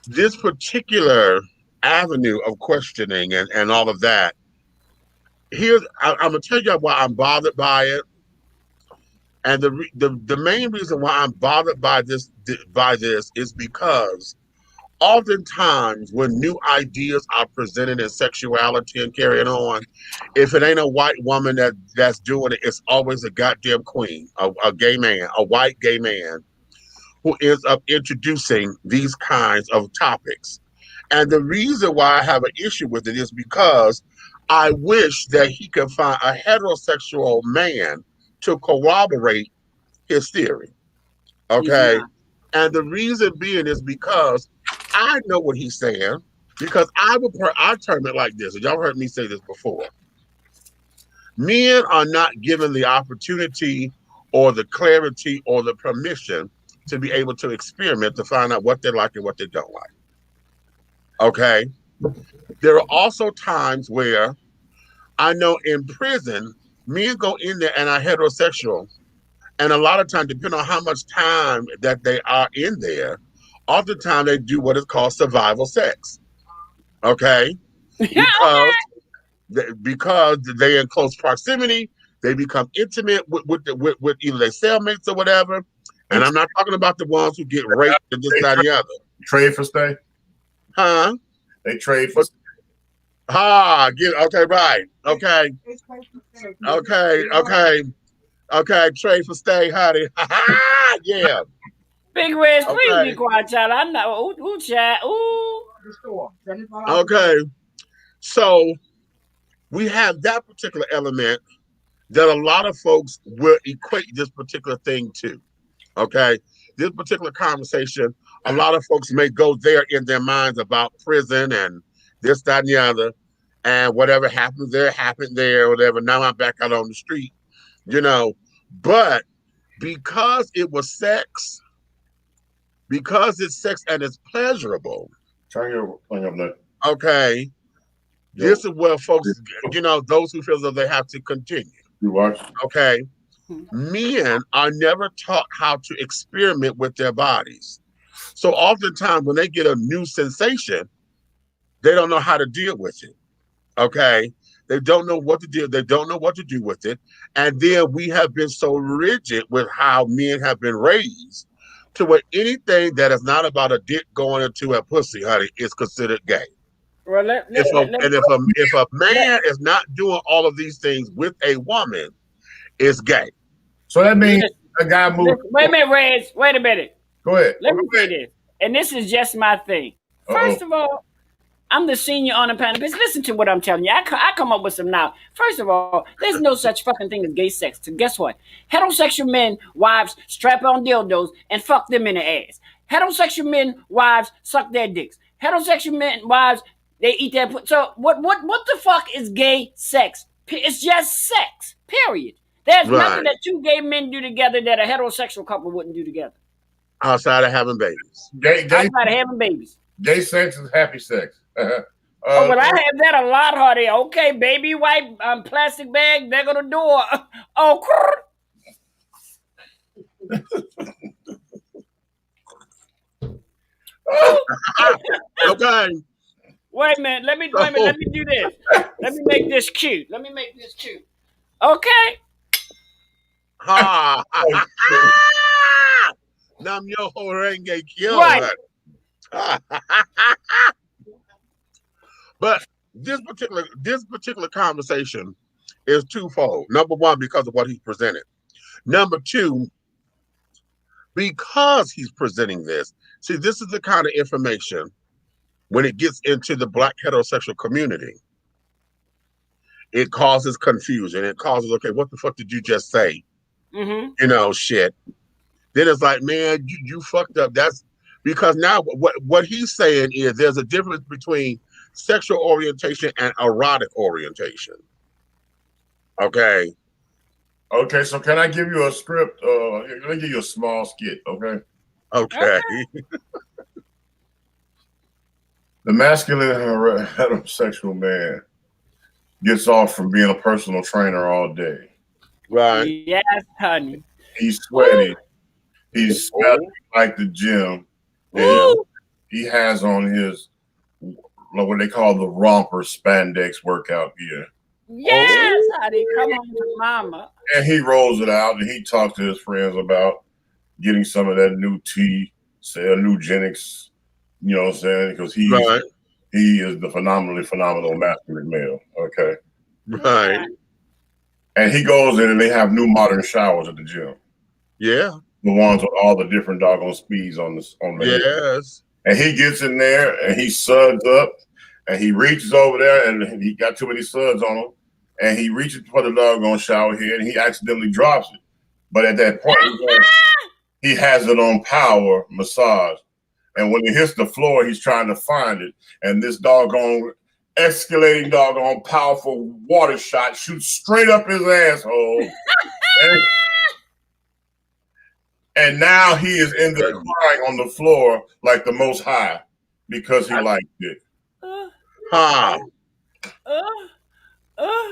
this particular avenue of questioning and all of that, I'm gonna tell you why I'm bothered by it. And the main reason why I'm bothered by this is because oftentimes when new ideas are presented in sexuality and carrying on, if it ain't a white woman that's doing it, it's always a goddamn queen, a gay man, a white gay man who ends up introducing these kinds of topics. And the reason why I have an issue with it is because I wish that he could find a heterosexual man to corroborate his theory. Okay. And the reason being is because I know what he's saying, because I term it like this, and y'all heard me say this before. Men are not given the opportunity or the clarity or the permission to be able to experiment to find out what they like and what they don't like. Okay. There are also times where I know in prison, men go in there and are heterosexual. And a lot of times, depending on how much time that they are in there, oftentimes they do what is called survival sex. Okay? Because they're in close proximity, they become intimate with either their cellmates or whatever. And I'm not talking about the ones who get raped and this, that, and the other. Trade for stay? Huh? They trade for stay. Okay, right. Okay. Okay, trade for stay, honey. Yeah. Big Red, please be quiet, child. I know. Ooh, child. Ooh. Okay. So we have that particular element that a lot of folks will equate this particular thing to. Okay. This particular conversation, a lot of folks may go there in their minds about prison and this, that, and the other. And whatever happened there, whatever. Now I'm back out on the street, you know. But because it was sex, because it's sex and it's pleasurable. Turn your blood. Okay. Yo. This is where folks, you know, those who feel that they have to continue. You watch. Okay. Men are never taught how to experiment with their bodies. So oftentimes when they get a new sensation, they don't know how to deal with it. Okay. They don't know what to do. They don't know what to do with it. And then we have been so rigid with how men have been raised to where anything that is not about a dick going into a pussy, honey, is considered gay. Well, If a man is not doing all of these things with a woman, it's gay. So that means a guy moved. Wait a minute, Reg. Wait a minute. Go ahead. Let me say this, and this is just my thing. First of all, I'm the senior on the panel. But listen to what I'm telling you. I come up with some now. First of all, there's no such fucking thing as gay sex. So guess what? Heterosexual men, wives, strap on dildos and fuck them in the ass. Heterosexual men, wives, suck their dicks. Heterosexual men, wives, they eat their. So what the fuck is gay sex? It's just sex. Period. There's nothing that two gay men do together that a heterosexual couple wouldn't do together. Outside of having babies. Outside of having babies. Gay sex is happy sex. But I have that a lot, honey. Okay, baby wipe, plastic bag, there go the door. Oh, okay. Wait a minute. Let me do this. Let me make this cute. Okay. Ha! Nam yo horenge kyo. Right. But this particular conversation is twofold. Number one, because of what he's presented. Number two, because he's presenting this. See, this is the kind of information when it gets into the Black heterosexual community, it causes confusion. It causes, okay, what the fuck did you just say? Mm-hmm. You know, shit. Then it's like, man, you fucked up. That's because now what he's saying is there's a difference between sexual orientation and erotic orientation. Okay. Okay, so can I give you a script? Let me give you a small skit, okay? Okay. The masculine heterosexual man gets off from being a personal trainer all day. Right. Yes, honey. He's sweaty. He's sweating like the gym. And he has on his what they call the romper spandex workout gear. Yes, honey. Come on, mama. And he rolls it out and he talks to his friends about getting some of that new tea, say a Nugenics, you know what I'm saying? Because he is the phenomenal masculine male. Okay. Right. And he goes in and they have new modern showers at the gym. Yeah. The ones with all the different doggone speeds on the yes. And he gets in there and he suds up and he reaches over there and he got too many suds on him. And he reaches for the doggone shower head and he accidentally drops it. But at that point, he has it on power massage. And when it hits the floor, he's trying to find it. And this doggone escalating doggone powerful water shot shoots straight up his asshole. And now he is in the crying on the floor like the Most High because he liked it. Ha.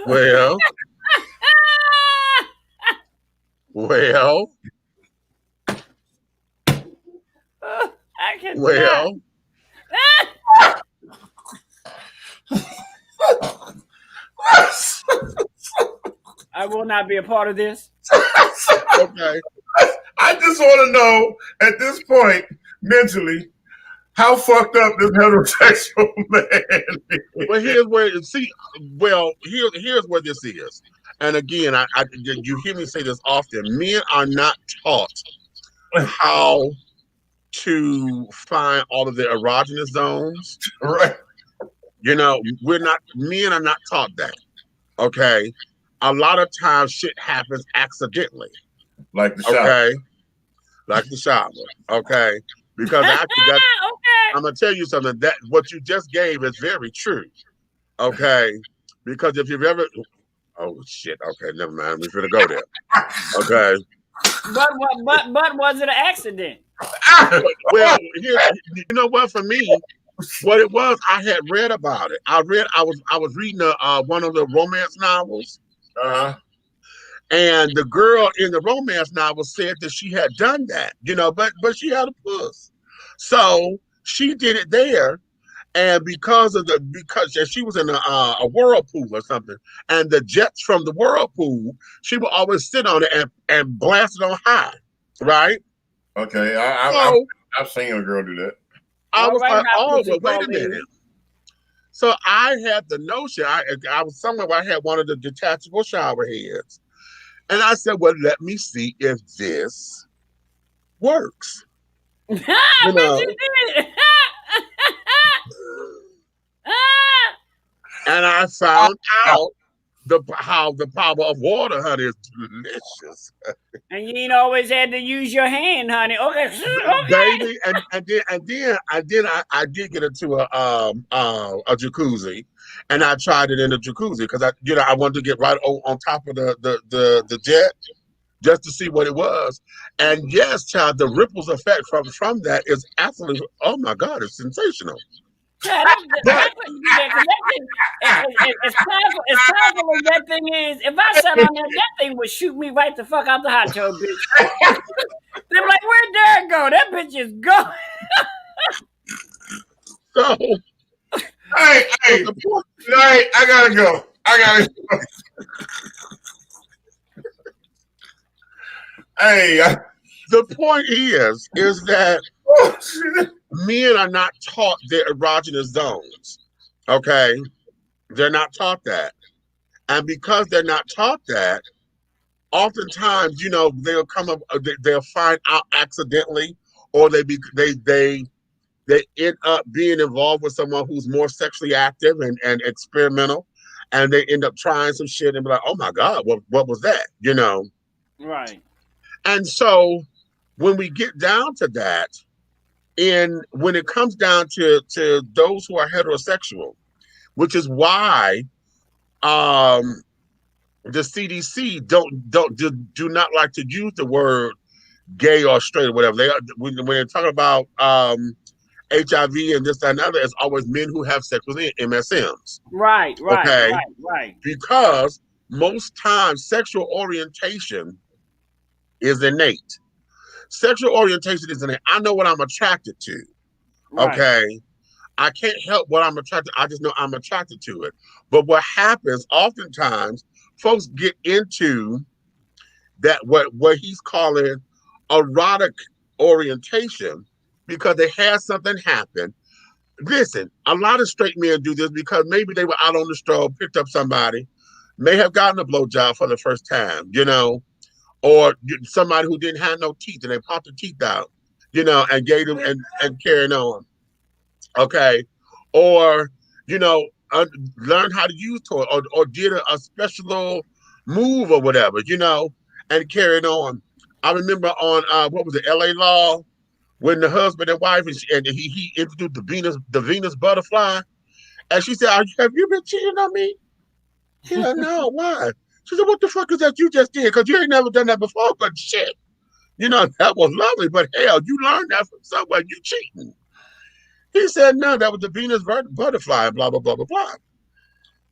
Well. Well. I can. Well. I will not be a part of this. Okay. I just want to know at this point, mentally, how fucked up this heterosexual man is. Well, here's where here's where this is. And again, you hear me say this often. Men are not taught how to find all of their erogenous zones. Right. You know, men are not taught that. Okay. A lot of times shit happens accidentally. Like the shower. Okay. Like the shower. Okay. Because actually I'm gonna tell you something. That what you just gave is very true. Okay. Because if you've ever shit. Okay, never mind. We're gonna go there. Okay. But was it an accident? Well, you know what? For me, what it was, I had read about it. I was reading one of the romance novels. And the girl in the romance novel said that she had done that, you know, but she had a puss. So she did it there. And because she was in a whirlpool or something, and the jets from the whirlpool, she would always sit on it and blast it on high, right? Okay, So I've seen a girl do that. I All was right, like, now, oh, pussy well, wait call a lady. minute. So I had the notion, I was somewhere where I had one of the detachable shower heads. And I said, well, let me see if this works. I You bet know, you did. and I found out how the power of water, honey, is delicious. And you ain't always had to use your hand, honey. Okay, okay. Baby, and then I did get into a jacuzzi, and I tried it in the jacuzzi because I wanted to get right on top of the jet just to see what it was. And yes, child, the ripples effect from that is absolutely, oh my God, it's sensational. Yeah, But that couldn't be there because that thing, as powerful as that thing is, if I sat on that thing would shoot me right the fuck out the hot tub, bitch. They're like, where'd Derek go? That bitch is gone. so, Hey, the point, I gotta go. Hey, the point is that men are not taught their erogenous zones. Okay, they're not taught that, and because they're not taught that, oftentimes, they'll come up, they'll find out accidentally, or they end up being involved with someone who's more sexually active and experimental, and they end up trying some shit and be like, oh my God, what was that? Right. And so when we get down to that, and when it comes down to those who are heterosexual, which is why the CDC do not like to use the word gay or straight or whatever. When they're talking about HIV and this, that, and other, it's always men who have sex with MSMs. Right. Okay? Right. Because most times sexual orientation is innate. Sexual orientation is innate. I know what I'm attracted to. Right. Okay? I can't help what I'm attracted. I just know I'm attracted to it. But what happens oftentimes, folks get into that what he's calling erotic orientation because they had something happen. Listen, a lot of straight men do this because maybe they were out on the stroll, picked up somebody, may have gotten a blowjob for the first time, or somebody who didn't have no teeth and they popped the teeth out, and gave them and carrying on. Okay. Or, learn how to use toy or did a special move or whatever, and carried on. I remember on what was it, LA Law, when the husband and wife and he introduced the Venus butterfly, and she said, "Have you been cheating on me?" He said, "No, why?" She said, "What the fuck is that you just did? Because you ain't never done that before." But shit, that was lovely. But hell, you learned that from somewhere. You cheating. He said, "No, that was the Venus butterfly." Blah blah blah blah blah.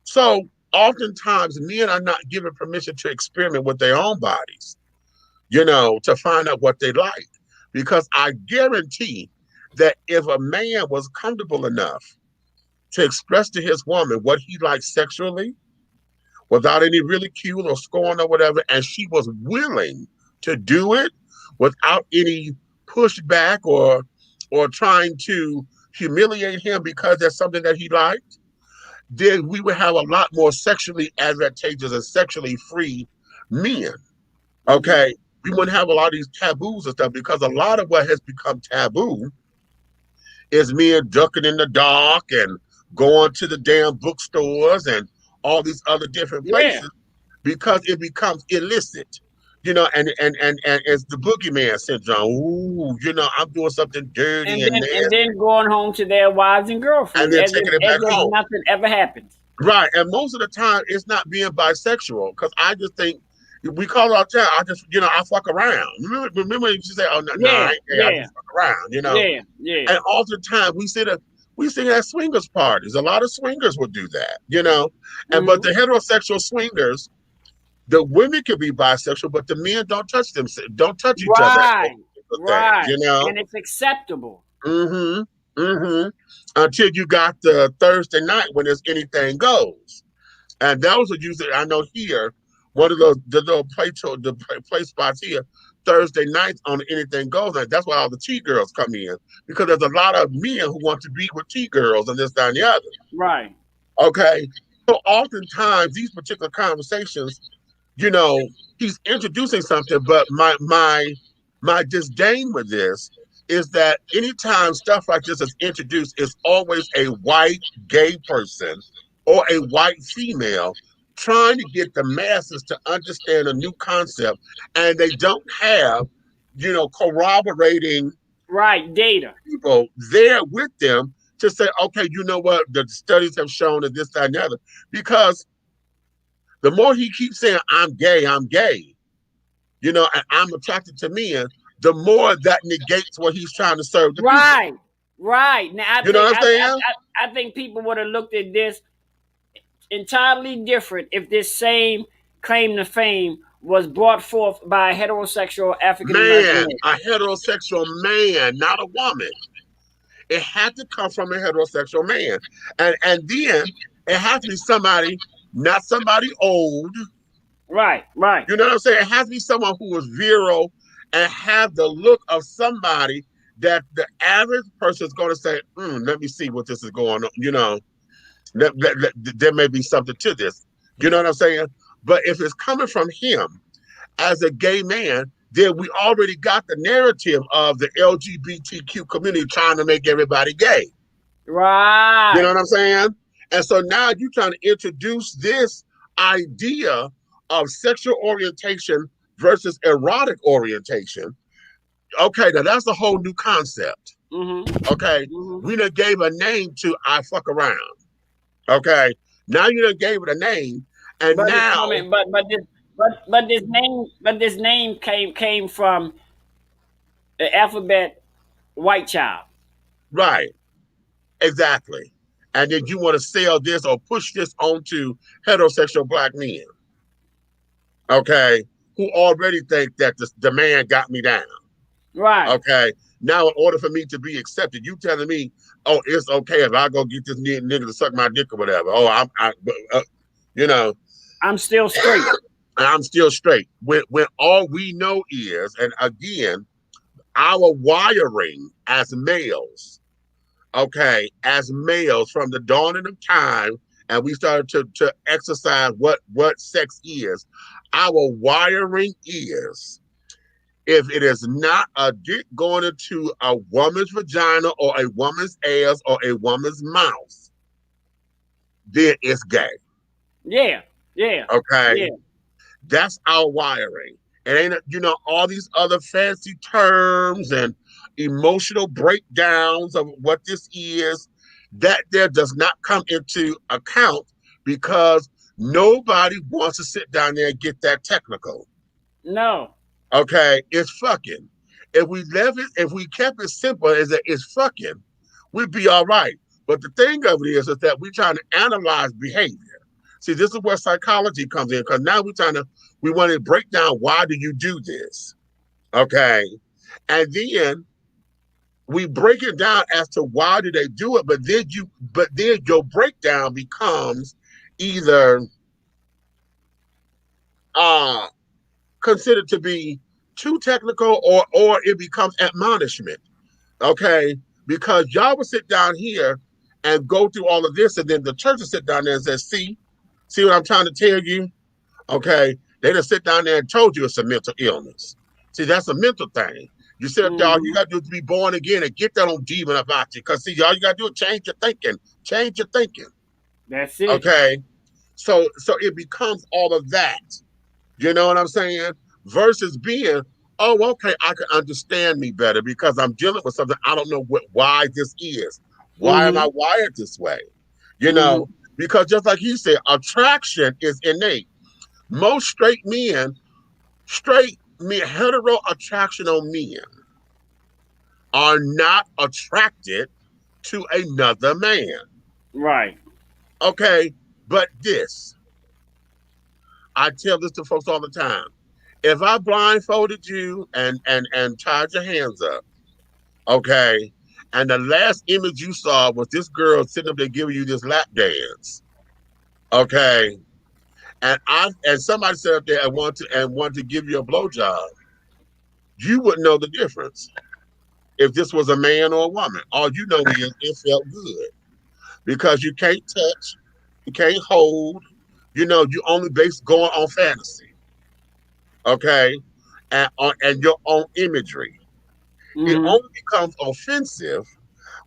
So oftentimes, men are not given permission to experiment with their own bodies, to find out what they like. Because I guarantee that if a man was comfortable enough to express to his woman what he likes sexually without any ridicule or scorn or whatever, and she was willing to do it without any pushback or trying to humiliate him because that's something that he liked, then we would have a lot more sexually advantageous and sexually free men. Okay. We wouldn't have a lot of these taboos and stuff because a lot of what has become taboo is men ducking in the dark and going to the damn bookstores and all these other different places because it becomes illicit. And it's the boogeyman syndrome. Ooh, I'm doing something dirty and And nasty, then going home to their wives and and girlfriends then as taking it back if home. nothing ever happened. Right. And most of the time, it's not being bisexual because I just think we call it all the time. I just, I fuck around. Remember when you say, oh, no, I ain't gay, I just fuck around, Yeah. And oftentimes we sing at swingers parties. A lot of swingers would do that, but the heterosexual swingers, the women can be bisexual, but the men don't touch each other. Right. Thing, And it's acceptable. Until you got the Thursday night when it's anything goes. And those are usually, I know here, one of the little play spots here Thursday nights on Anything Goes night. That's why all the T girls come in, because there's a lot of men who want to be with T girls and this, that, and the other. Right. Okay. So oftentimes these particular conversations, you know, he's introducing something, but my disdain with this is that anytime stuff like this is introduced, it's always a white gay person or a white female trying to get the masses to understand a new concept, and they don't have, you know, corroborating Right. Data. people there with them to say, okay, you know what, the studies have shown that this, that, and the other. Because the more he keeps saying, I'm gay, you know, and I'm attracted to men, the more that negates what he's trying to serve the Right. people. Right. Now, You know what I'm saying? I think people would have looked at this entirely different if this same claim to fame was brought forth by a heterosexual African American Man, man. a heterosexual man, not a woman. It had to come from a heterosexual man. And then it has to be somebody, not somebody old. Right, right. You know what I'm saying? It has to be someone who is virile and have the look of somebody that the average person is going to say, let me see what this is going on. You know, there may be something to this. You know what I'm saying? But if it's coming from him as a gay man, then we already got the narrative of the LGBTQ community trying to make everybody gay. Right. You know what I'm saying? And so now you're trying to introduce this idea of sexual orientation versus erotic orientation. Okay, now that's a whole new concept. Mm-hmm. Okay, Mm-hmm. we done gave a name to I fuck around. Okay, now you done gave it a name, and But now this name came from the alphabet white child. right, exactly. And then you want to sell this or push this onto heterosexual black men, okay, who already think that the man got me down. Right. Okay. Now, in order for me to be accepted, you telling me, oh, it's okay if I go get this nigga to suck my dick or whatever. Oh, you know, I'm still straight. I'm still straight. When all we know is, and again, our wiring as males, okay, as males from the dawning of time, and we started to exercise what sex is. Our wiring is, if it is not a dick going into a woman's vagina or a woman's ass or a woman's mouth, then it's gay. Yeah, yeah. Okay? Yeah. That's our wiring. It ain't, you know, all these other fancy terms and emotional breakdowns of what this is, that there does not come into account because nobody wants to sit down there and get that technical. No. Okay, it's fucking. If we kept it simple as that it's fucking, we'd be all right. But the thing of it is that we're trying to analyze behavior. See, this is where psychology comes in, because now we want to break down, why do you do this? Okay. And then we break it down as to why do they do it, but then your breakdown becomes either considered to be too technical or it becomes admonishment. Okay. Because y'all would sit down here and go through all of this, and then the church will sit down there and say, see what I'm trying to tell you? Okay. They just sit down there and told you it's a mental illness. See, that's a mental thing. You said, y'all, you got to do is be born again and get that old demon about you. Because, see, all you got to do is change your thinking. Change your thinking. That's it. Okay. So it becomes all of that. You know what I'm saying? Versus being, oh, okay, I can understand me better because I'm dealing with something. I don't know why this is. Why am I wired this way? You know, because just like you said, attraction is innate. Most straight men, hetero attractional men are not attracted to another man. Right. Okay, but I tell this to folks all the time. If I blindfolded you and tied your hands up, okay, and the last image you saw was this girl sitting up there giving you this lap dance, okay, and somebody sat up there and wanted to give you a blowjob, you wouldn't know the difference if this was a man or a woman. All you know is it felt good because you can't touch, you can't hold, you only base going on fantasy, okay, and your own imagery. It Mm-hmm. only becomes offensive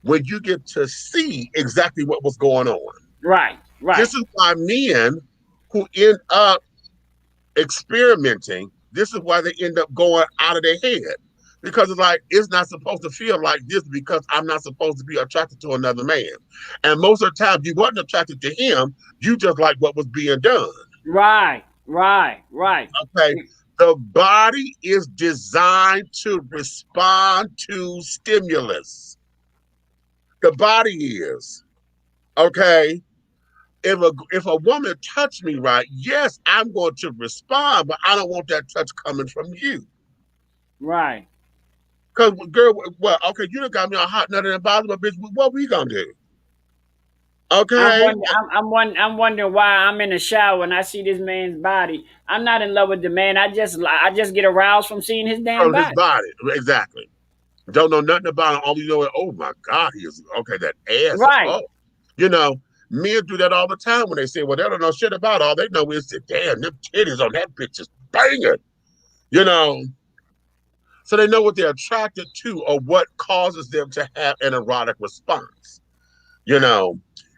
when you get to see exactly what was going on. Right. This is why men who end up experimenting, this is why they end up going out of their head. Because it's not supposed to feel like this because I'm not supposed to be attracted to another man. And most of the time you wasn't attracted to him, you just like what was being done. Right. Okay. The body is designed to respond to stimulus. The body is. Okay. If a woman touched me right, yes, I'm going to respond, but I don't want that touch coming from you. Right. Because, girl, well, okay, you done got me on hot nut and bottom, but bitch, what we gonna do? Okay? I'm wondering why I'm in the shower and I see this man's body. I'm not in love with the man. I just get aroused from seeing his damn From his body. body. Exactly. Don't know nothing about him. All you know is, oh my God, he is, okay, that ass is, Right. oh. Men do that all the time when they say, well, they don't know shit about it. All they know is, damn, them titties on that bitch is banging. So they know what they're attracted to or what causes them to have an erotic response.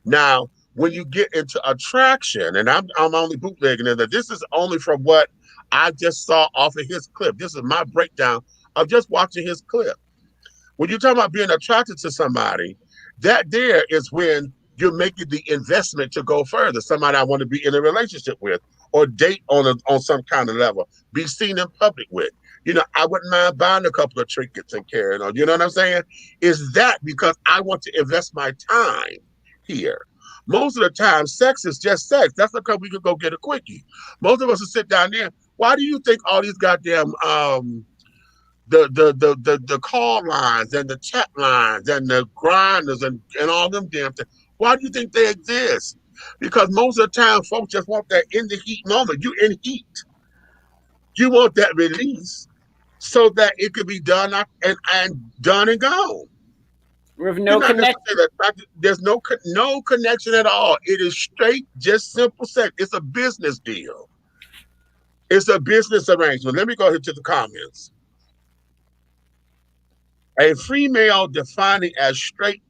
Now, when you get into attraction, and I'm only bootlegging it, that this is only from what I just saw off of his clip. This is my breakdown of just watching his clip. When you're talking about being attracted to somebody, that there is when you're making the investment to go further. Somebody I want to be in a relationship with or date on some kind of level, be seen in public with. I wouldn't mind buying a couple of trinkets and carrying on. You know what I'm saying? Is that because I want to invest my time here? Most of the time, sex is just sex. That's because we could go get a quickie. Most of us will sit down there. Why do you think all these goddamn the call lines and the chat lines and the grinders and all them damn things, why do you think they exist? Because most of the time, folks just want that in the heat moment. You in heat. You want that release so that it could be done and done and gone. With You're no not connection. necessarily, there's no connection at all. It is straight, just simple sex. It's a business deal. It's a business arrangement. Let me go here to the comments. A female defining as straight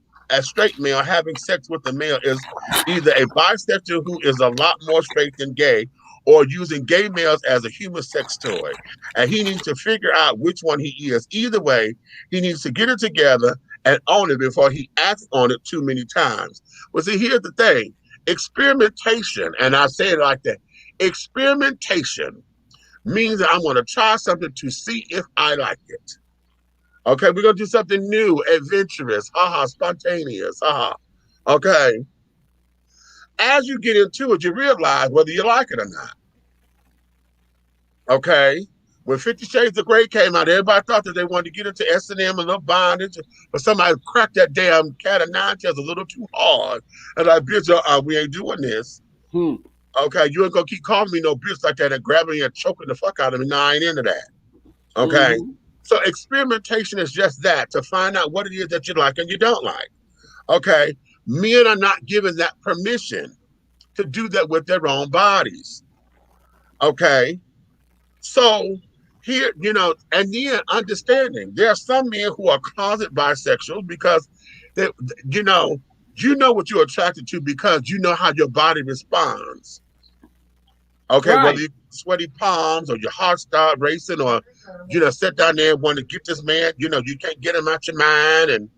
male having sex with a male is either a bisexual who is a lot more straight than gay, or using gay males as a human sex toy. And he needs to figure out which one he is. Either way, he needs to get it together and own it before he acts on it too many times. Well, see, here's the thing. Experimentation, and I say it like that, experimentation means that I'm going to try something to see if I like it. Okay, we're going to do something new, adventurous, spontaneous, Okay. As you get into it, you realize whether you like it or not. Okay. When 50 Shades of Grey came out, everybody thought that they wanted to get into S&M and little bondage, but somebody cracked that damn cat of nine tails a little too hard. And like, bitch, we ain't doing this. Okay, you ain't gonna keep calling me no bitch like that and grabbing me and choking the fuck out of me. No, I ain't into that. Okay. So experimentation is just that, to find out what it is that you like and you don't like. Okay. Men are not given that permission to do that with their own bodies. Okay. So here, and then understanding there are some men who are closet bisexuals because they, you know what you're attracted to because you know how your body responds. Okay, Right. whether you sweaty palms or your heart start racing or, sit down there and want to get this man, you can't get him out your mind and,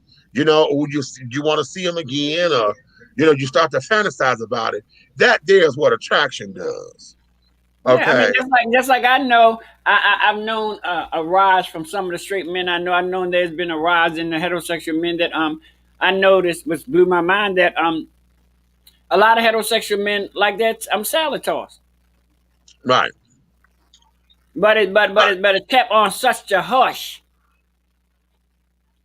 or you want to see him again or, you start to fantasize about it. That there is what attraction does. Okay. Yeah, I mean, just like I know, I've known a rise from some of the straight men I know. I've known there's been a rise in the heterosexual men that I noticed, which blew my mind, that a lot of heterosexual men like that salad toss. Right. But it kept on such a hush.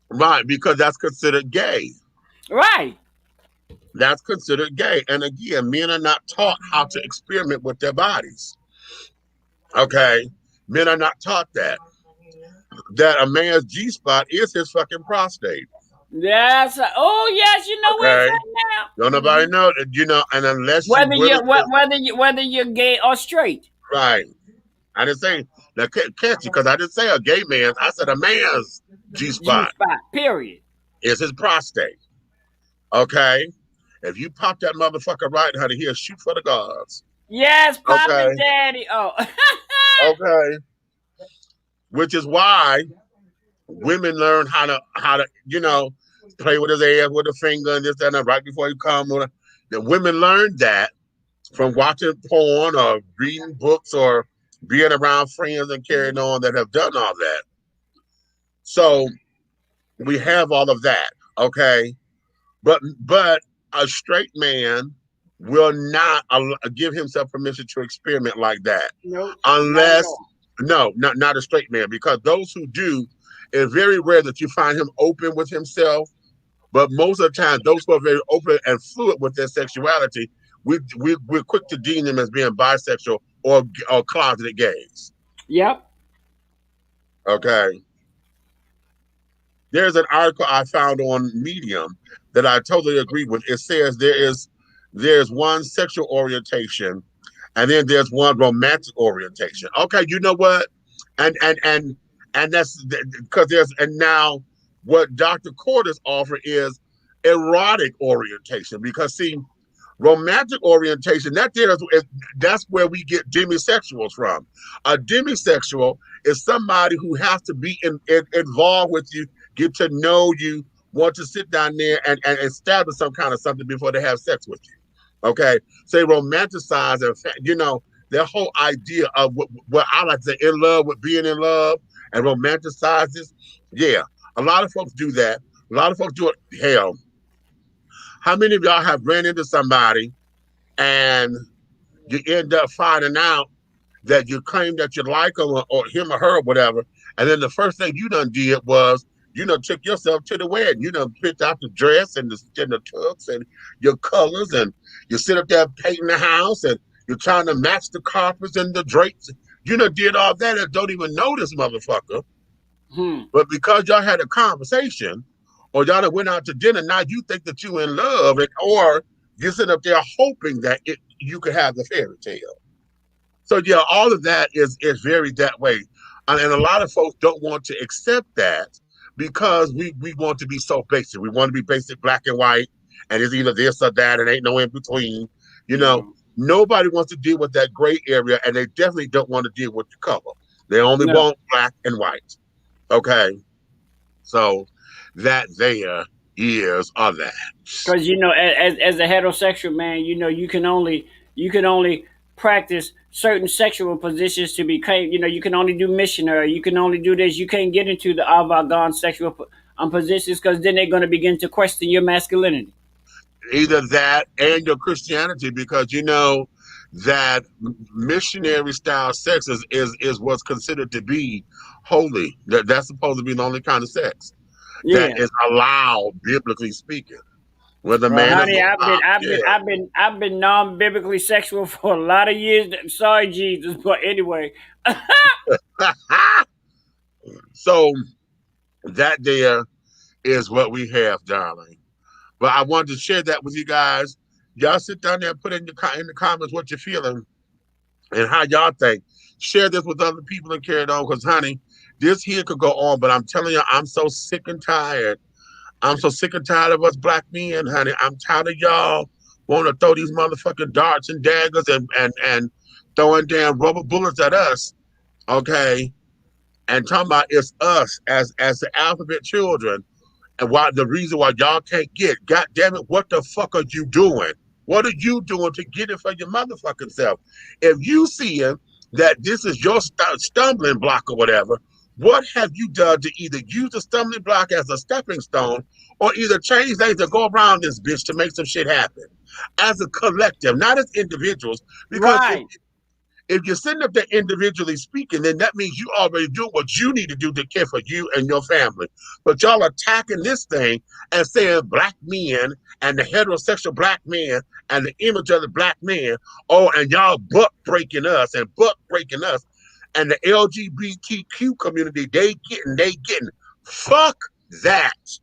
Right, because that's considered gay. Right. that's considered gay. And again, men are not taught how to experiment with their bodies. Okay, men are not taught that a man's G spot is his fucking prostate. Yes. Oh, yes. You know where it's Okay, at now. don't nobody know that, and unless you willing to, Whether you're gay or straight. right. I didn't say that, catch you, because I didn't say a gay man's. I said a man's G G spot spot. Period. is his prostate. Okay, if you pop that motherfucker right, honey, he'll shoot for the gods. Yes, Papa Okay, Daddy. Oh. okay. Which is why women learn how to play with his ass with a finger and this that, and that right before you come. The women learn that from watching porn or reading books or being around friends and carrying on that have done all that. So we have all of that, okay? But a straight man will not give himself permission to experiment like that. Nope. Unless, no, not a straight man, because those who do, it's very rare that you find him open with himself. But most of the time, those who are very open and fluid with their sexuality, we're quick to deem them as being bisexual or closeted gays. Yep. Okay. There's an article I found on Medium that I totally agree with. It says there's one sexual orientation, and then there's one romantic orientation. Okay, you know what? And that's because now what Dr. Cordes offer is erotic orientation, because see, romantic orientation, that's where we get demisexuals from. A demisexual is somebody who has to be involved with you, get to know you, want to sit down there and establish some kind of something before they have sex with you. Okay, so they romanticize and their whole idea of what I like to say, in love with being in love and romanticizes. Yeah, a lot of folks do that. A lot of folks do it. Hell, how many of y'all have ran into somebody and you end up finding out that you claim that you like him or him or her or whatever, and then the first thing you done did was took yourself to the wedding. You done picked out the dress and the tux and your colors, and you sit up there painting the house, and you're trying to match the carpets and the drapes. You done did all that and don't even know this motherfucker. But because y'all had a conversation, or y'all that went out to dinner, now you think that you in love, or you sit up there hoping that you could have the fairy tale. So yeah, all of that is very that way, and a lot of folks don't want to accept that because we want to be so basic. We want to be basic, black and white, and it's either this or that, and ain't no in between. Nobody wants to deal with that gray area, and they definitely don't want to deal with the color. They only want black and white. Okay, so that there is of that. Because as a heterosexual man, you can only practice certain sexual positions to become. You can only do missionary. You can only do this. You can't get into the avant-garde sexual positions, because then they're going to begin to question your masculinity. Either that and your Christianity, because that missionary style sex is what's considered to be holy. That's supposed to be the only kind of sex that is allowed, biblically speaking. Whether man, honey, I've been non-biblically sexual for a lot of years. Sorry, Jesus, but anyway. So that there is what we have, darling. But I wanted to share that with you guys. Y'all sit down there and put in the comments what you're feeling and how y'all think. Share this with other people and carry it on, because, honey, this here could go on, but I'm telling you, I'm so sick and tired. I'm so sick and tired of us black men, honey. I'm tired of y'all want to throw these motherfucking darts and daggers and throwing damn rubber bullets at us, okay? And talking about it's us as the alphabet children, and why the reason why y'all can't get. God damn it, what the fuck are you doing? What are you doing to get it for your motherfucking self? If you see that this is your stumbling block or whatever, what have you done to either use the stumbling block as a stepping stone, or either change things to go around this bitch to make some shit happen as a collective, not as individuals? Because If you're sitting up there individually speaking, then that means you already do what you need to do to care for you and your family. But y'all attacking this thing and saying black men and the heterosexual black man and the image of the black man, oh, and y'all butt breaking us. And the LGBTQ community, they getting. Fuck that.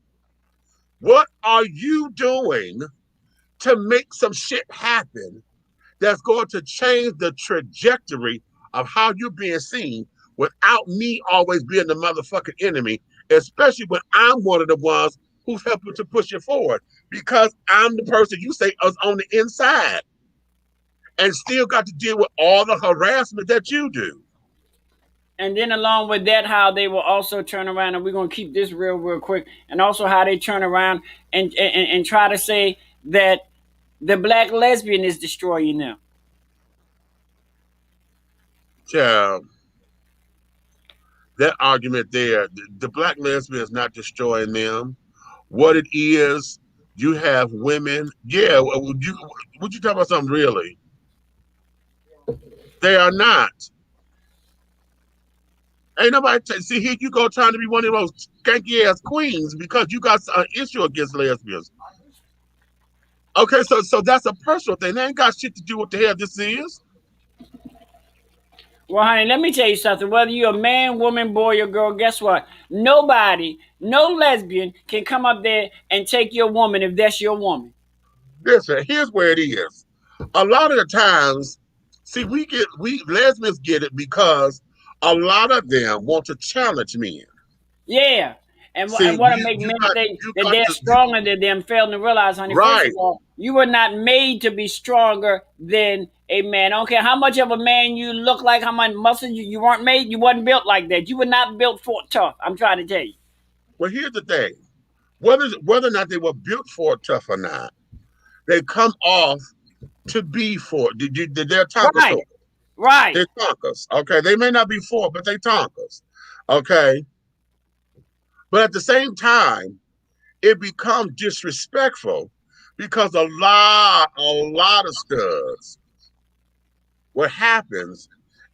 What are you doing to make some shit happen that's going to change the trajectory of how you're being seen without me always being the motherfucking enemy, especially when I'm one of the ones who's helping to push it forward because I'm the person you say is on the inside and still got to deal with all the harassment that you do. And then along with that, how they will also turn around, and we're going to keep this real quick, and also how they turn around and try to say that the black lesbian is destroying them. Yeah, that argument there, the black lesbian is not destroying them. What it is, you have women. Yeah, would you talk about something really? They are not. Ain't nobody see here you go trying to be one of those skanky ass queens because you got an issue against lesbians. Okay, so that's a personal thing. They ain't got shit to do with the hell this is. Well, honey, let me tell you something. Whether you're a man, woman, boy, or girl, guess what? Nobody, no lesbian can come up there and take your woman if that's your woman. Listen, here's where it is. A lot of the times, see, we lesbians get it because a lot of them want to challenge men. Yeah. And want to make men think that they're stronger than them, failing to realize, honey, right. First of all, you were not made to be stronger than a man. I don't care how much of a man you look like, how much muscle you weren't made, you wasn't built like that. You were not built for tough. I'm trying to tell you. Well, here's the thing. Whether or not they were built for tough or not, they come off to be for. They're tonkers. Right. They're tonkers. Okay. They may not be for, but they tonkers. Okay. But at the same time, it becomes disrespectful because a lot of studs, what happens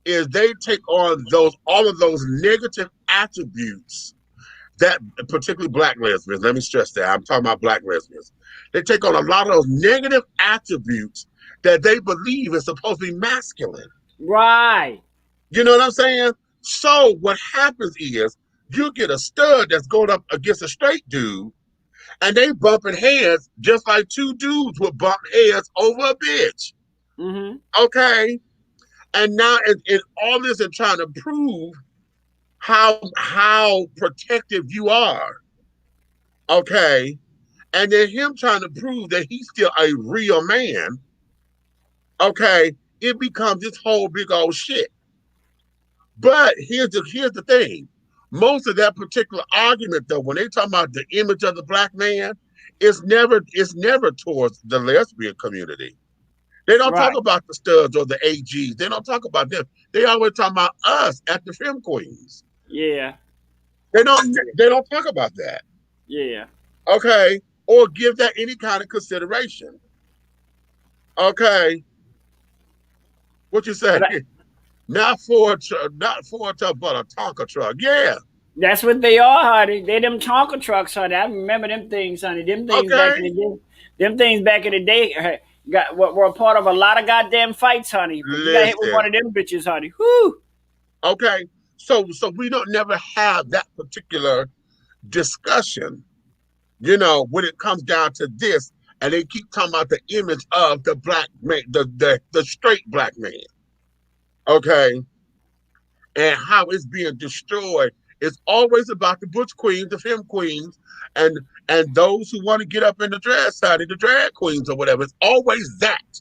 is they take on all of those negative attributes that particularly black lesbians, let me stress that, I'm talking about black lesbians. They take on a lot of those negative attributes that they believe is supposed to be masculine. Right. You know what I'm saying? So what happens is you get a stud that's going up against a straight dude and they bumping heads just like two dudes would bump heads over a bitch. Mm-hmm. Okay? And now in all this and trying to prove how protective you are. Okay? And then him trying to prove that he's still a real man. Okay? It becomes this whole big old shit. But here's the thing. Most of that particular argument, though, when they talk about the image of the black man, it's never towards the lesbian community. They don't talk about the studs or the AGs. They don't talk about them. They always talk about us at the Femme Queens. Yeah. They don't talk about that. Yeah. Okay. Or give that any kind of consideration. Okay. What you say? Not for a truck, but a Tonka truck. Yeah. That's what they are, honey. They them Tonka trucks, honey. I remember them things, honey. Them things back in the day. Them things back in the day were a part of a lot of goddamn fights, honey. But you got hit with one of them bitches, honey. Whoo. Okay. So we don't never have that particular discussion, you know, when it comes down to this, and they keep talking about the image of the black man, the straight black man. Okay. And how it's being destroyed. It's always about the butch queens, the femme queens, and those who want to get up in the drag side, the drag queens or whatever. It's always that.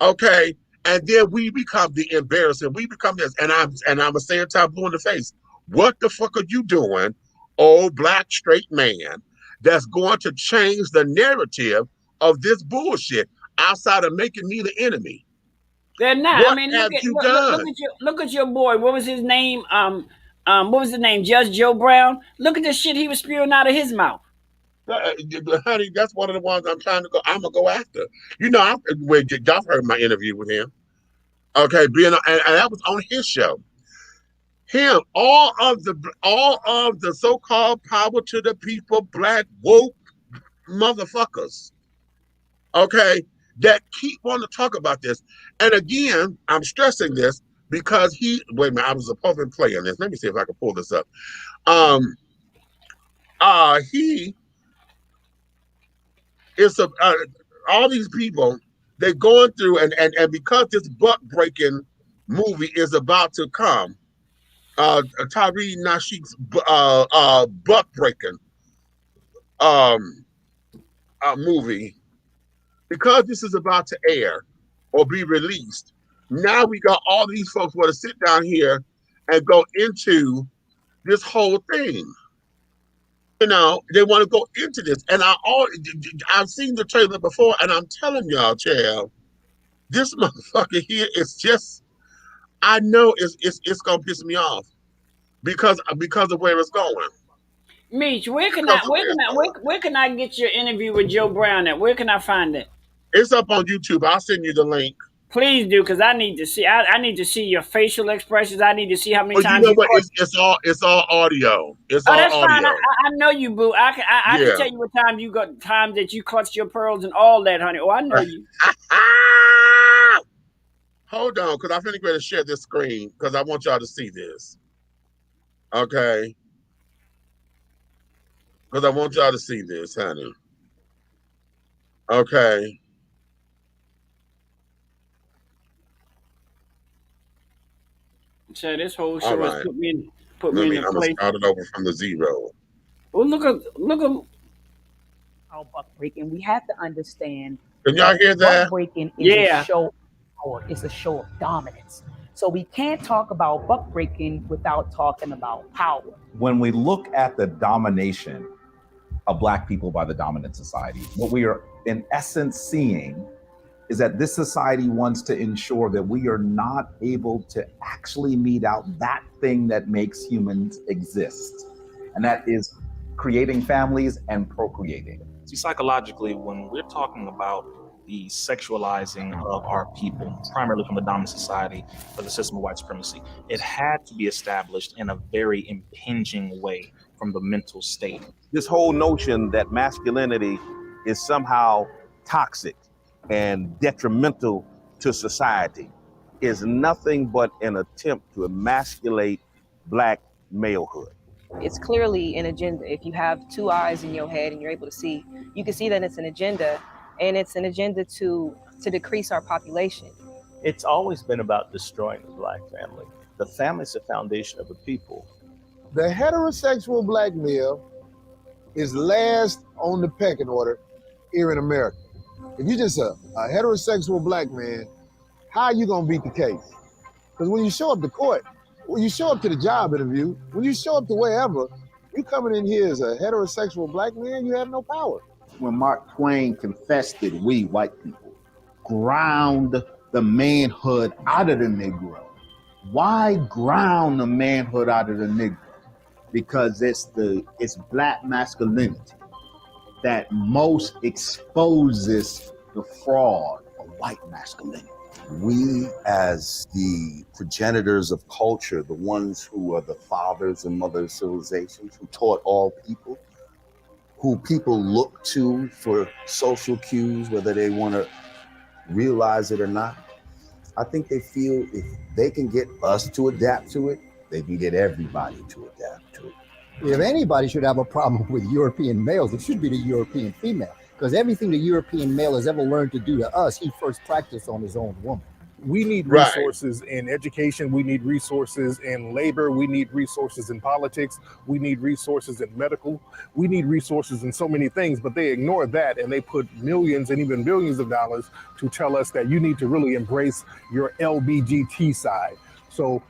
Okay. And then we become the embarrassing. We become this, and I'm saying taboo in the face. What the fuck are you doing, old black straight man, that's going to change the narrative of this bullshit outside of making me the enemy? They're not. What I mean, look at your boy. What was his name? What was the name? Judge Joe Brown. Look at the shit he was spewing out of his mouth. Honey, that's one of the ones I'm gonna go after. You know, y'all heard my interview with him. Okay, and that was on his show. Him, all of the so-called power to the people, black woke motherfuckers, okay, that keep wanting to talk about this. And again, I'm stressing this because wait a minute, I was supposed to play on this. Let me see if I can pull this up. Um, he is all these people, they're going through, and because this butt breaking movie is about to come, TARIQ NASHEED's butt breaking um movie, because this is about to air or be released. Now we got all these folks want to sit down here and go into this whole thing. You know, they want to go into this, and I've seen the trailer before, and I'm telling y'all, child, this motherfucker here is just. I know it's gonna piss me off because of where it's going. Meach, Because of where it's going. where can I get your interview with Joe Brown at? Where can I find it? It's up on YouTube. I'll send you the link. Please do, because I need to see. I need to see your facial expressions. I need to see how many But you times know you. what? It's all audio. It's Oh, all that's fine. audio. I know you, boo. I can Yeah. tell you what times that you clutched your pearls and all that, honey. Oh, I know you. Hold on, because I'm finna go ahead and share this screen because I want y'all to see this. Okay. Because I want y'all to see this, honey. Okay. So this whole All show has right. put me in I'm a gonna place. start it over from the zero. Oh, look at. Our buck breaking. We have to understand Can y'all hear that? buck breaking is Yeah. a show of power. It's a show of dominance. So we can't talk about buck breaking without talking about power. When we look at the domination of Black people by the dominant society, what we are in essence seeing is that this society wants to ensure that we are not able to actually mete out that thing that makes humans exist. And that is creating families and procreating. See, psychologically, when we're talking about the sexualizing of our people, primarily from the dominant society for the system of white supremacy, it had to be established in a very impinging way from the mental state. This whole notion that masculinity is somehow toxic and detrimental to society is nothing but an attempt to emasculate Black malehood. It's clearly an agenda. If you have two eyes in your head and you're able to see, you can see that it's an agenda, and it's an agenda to decrease our population. It's always been about destroying the Black family. The family is the foundation of the people. The heterosexual Black male is last on the pecking order here in America. If you're just a heterosexual Black man, how are you gonna beat the case? Because when you show up to court, when you show up to the job interview, when you show up to wherever, you coming in here as a heterosexual Black man, you have no power. When Mark Twain confessed that we white people ground the manhood out of the Negro. Why ground the manhood out of the Negro? Because it's Black masculinity that most exposes the fraud of white masculinity. We, as the progenitors of culture, the ones who are the fathers and mothers of civilizations, who taught all people, who people look to for social cues, whether they want to realize it or not, I think they feel if they can get us to adapt to it, they can get everybody to adapt to it. If anybody should have a problem with European males, it should be the European female. Because everything the European male has ever learned to do to us, he first practiced on his own woman. We need resources in education. We need resources in labor. We need resources in politics. We need resources in medical. We need resources in so many things, but they ignore that and they put millions and even billions of dollars to tell us that you need to really embrace your LBGT side. So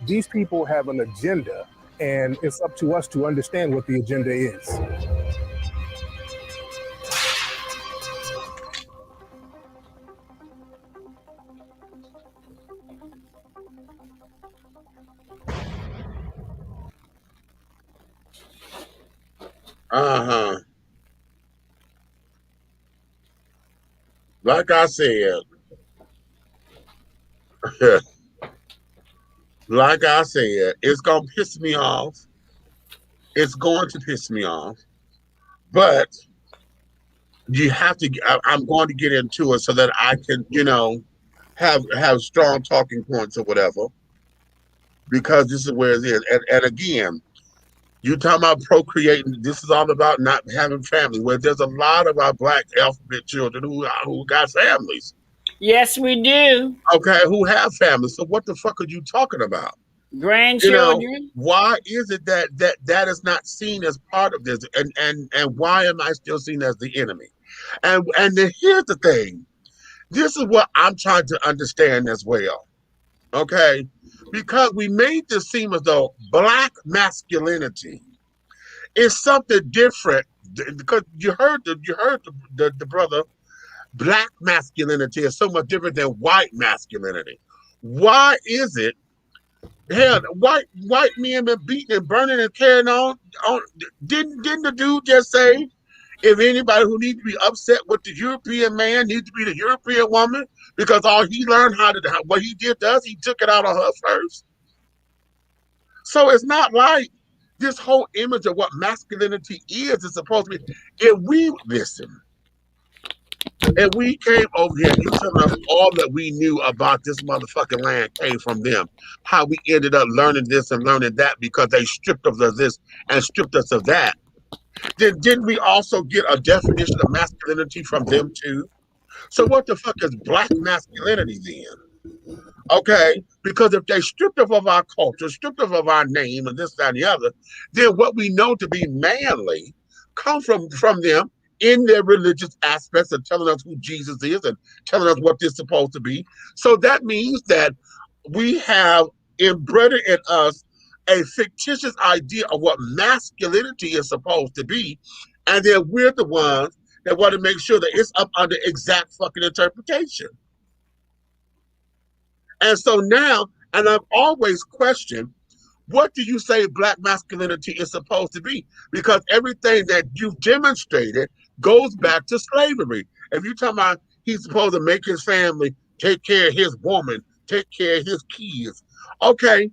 these people have an agenda, and it's up to us to understand what the agenda is. Like I said, Like I said, it's gonna piss me off. It's going to piss me off, but you have to. I'm going to get into it so that I can, have strong talking points or whatever. Because this is where it is, and again, you talking about procreating. This is all about not having family. Where there's a lot of our black alphabet children who got families. Yes, we do. Okay, who have families. So what the fuck are you talking about? Grandchildren. Why is it that is not seen as part of this, and why am I still seen as the enemy? And then here's the thing. This is what I'm trying to understand as well. Okay, because we made this seem as though black masculinity is something different. Because you heard the brother, black masculinity is so much different than white masculinity. Why is it? Hell, white men been beating and burning and carrying on. Didn't the dude just say, if anybody who needs to be upset with the European man needs to be the European woman, because all he learned what he did to us, he took it out on her first. So it's not like this whole image of what masculinity is supposed to be. If we listen, and we came over here, you telling us all that we knew about this motherfucking land came from them. How we ended up learning this and learning that because they stripped us of this and stripped us of that. Then didn't we also get a definition of masculinity from them too? So what the fuck is black masculinity then? Okay, because if they stripped us of our culture, stripped us of our name and this, that, and the other, then what we know to be manly comes from them in their religious aspects of telling us who Jesus is and telling us what this is supposed to be. So that means that we have embedded in us a fictitious idea of what masculinity is supposed to be, and then we're the ones that want to make sure that it's up under exact fucking interpretation. And so now, and I've always questioned, what do you say black masculinity is supposed to be? Because everything that you've demonstrated goes back to slavery. If you're talking about he's supposed to make his family, take care of his woman, take care of his kids. Okay,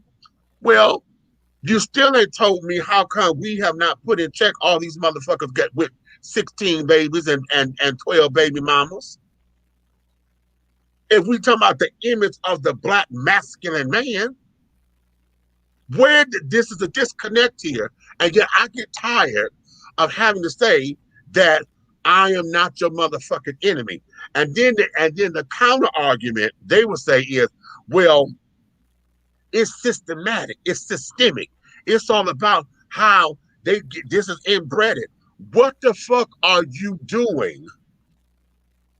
well, you still ain't told me how come we have not put in check all these motherfuckers get with 16 babies and 12 baby mamas. If we talk about the image of the black masculine man, this is a disconnect here. And yet I get tired of having to say that I am not your motherfucking enemy. And then the counter argument they will say is, well, it's systematic, it's systemic. It's all about how this is inbred. What the fuck are you doing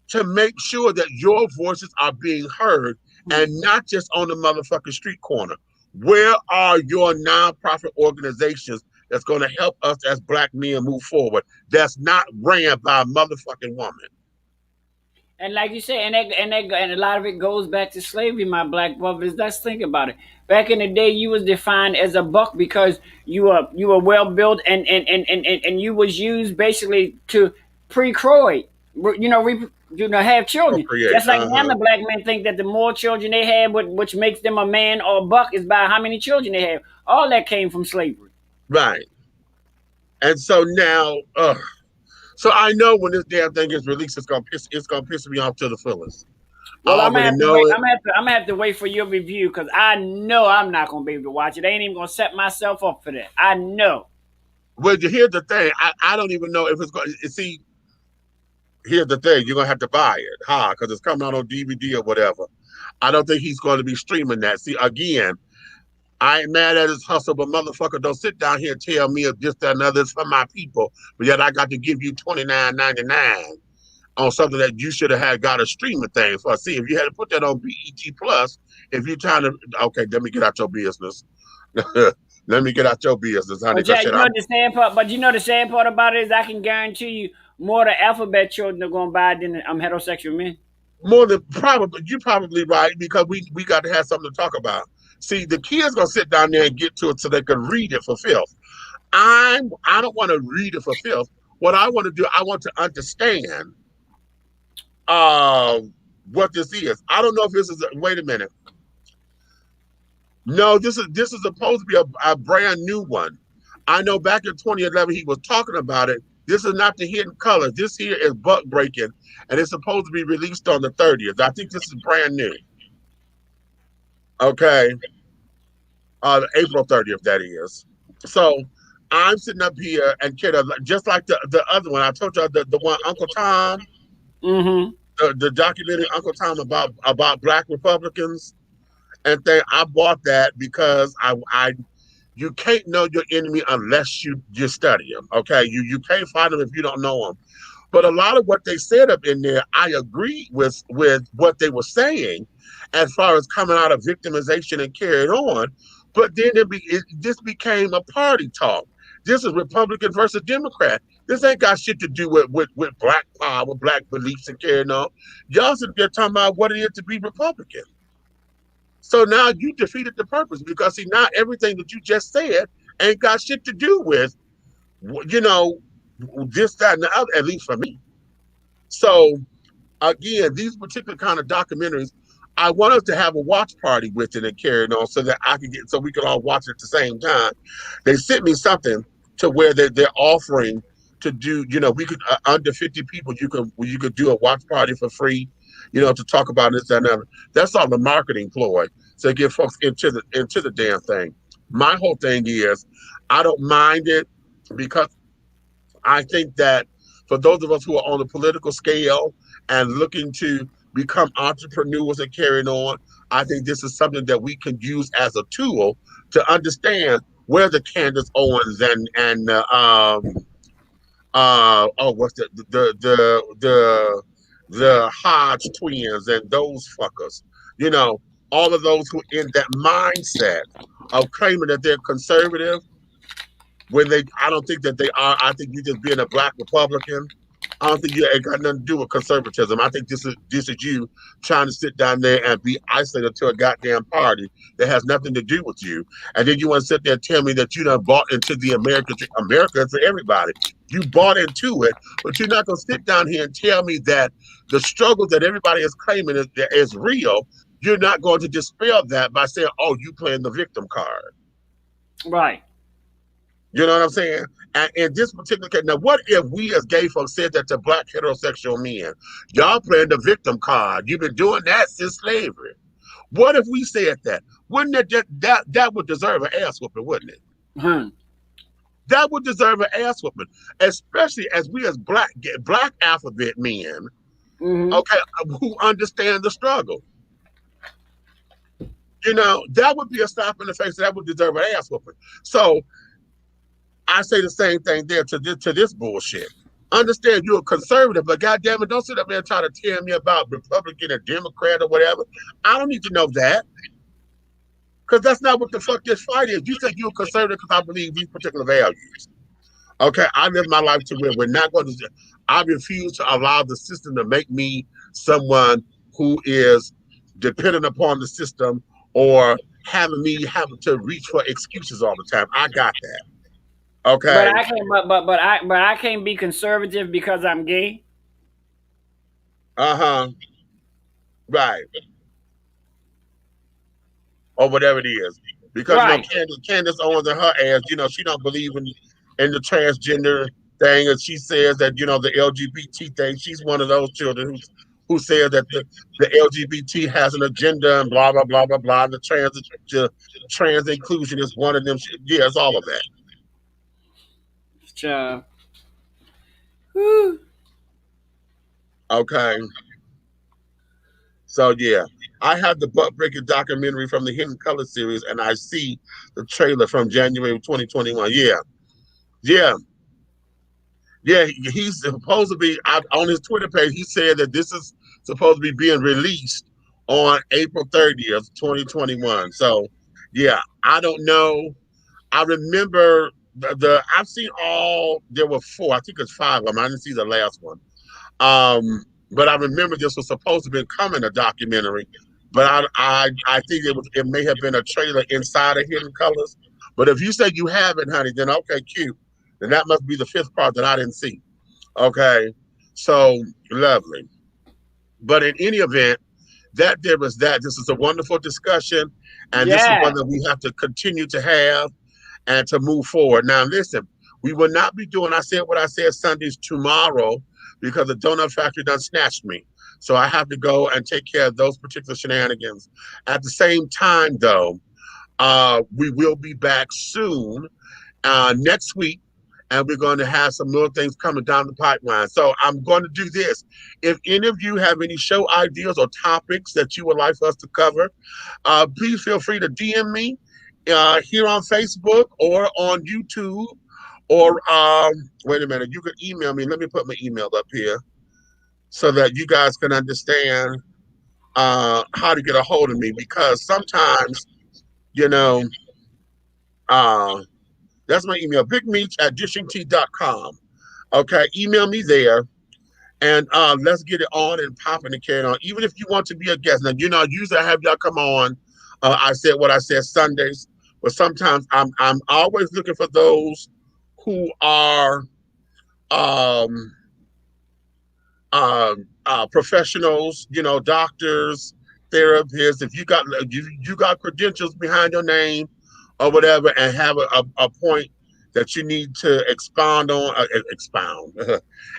to make sure that your voices are being heard and not just on the motherfucking street corner? Where are your nonprofit organizations that's going to help us as black men move forward that's not ran by a motherfucking woman? And like you said, and a lot of it goes back to slavery, my black brothers. Let's think about it. Back in the day, you was defined as a buck because you were well built and you was used basically to pre-croy, have children. Procreate, Just like now, the black men think that the more children they have, which makes them a man or a buck, is by how many children they have. All that came from slavery. Right. And so now, so I know when this damn thing is released, it's gonna piss me off to the fullest. Well, I'm gonna have to wait for your review because I know I'm not gonna be able to watch it. I ain't even gonna set myself up for that. I know. Well, here's the thing. I don't even know if it's going to see. Here's the thing. You're gonna have to buy it, because it's coming out on DVD or whatever. I don't think he's going to be streaming that. See, again, I ain't mad at his hustle, but motherfucker, don't sit down here and tell me if this, that, and other is for my people. But yet I got to give you $29.99 on something that you should have got a streaming thing for. See, if you had to put that on BET Plus, if you're trying to, okay, let me get out your business. Let me get out your business, honey. But yeah, you know the sad part about it is I can guarantee you more of the alphabet children are going to buy it than heterosexual men. More than probably, you're probably right, because we got to have something to talk about. See, the kids gonna sit down there and get to it so they can read it for filth. I don't want to read it for filth. What I want to do, I want to understand what this is. I don't know if this is wait a minute. No, this is supposed to be a brand new one. I know back in 2011 he was talking about it. This is not the Hidden Colors. This here is Buck Breaking, and it's supposed to be released on the 30th. I think this is brand new. Okay, April 30th, that is. So I'm sitting up here and kid, just like the other one. I told you the one Uncle Tom, Mm-hmm. the documentary Uncle Tom about Black Republicans and thing. I bought that because I you can't know your enemy unless you study them. Okay, you can't find them if you don't know them. But a lot of what they said up in there, I agree with what they were saying, as far as coming out of victimization and carrying on. But then this became a party talk. This is Republican versus Democrat. This ain't got shit to do with black power, black beliefs, and carrying on. Y'all sit there talking about what it is to be Republican. So now you defeated the purpose because see now everything that you just said ain't got shit to do with you know this, that, and the other, at least for me. So again, these particular kind of documentaries, I want us to have a watch party with it and carry it on so that I can get so we can all watch it at the same time. They sent me something to where they're offering to do, we could under 50 people, you could do a watch party for free, to talk about this and that. That's all the marketing ploy to get folks into the damn thing. My whole thing is I don't mind it because I think that for those of us who are on the political scale and looking to become entrepreneurs and carrying on, I think this is something that we can use as a tool to understand where the Candace Owens and what's the Hodge twins and those fuckers, all of those who in that mindset of claiming that they're conservative when I don't think that they are. I think you just being a black Republican. I don't think you ain't got nothing to do with conservatism. I think this is you trying to sit down there and be isolated to a goddamn party that has nothing to do with you. And then you want to sit there and tell me that you done bought into the America for everybody. You bought into it, but you're not gonna sit down here and tell me that the struggle that everybody is claiming is real. You're not going to dispel that by saying, "Oh, you playing the victim card." Right. You know what I'm saying? And in this particular case, now what if we as gay folks said that to black heterosexual men? Y'all playing the victim card. You've been doing that since slavery. What if we said that? Wouldn't that would deserve an ass whooping, wouldn't it? Hmm. That would deserve an ass whooping, especially as we as black alphabet men, okay, who understand the struggle. That would be a slap in the face. That would deserve an ass whooping. So I say the same thing there to this bullshit. Understand you're a conservative, but goddamn it, don't sit up there and try to tell me about Republican or Democrat or whatever. I don't need to know that. Because that's not what the fuck this fight is. You say you're a conservative because I believe these particular values. Okay, I live my life to where we're not going to, I refuse to allow the system to make me someone who is dependent upon the system or having to reach for excuses all the time. I got that. Okay. But I can't. But I can't be conservative because I'm gay. Right. Or whatever it is, because right. Candace Owens and her ass, she don't believe in the transgender thing, and she says that the LGBT thing. She's one of those children who says that the LGBT has an agenda and blah blah blah blah blah. The trans inclusion is one of them. Yeah, it's all of that. Okay. So yeah, I have the butt breaking documentary from the Hidden Color series, and I see the trailer from January 2021. Yeah. He's supposed to be on his Twitter page. He said that this is supposed to be being released on April 30th, 2021. So yeah, I don't know. I remember I've seen there were 4, I think it's 5 of them. I didn't see the last one. But I remember this was supposed to be coming a documentary, but I think it may have been a trailer inside of Hidden Colors. But if you say you haven't, honey, then okay, cute. Then that must be the 5th part that I didn't see. Okay, so lovely. But in any event, that there is that. This is a wonderful discussion, and this is one Yes. that we have to continue to have and to move forward. Now, listen, we will not be doing, I said what I said Sundays tomorrow because the donut factory done snatched me. So I have to go and take care of those particular shenanigans. At the same time, though, we will be back soon next week, and we're going to have some more things coming down the pipeline. So I'm going to do this. If any of you have any show ideas or topics that you would like for us to cover, please feel free to DM me here on Facebook or on YouTube, or wait a minute, you can email me. Let me put my email up here so that you guys can understand how to get a hold of me, because sometimes, you know, that's my email, bigmeach@dishingtea.com. Okay, email me there, and let's get it on and popping and carrying on. Even if you want to be a guest. Now, you know, usually I have y'all come on. I said what I said Sundays, but sometimes I'm always looking for those who are professionals, you know, doctors, therapists. If you got credentials behind your name or whatever, and have a point that you need to expand on,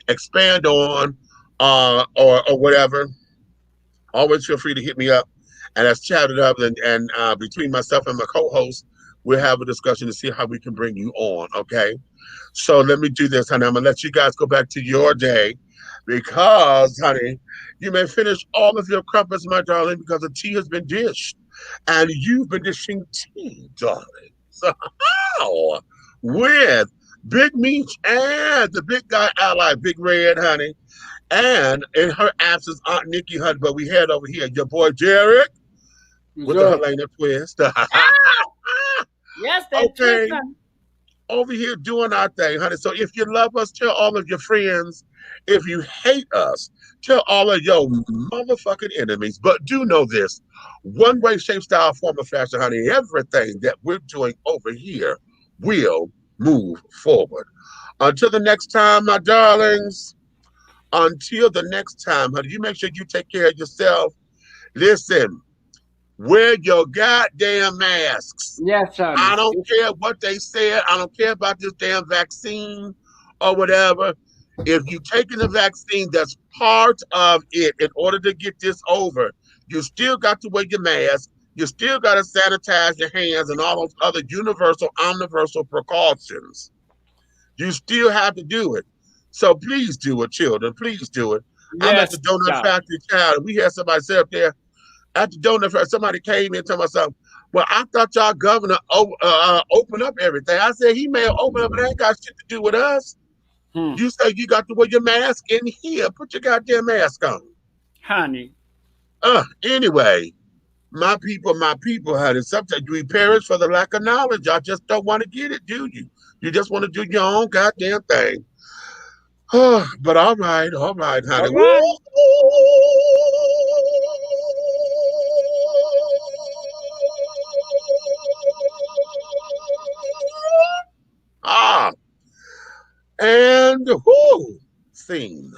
expand on, or whatever, always feel free to hit me up, and let's chat it up. And between myself and my co-host, we'll have a discussion to see how we can bring you on. Okay. So let me do this, honey. I'm gonna let you guys go back to your day, because, honey, you may finish all of your crumpets, my darling, because the tea has been dished, and you've been dishing tea, darling. So, with Big Meach and the big guy ally, Big Red, honey, and in her absence, Aunt Nikki, honey. But we had over here your boy Derek with the Helena twist. Yes, that's okay. true. Over here doing our thing, honey. So if you love us, tell all of your friends. If you hate us, tell all of your motherfucking enemies. But do know this: one way, shape, style, form, or fashion, honey, everything that we're doing over here will move forward. Until the next time, my darlings. Until the next time, honey, you make sure you take care of yourself. Listen, wear your goddamn masks. Yes, honey. I don't care what they said. I don't care about this damn vaccine or whatever. If you taking the vaccine, that's part of it. In order to get this over, you still got to wear your mask. You still got to sanitize your hands and all those other universal, omniversal precautions. You still have to do it. So please do it, children. Please do it. I'm at Yes, the donut God. factory, child, and we had somebody sit up there at the donut factory. Somebody came in and told me something. Well, I thought y'all governor opened up everything. I said he may have opened up, but it ain't got shit to do with us. You say you got to wear your mask in here. Put your goddamn mask on. Honey. Anyway, my people, honey. Sometimes we perish for the lack of knowledge. Y'all just don't want to get it, do you? You just want to do your own goddamn thing. But all right, honey. All right. And whoo, scene.